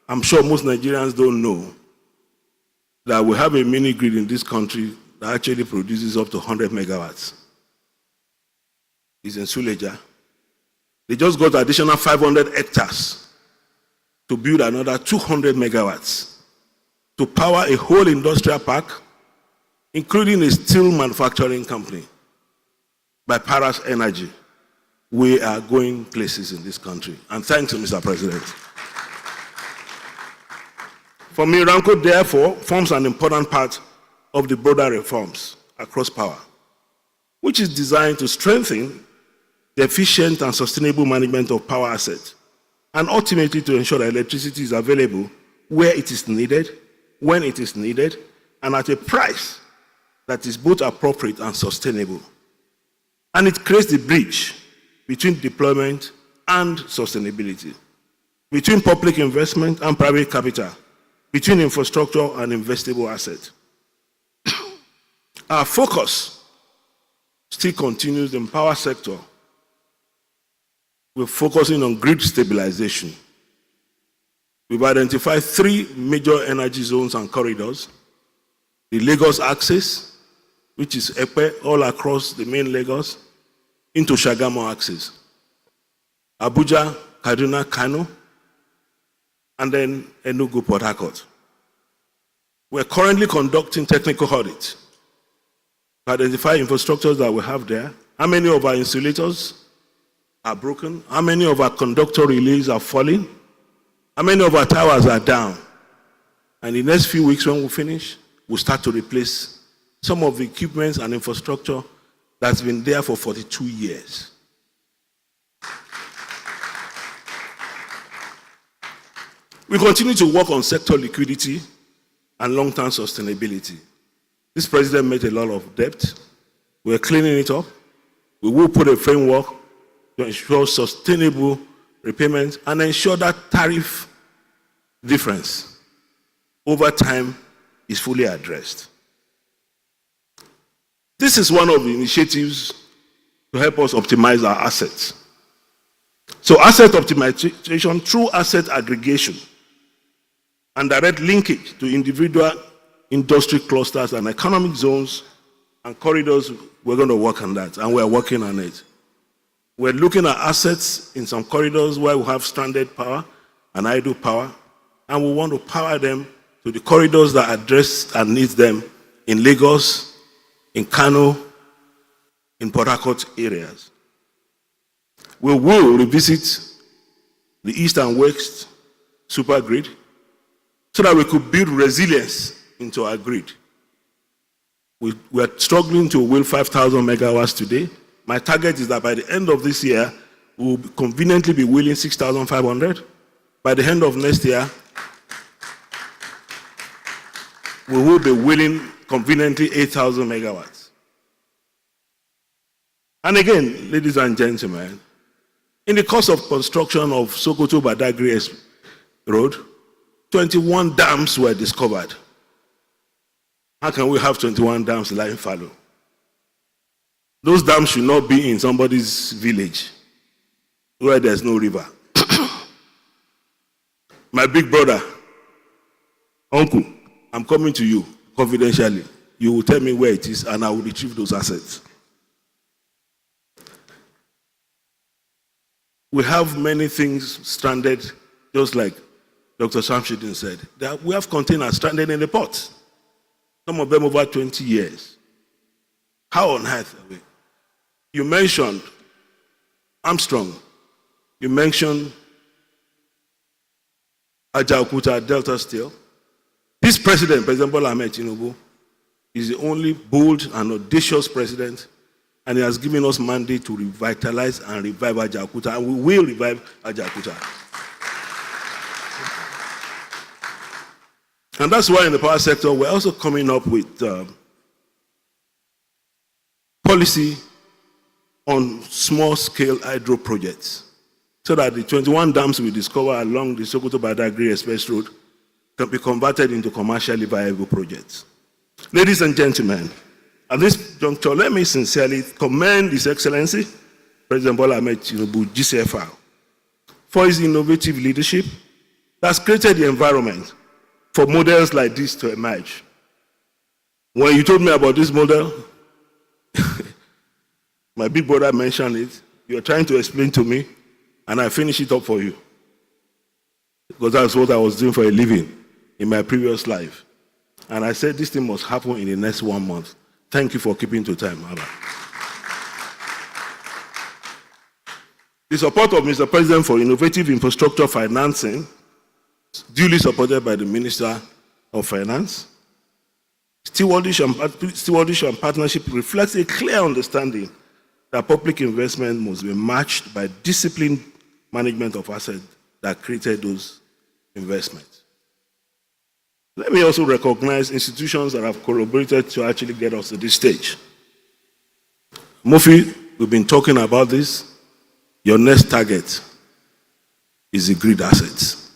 I'm sure most Nigerians don't know that we have a mini grid in this country that actually produces up to 100 megawatts. It's in Suleja. They just got additional 500 hectares to build another 200 megawatts to power a whole industrial park, including a steel manufacturing company. By Paras Energy, we are going places in this country. And thanks, Mr. President. For me, RAMCO, therefore, forms an important part of the broader reforms across power, which is designed to strengthen the efficient and sustainable management of power assets, and ultimately to ensure that electricity is available where it is needed, when it is needed, and at a price that is both appropriate and sustainable. And it creates the bridge between deployment and sustainability, between public investment and private capital, between infrastructure and investable assets. Our focus still continues in power sector. We're focusing on grid stabilization. We've identified 3 major energy zones and corridors. The Lagos axis, which is Epe, all across the main Lagos, into Shagamu axis. Abuja, Kaduna, Kano, and then Enugu, Port Harcourt. We're currently conducting technical audits to identify infrastructures that we have there, how many of our insulators are broken, how many of our conductor relays are falling, how many of our towers are down. And in the next few weeks when we finish, we'll start to replace some of the equipment and infrastructure that's been there for 42 years. We continue to work on sector liquidity and long-term sustainability. This president made a lot of debt. We're cleaning it up. We will put a framework to ensure sustainable repayment and ensure that tariff difference over time is fully addressed. This is one of the initiatives to help us optimize our assets. So asset optimization through asset aggregation and direct linkage to individual industry clusters and economic zones and corridors, we're going to work on that, and we're working on it. We're looking at assets in some corridors where we have stranded power and idle power, and we want to power them to the corridors that address and need them in Lagos, in Kano, in Port Harcourt areas. We will revisit the East and West super grid so that we could build resilience into our grid. We are struggling to will 5,000 megawatts today. My target is that by the end of this year, we will conveniently be willing 6,500. By the end of next year, we will be willing conveniently 8,000 megawatts. And again, ladies and gentlemen, in the course of construction of Sokoto-Badagry Road, 21 dams were discovered. How can we have 21 dams lying fallow? Those dams should not be in somebody's village where there's no river. My big brother, uncle, I'm coming to you confidentially. You will tell me where it is and I will retrieve those assets. We have many things stranded, just like Dr. Shamsuddin said. We have containers stranded in the port. Some of them over 20 years. How on earth are we? You mentioned Armstrong. You mentioned Ajaokuta Delta Steel. This president, President Bola Ahmed Tinubu, is the only bold and audacious president, and he has given us mandate to revitalize and revive Ajaokuta, and we will revive Ajaokuta. And that's why in the power sector, we're also coming up with policy on small-scale hydro projects, so that the 21 dams we discover along the Sokoto-Badagry Express Road can be converted into commercially viable projects. Ladies and gentlemen, at this juncture, let me sincerely commend His Excellency, President Bola Ahmed Tinubu, GCFR, for his innovative leadership that's created the environment for models like this to emerge. When you told me about this model, my big brother mentioned it. You're trying to explain to me, and I finish it up for you. Because that's what I was doing for a living in my previous life. And I said this thing must happen in the next 1 month. Thank you for keeping to time, Abba. The support of Mr. President for innovative infrastructure financing, duly supported by the Minister of Finance. Stewardship and partnership reflects a clear understanding that public investment must be matched by disciplined management of assets that created those investments. Let me also recognize institutions that have collaborated to actually get us to this stage. Murphy, we've been talking about this. Your next target is the grid assets.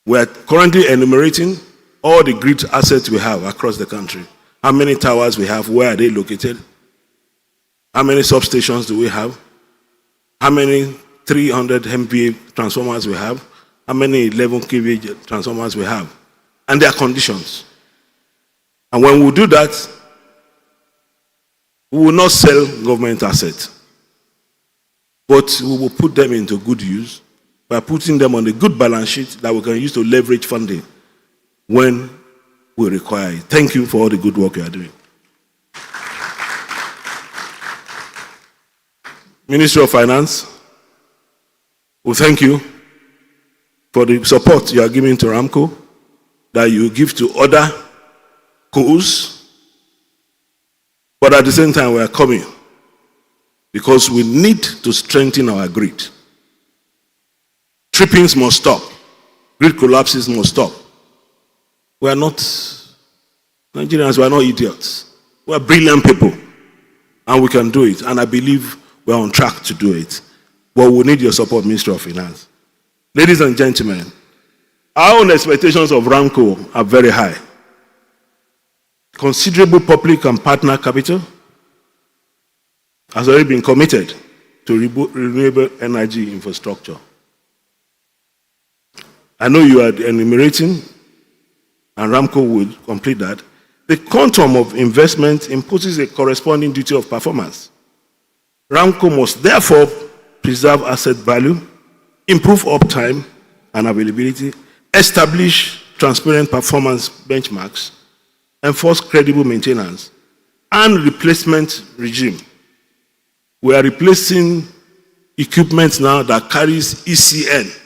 We are currently enumerating all the grid assets we have across the country. How many towers we have, where are they located? How many substations do we have? How many 300 MVA transformers we have? How many 11 kV transformers we have? And their conditions. And when we do that, we will not sell government assets, but we will put them into good use by putting them on a good balance sheet that we can use to leverage funding when we require it. Thank you for all the good work you are doing. Ministry of Finance, we thank you for the support you are giving to RAMCO, that you give to other COs, but at the same time we are coming because we need to strengthen our grid. Trippings must stop. Grid collapses must stop. We are not Nigerians, we are not idiots. We are brilliant people, and we can do it, and I believe we are on track to do it. But we need your support, Minister of Finance. Ladies and gentlemen, our own expectations of RAMCO are very high. Considerable public and partner capital has already been committed to renewable energy infrastructure. I know you are enumerating, and RAMCO will complete that. The quantum of investment imposes a corresponding duty of performance. RAMCO must therefore preserve asset value, improve uptime and availability, establish transparent performance benchmarks, enforce credible maintenance, and replacement regime. We are replacing equipment now that carries ECN.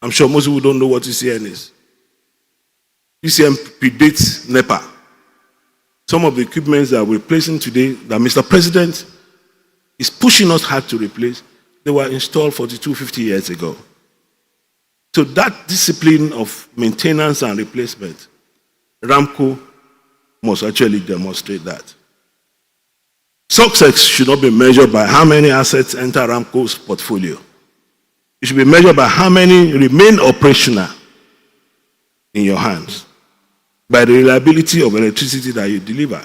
I'm sure most people don't know what ECN is. ECN predates NEPA. Some of the equipments that we're replacing today, that Mr. President is pushing us hard to replace, they were installed 42, 50 years ago. So that discipline of maintenance and replacement, RAMCO must actually demonstrate that. Success should not be measured by how many assets enter RAMCO's portfolio. It should be measured by how many remain operational in your hands, by the reliability of electricity that you deliver,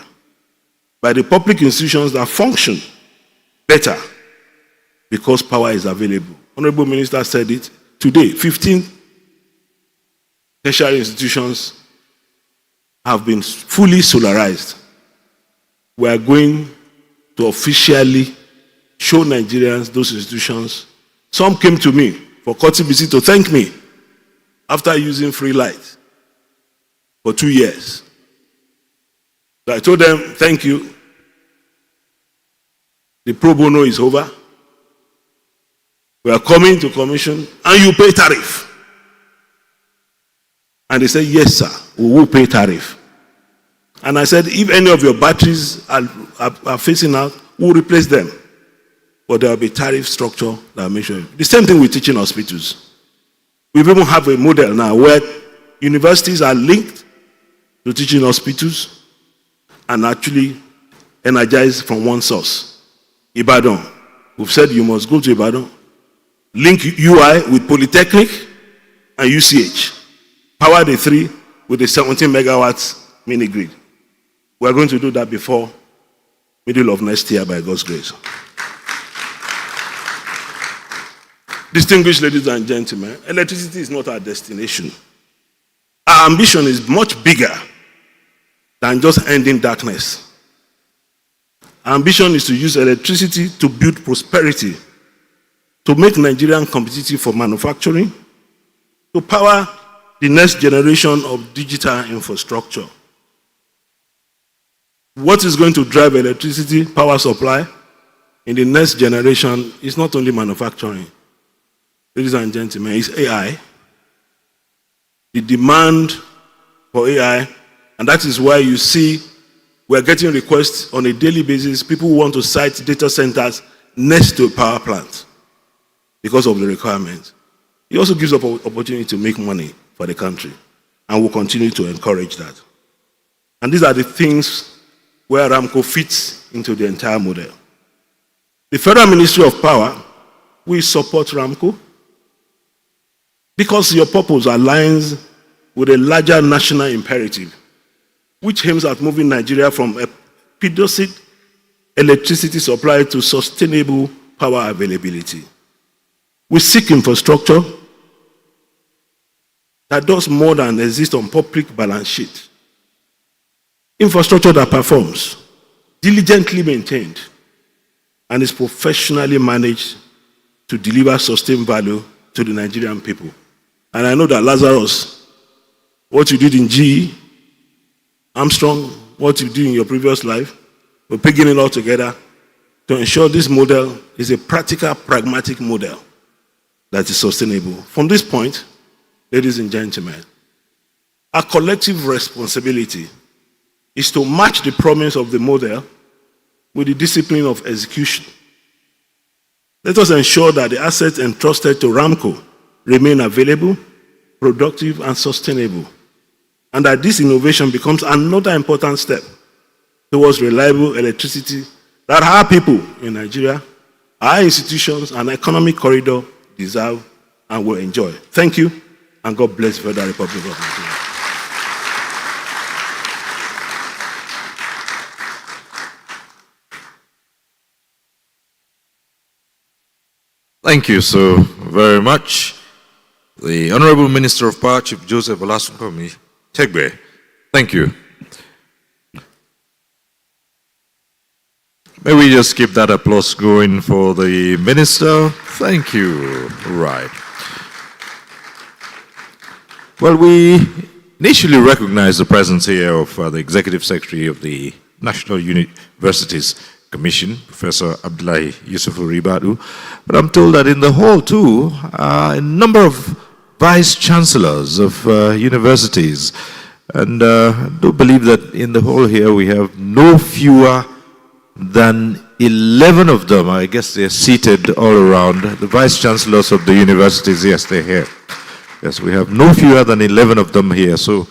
by the public institutions that function better because power is available. Honorable Minister said it today. 15 tertiary institutions have been fully solarized. We are going to officially show Nigerians those institutions. Some came to me for courtesy visit to thank me after using free light for 2 years. So I told them, thank you. The pro bono is over. We are coming to commission and you pay tariff. And they said, yes, sir, we will pay tariff. And I said, if any of your batteries are facing out, we'll replace them. But there will be tariff structure that will make sure. The same thing with teaching hospitals. We even have a model now where universities are linked to teaching hospitals and actually energized from one source. Ibadan. We've said you must go to Ibadan. Link UI with Polytechnic and UCH. Power the 3 with the 17 megawatts mini grid. We're going to do that before middle of next year by God's grace. Distinguished ladies and gentlemen, electricity is not our destination. Our ambition is much bigger than just ending darkness. Our ambition is to use electricity to build prosperity, to make Nigerian competitive for manufacturing, to power the next generation of digital infrastructure. What is going to drive electricity power supply in the next generation is not only manufacturing. Ladies and gentlemen, it's AI. The demand for AI, and that is why you see we're getting requests on a daily basis. People who want to site data centers next to a power plant because of the requirement. It also gives us opportunity to make money for the country, and we'll continue to encourage that. And these are the things where RAMCO fits into the entire model. The Federal Ministry of Power will support RAMCO because your purpose aligns with a larger national imperative, which aims at moving Nigeria from a predominant electricity supply to sustainable power availability. We seek infrastructure that does more than exist on public balance sheet. Infrastructure that performs, diligently maintained, and is professionally managed to deliver sustained value to the Nigerian people. And I know that Lazarus, what you did in GE, Armstrong, what you did in your previous life, we're picking it all together to ensure this model is a practical, pragmatic model that is sustainable. From this point, ladies and gentlemen, our collective responsibility is to match the promise of the model with the discipline of execution. Let us ensure that the assets entrusted to RAMCO remain available, productive, and sustainable, and that this innovation becomes another important step towards reliable electricity that our people in Nigeria, our institutions, and economic corridor deserve and will enjoy. Thank you, and God bless the Federal Republic of Nigeria. Thank you so very much. The Honorable Minister of Power, Chief Joseph Olasunkanmi Tegbe. Thank you. May we just keep that applause going for the Minister? Thank you. Right. Well, we initially recognize the presence here of the Executive Secretary of the National Universities Commission, Professor Abdullahi Yusufu Ribadu, but I'm told that in the hall too, a number of vice chancellors of universities, and I do believe that in the hall here we have no fewer than 11 of them. I guess they're seated all around. The vice chancellors of the universities, yes, they're here. Yes, we have no fewer than 11 of them here. So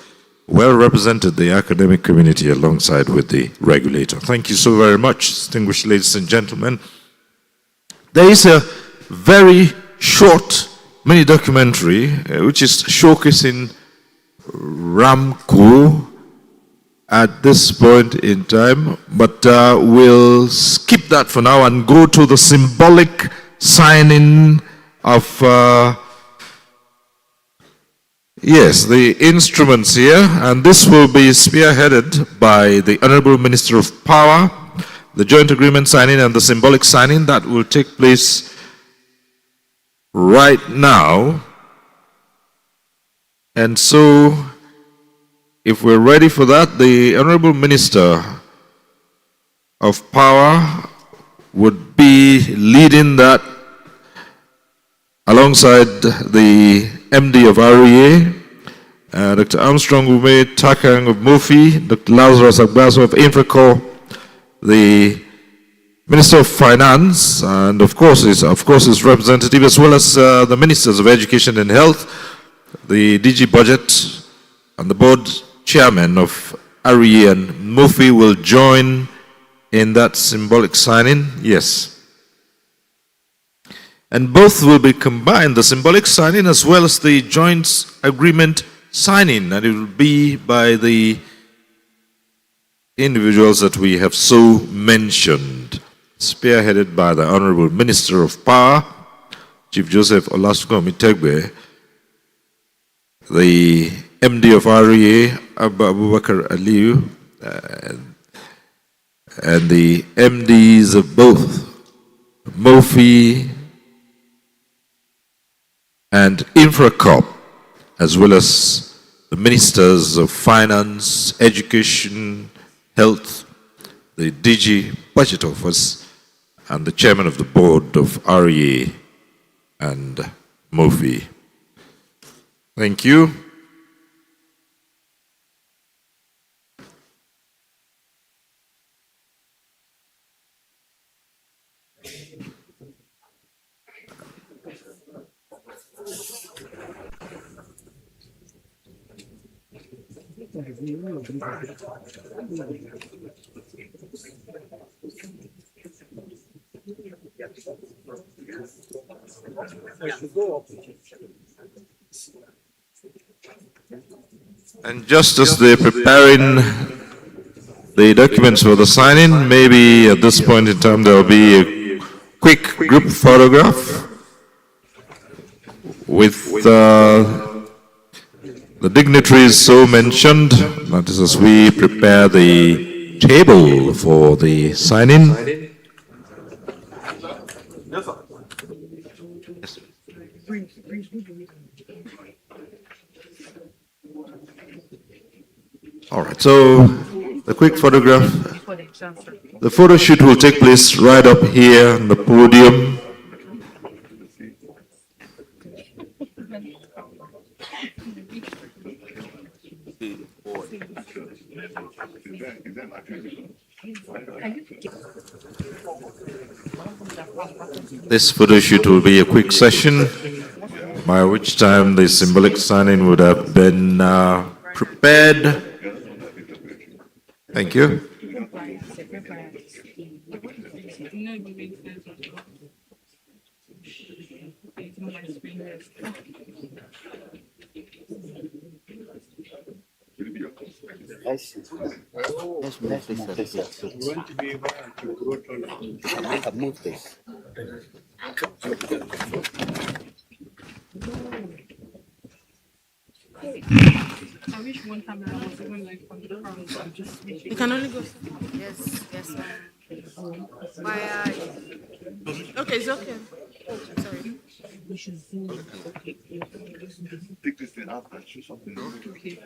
well represented the academic community alongside with the regulator. Thank you so very much, distinguished ladies and gentlemen. There is a very short mini documentary which is showcasing RAMCO at this point in time, but we'll skip that for now and go to the symbolic signing of yes, the instruments here, and this will be spearheaded by the Honorable Minister of Power, the joint agreement signing and the symbolic signing that will take place right now. And so, if we're ready for that, the Honorable Minister of Power would be leading that alongside the MD of REA, Dr. Armstrong Ume Takang of MOFI, Dr. Lazarus Agbaso of Infracorp, the Minister of Finance, and of course his representative, as well as the Ministers of Education and Health, the DG Budget, and the board chairman of REA and MOFI will join in that symbolic signing. Yes. And both will be combined, the symbolic signing as well as the joint agreement signing, and it will be by the individuals that we have so mentioned, spearheaded by the Honorable Minister of Power, Chief Joseph Olasunkanmi Tegbe, the MD of REA, Abba Abubakar Aliyu, and the MDs of both MOFI and Infracorp, as well as the Ministers of Finance, Education, Health, the DG Budget Office, and the Chairman of the Board of REA and MOFI. Thank you. And just as they're preparing the documents for the signing, maybe at this point in time there will be a quick group photograph with the dignitaries so mentioned. That is as we prepare the table for the signing. All right, so the quick photograph, the photo shoot will take place right up here on the podium. This photo shoot will be a quick session, by which time the symbolic signing would have been prepared. Thank you. Let's move this a little bit. I'll move this. I wish one camera was even like on the front. You can only go. Yes, yes. Why? Okay, it's okay. Oh, sorry. We should take this thing out and show something. Okay.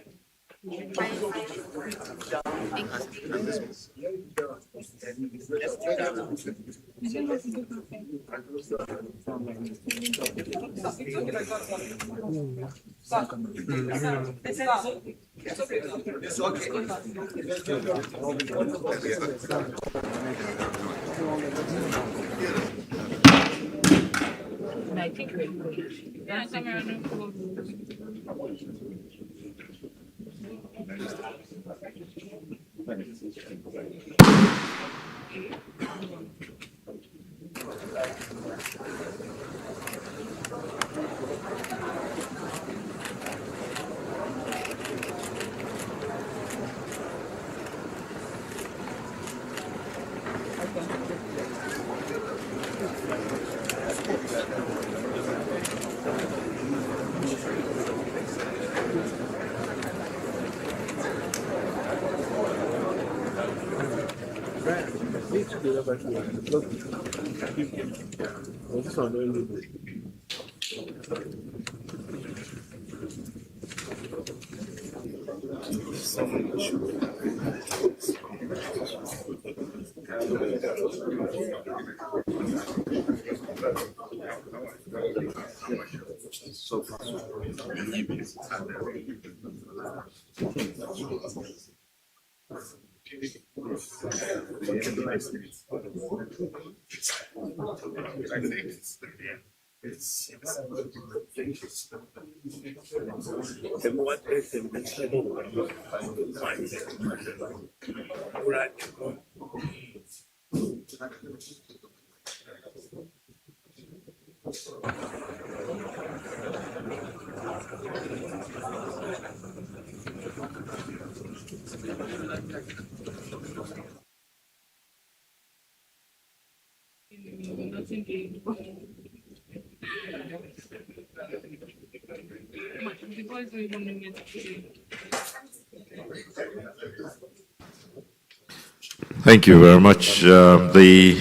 Thank you very much. The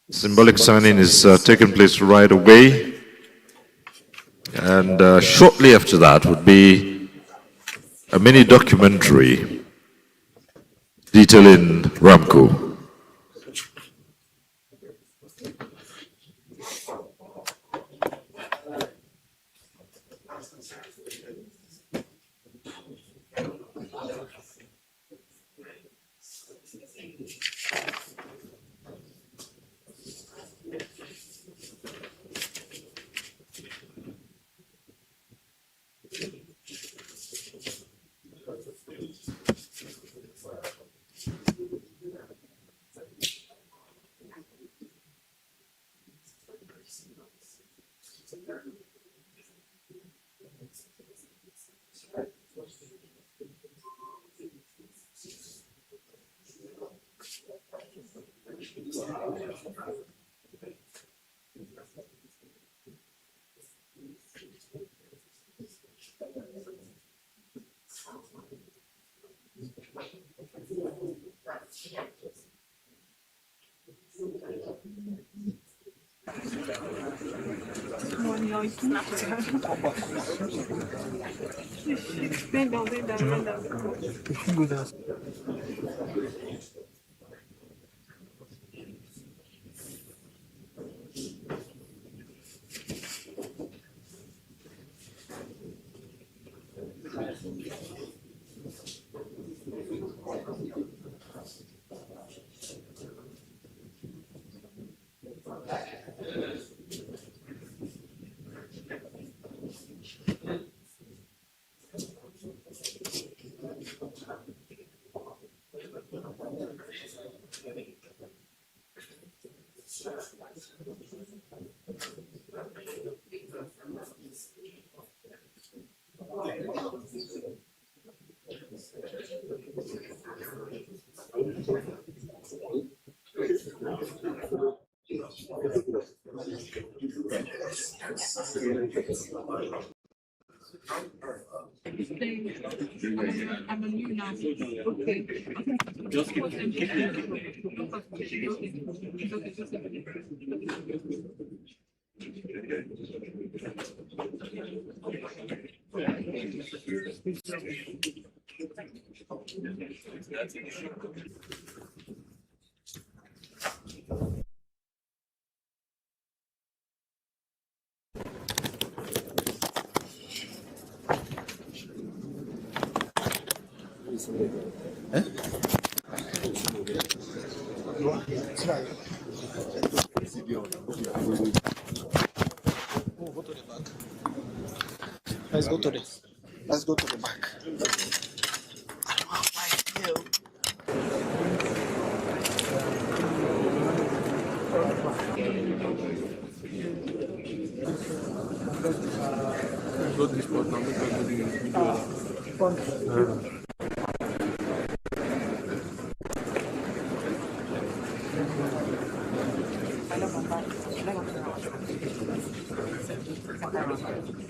symbolic signing is taking place right away. And shortly after that would be a mini documentary detailing RAMCO. I'm a new now. Okay. Just keep Let's go to this. Let's go to the back.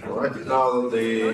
All right, now the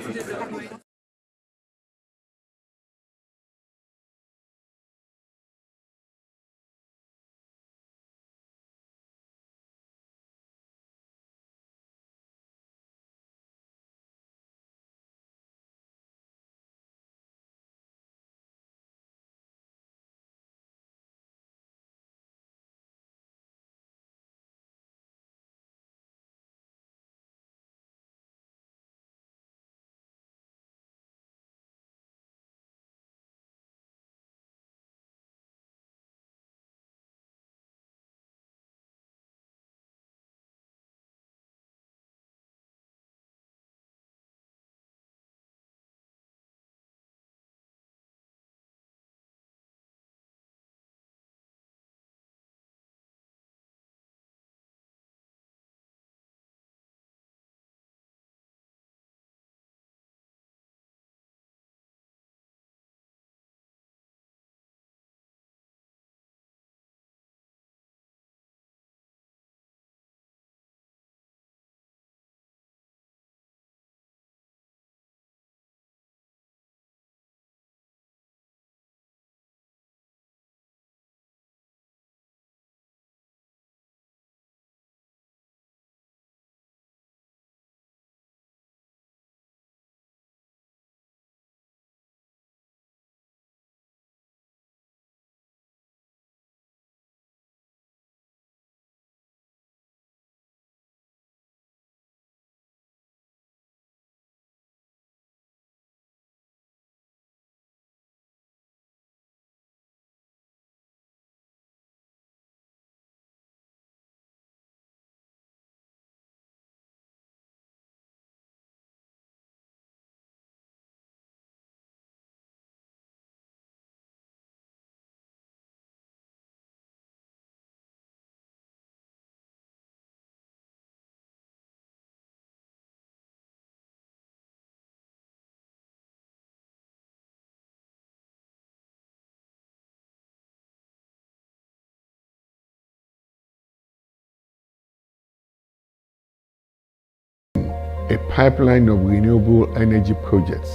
a pipeline of renewable energy projects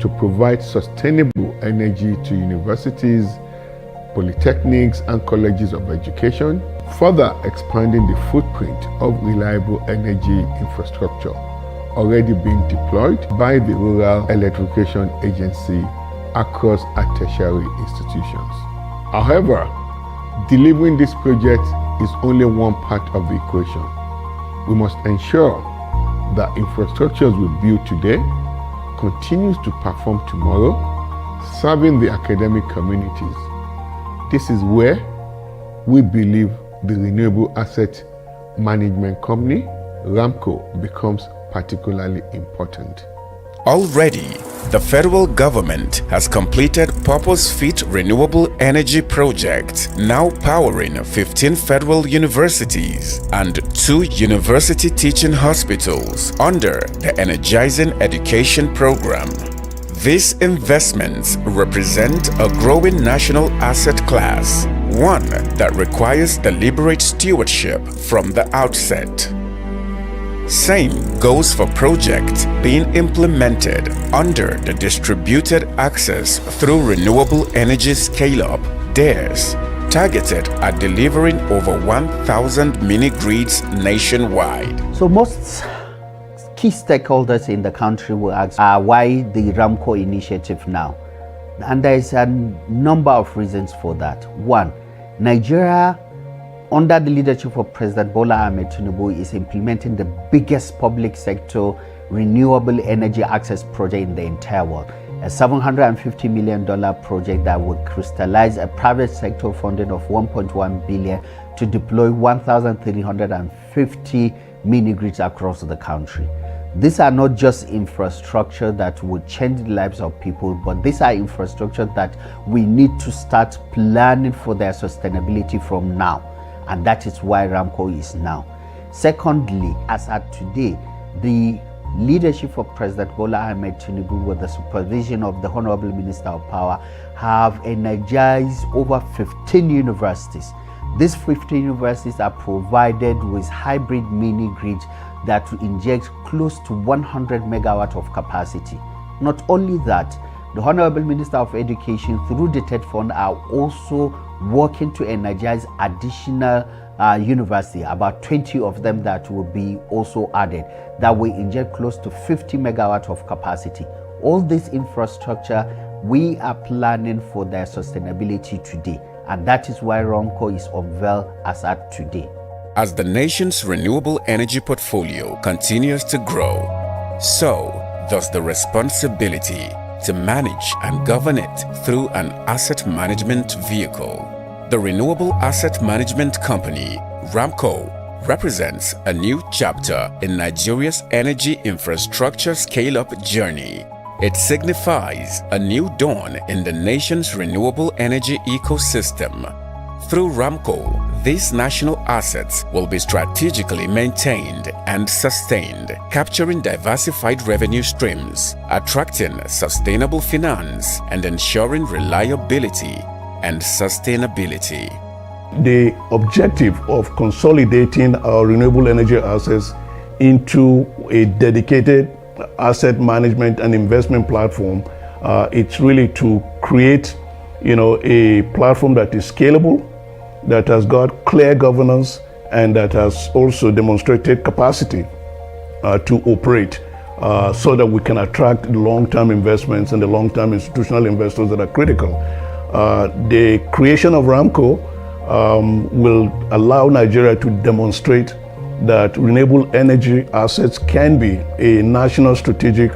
to provide sustainable energy to universities, polytechnics, and colleges of education, further expanding the footprint of reliable energy infrastructure already being deployed by the Rural Electrification Agency across our tertiary institutions. However, delivering this project is only one part of the equation. We must ensure that infrastructures we build today continues to perform tomorrow, serving the academic communities. This is where we believe the Renewable Asset Management Company, RAMCO, becomes particularly important. Already, the federal government has completed purpose-fit renewable energy projects, now powering 15 federal universities and 2 university teaching hospitals under the Energizing Education Program. These investments represent a growing national asset class, one that requires deliberate stewardship from the outset. Same goes for projects being implemented under the Distributed Access through Renewable Energy Scale-Up (DARES), targeted at delivering over 1,000 mini-grids nationwide. So most key stakeholders in the country will ask, why the RAMCO initiative now? And there is a number of reasons for that. One, Nigeria, under the leadership of President Bola Ahmed Tinubu, is implementing the biggest public sector renewable energy access project in the entire world. A $750 million project that will crystallize a private sector funding of $1.1 billion to deploy 1,350 mini-grids across the country. These are not just infrastructure that would change the lives of people, but these are infrastructure that we need to start planning for their sustainability from now. And that is why RAMCO is now. Secondly, as at today, the leadership of President Bola Ahmed Tinubu, with the supervision of the Honorable Minister of Power, have energized over 15 universities. These 15 universities are provided with hybrid mini-grids that will inject close to 100 megawatt of capacity. Not only that, the Honorable Minister of Education, through the TED Fund, are also working to energize additional university, about 20 of them that will be also added, that will inject close to 50 megawatt of capacity. All this infrastructure, we are planning for their sustainability today, and that is why RAMCO is unveiled as at today. As the nation's renewable energy portfolio continues to grow, so does the responsibility to manage and govern it through an asset management vehicle. The Renewable Asset Management Company, RAMCO, represents a new chapter in Nigeria's energy infrastructure scale-up journey. It signifies a new dawn in the nation's renewable energy ecosystem. Through RAMCO, these national assets will be strategically maintained and sustained, capturing diversified revenue streams, attracting sustainable finance, and ensuring reliability and sustainability. The objective of consolidating our renewable energy assets into a dedicated asset management and investment platform, it's really to create, a platform that is scalable, that has got clear governance, and that has also demonstrated capacity to operate so that we can attract the long-term investments and the long-term institutional investors that are critical. The creation of RAMCO will allow Nigeria to demonstrate that renewable energy assets can be a national strategic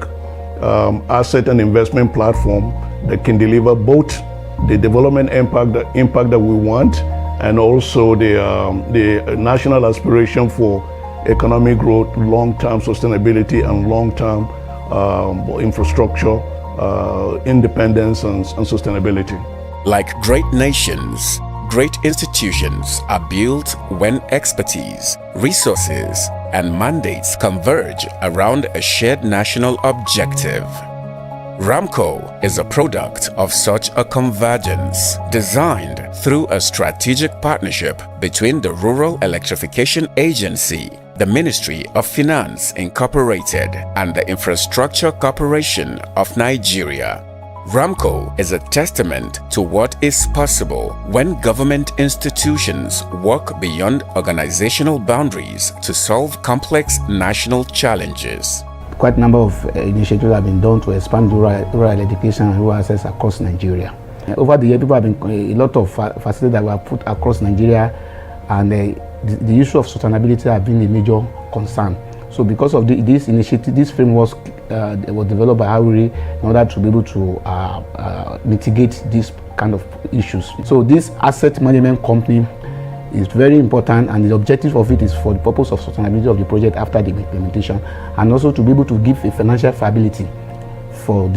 asset and investment platform that can deliver both the development impact that we want, and also the national aspiration for economic growth, long-term sustainability, and long-term infrastructure independence and sustainability. Like great nations, great institutions are built when expertise, resources, and mandates converge around a shared national objective. RAMCO is a product of such a convergence, designed through a strategic partnership between the Rural Electrification Agency, the Ministry of Finance Incorporated, and the Infrastructure Corporation of Nigeria. RAMCO is a testament to what is possible when government institutions work beyond organizational boundaries to solve complex national challenges. Quite a number of initiatives have been done to expand rural education and rural access across Nigeria. Over the years, people have been a lot of facilities that were put across Nigeria, and the issue of sustainability has been a major concern. So because of this initiative, this framework was developed by Haruri in order to be able to mitigate these kind of issues. So this asset management company is very important, and the objective of it is for the purpose of sustainability of the project after the implementation, and also to be able to give a financial viability for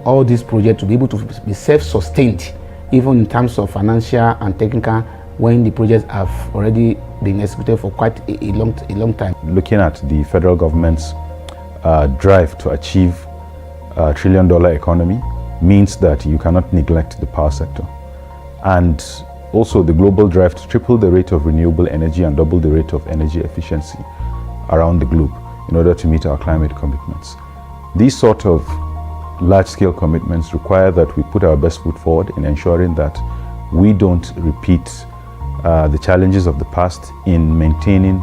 all these projects to be able to be self-sustained, even in terms of financial and technical, when the projects have already been executed for quite a long time. Looking at the federal government's drive to achieve a $1 trillion economy means that you cannot neglect the power sector. And also the global drive to triple the rate of renewable energy and double the rate of energy efficiency around the globe in order to meet our climate commitments. These sort of large-scale commitments require that we put our best foot forward in ensuring that we don't repeat the challenges of the past in maintaining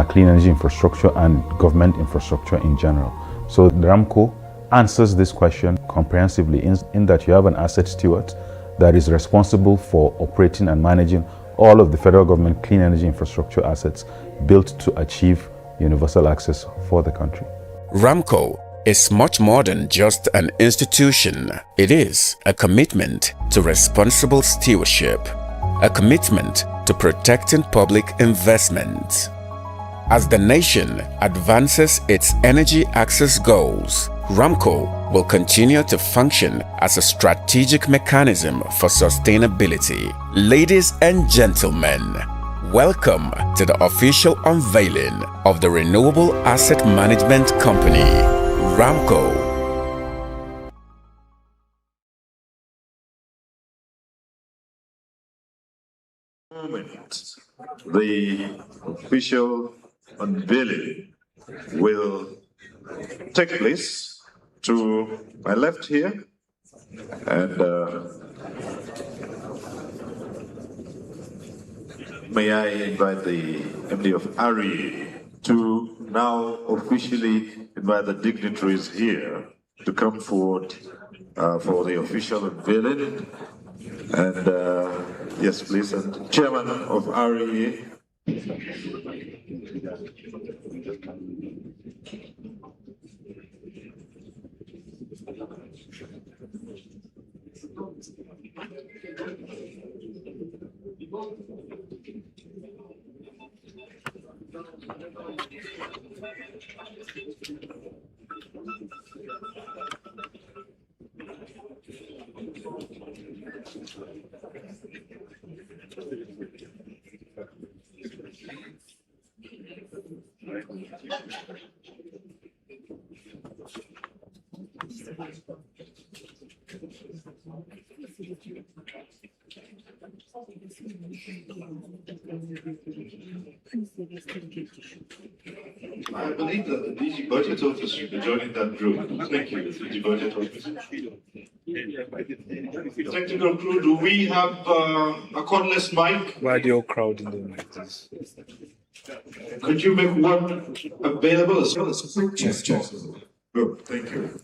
clean energy infrastructure and government infrastructure in general. So the RAMCO answers this question comprehensively in that you have an asset steward that is responsible for operating and managing all of the federal government clean energy infrastructure assets built to achieve universal access for the country. RAMCO is much more than just an institution. It is a commitment to responsible stewardship, a commitment to protecting public investment. As the nation advances its energy access goals, RAMCO will continue to function as a strategic mechanism for sustainability. Ladies and gentlemen, welcome to the official unveiling of the Renewable Asset Management Company, RAMCO. The official unveiling will take place to my left here, and may I invite the MD of RAMCO to now officially invite the dignitaries here to come forward for the official unveiling. And yes, please, and Chairman of RAMCO. I believe that the DG Budget Office should be joining that group. Thank you, DG Budget Office. Technical crew, do we have a cordless mic? Why are they all crowding the mics? Could you make one available as well as a quick check? Good, thank you.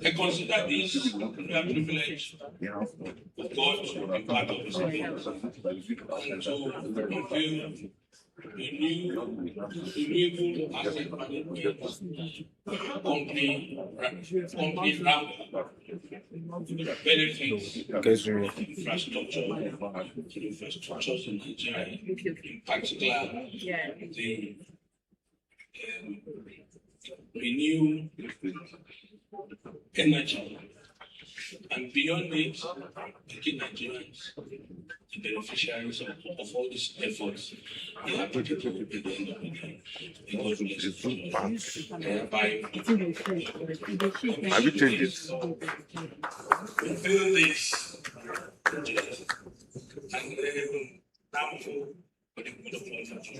I consider this a privilege of God to be part of this event and to unveil a new renewable asset management company RAMCO benefits infrastructures in Nigeria, in particular the renewable energy, and beyond it, making Nigerians the beneficiaries of all these efforts. We have to do at the end of the day. Because we Have you changed this? We feel this, and now for the good of all country.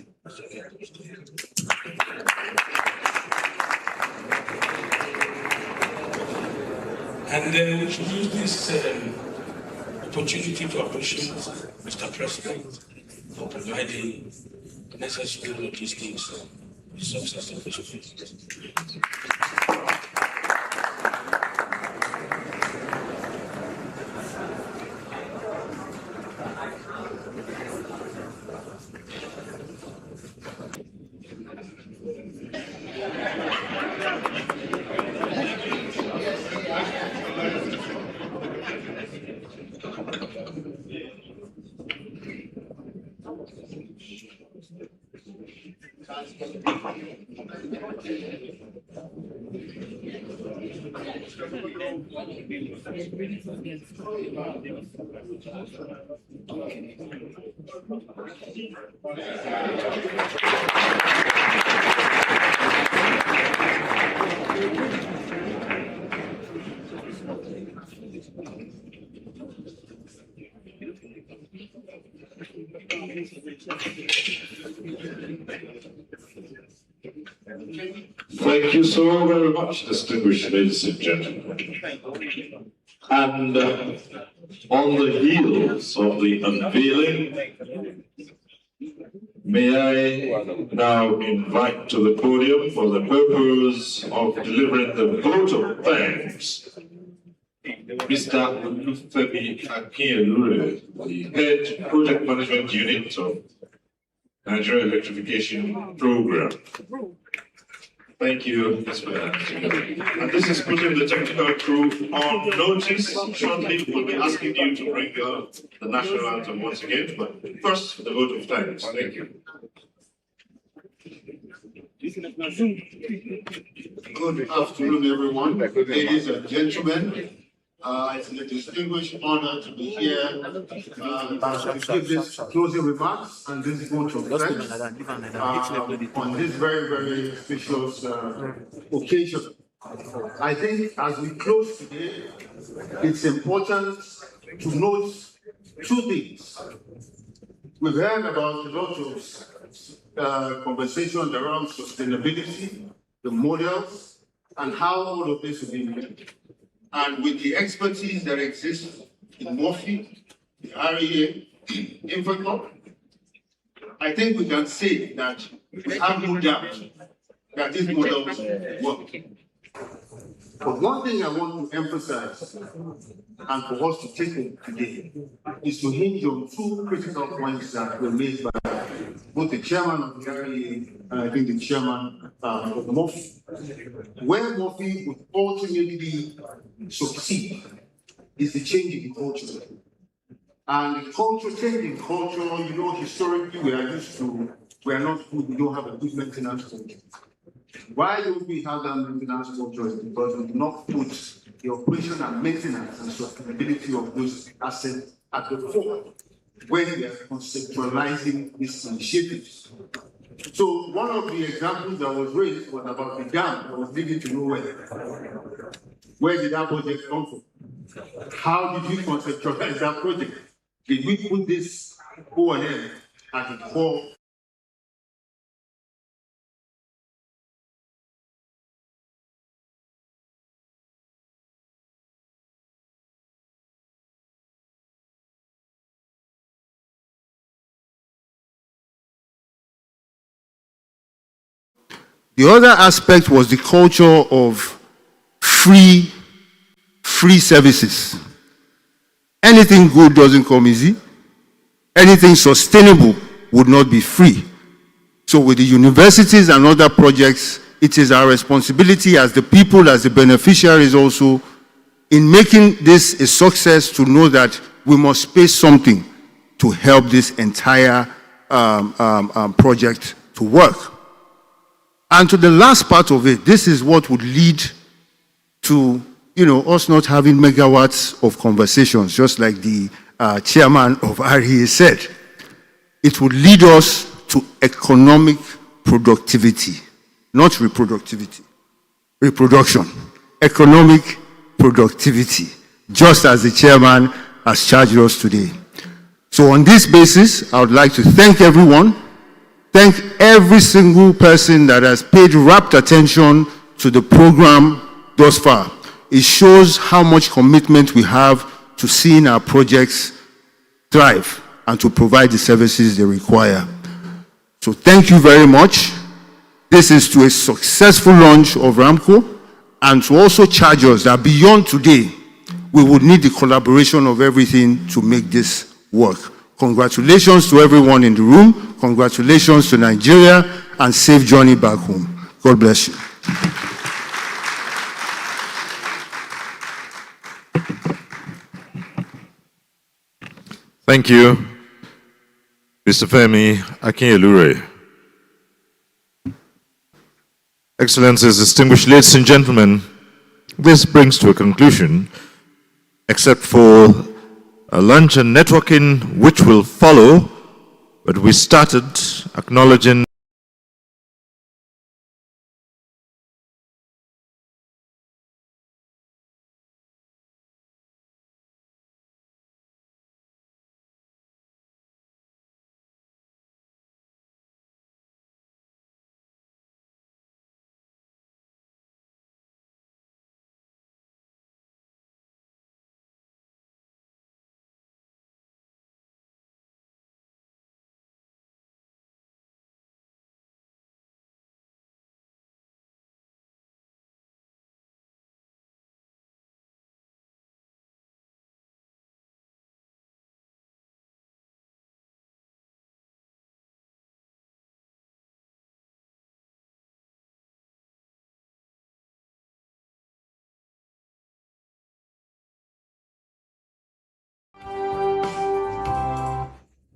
And we should use this opportunity to appreciate Mr. President for providing necessary logistics for the success of this event. Thank you so very much, distinguished ladies and gentlemen. And on the heels of the unveiling, may I now invite to the podium for the purpose of delivering the vote of thanks, Mr. Olufemi Akinyelure, the head project management unit of Nigeria Electrification Program. Thank you, Mr. And this is putting the technical crew on notice. Shortly, we'll be asking you to bring the national anthem once again, but first, the vote of thanks. Thank you. Good afternoon, everyone. Ladies and gentlemen, it's a distinguished honor to be here to give this closing remarks and this vote of thanks on this very, very special occasion. I think as we close today, it's important to note two things. We've heard about a lot of conversations around sustainability, the models, and how all of this will be implemented. And with the expertise that exists in Murphy, the REA, InfoCorp, I think we can say that we have no doubt that these models work. But one thing I want to emphasize, and for us to take it today, is to hinge on two critical points that were made by both the chairman of the REA and I think the chairman of Murphy. Where Murphy would ultimately succeed is the change in culture. And the culture, changing culture, you know, historically we are used to, we are not good, we don't have a good maintenance culture. Why don't we have that maintenance culture? Is because we do not put the operation and maintenance and sustainability of those assets at the fore when we are conceptualizing these initiatives. So one of the examples that was raised was about the dam that was leading to nowhere. Where did that project come from? How did we conceptualize that project? Did we put this O&M at the core? The other aspect was the culture of free services. Anything good doesn't come easy. Anything sustainable would not be free. So with the universities and other projects, it is our responsibility as the people, as the beneficiaries also, in making this a success, to know that we must pay something to help this entire project to work. And to the last part of it, this is what would lead to, you know, us not having megawatts of conversations, just like the chairman of REA said. It would lead us to economic productivity, not reproductivity. Reproduction. Economic productivity, just as the chairman has charged us today. So on this basis, I would like to thank everyone. Thank every single person that has paid rapt attention to the program thus far. It shows how much commitment we have to seeing our projects thrive and to provide the services they require. So thank you very much. This is to a successful launch of RAMCO, and to also charge us that beyond today, we would need the collaboration of everything to make this work. Congratulations to everyone in the room. Congratulations to Nigeria, and safe journey back home. God bless you. Thank you. Mr. Femi Akinyelure. Excellencies, distinguished ladies and gentlemen, this brings to a conclusion, except for a lunch and networking which will follow, but we started acknowledging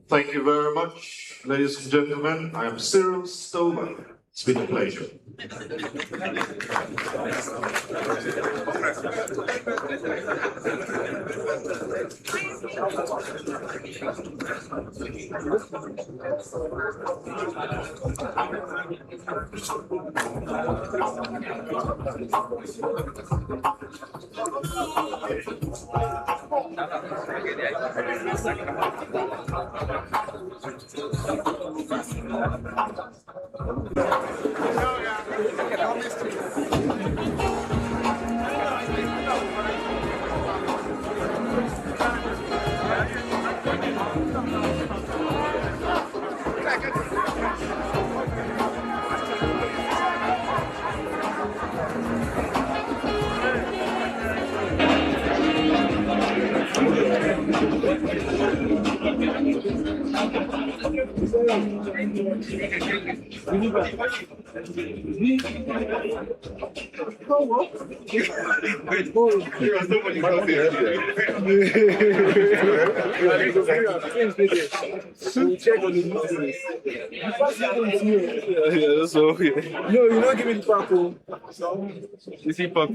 Thank you very much, ladies and gentlemen. I am Cyril Stover. It's been a pleasure. No, you're not giving the pack. You see, pack.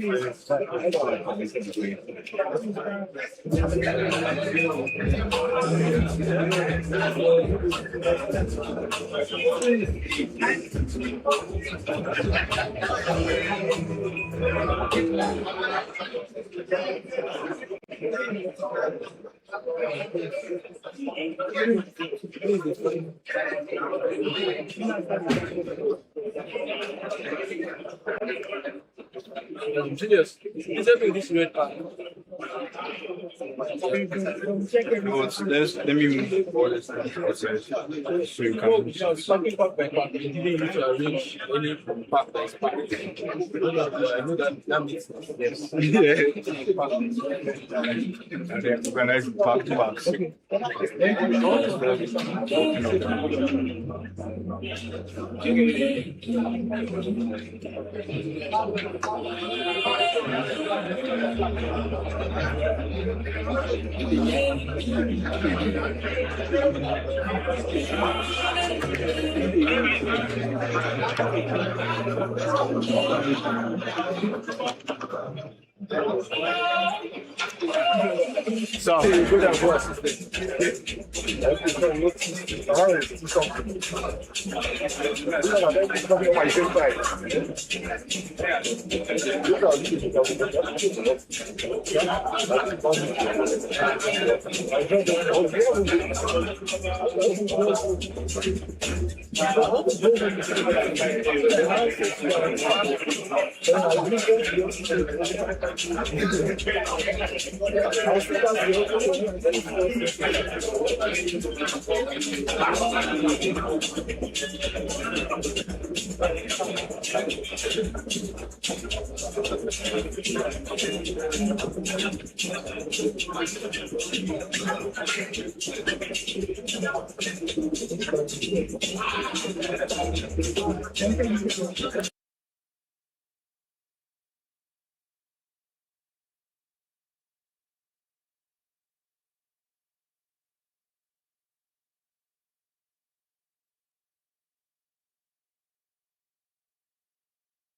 Julius, is that this red pack? Let me move all this stuff outside so you can. Something pack by pack. You didn't need to arrange any pack by pack. I know that makes sense. Yes. And then organize pack to packs. So, good at what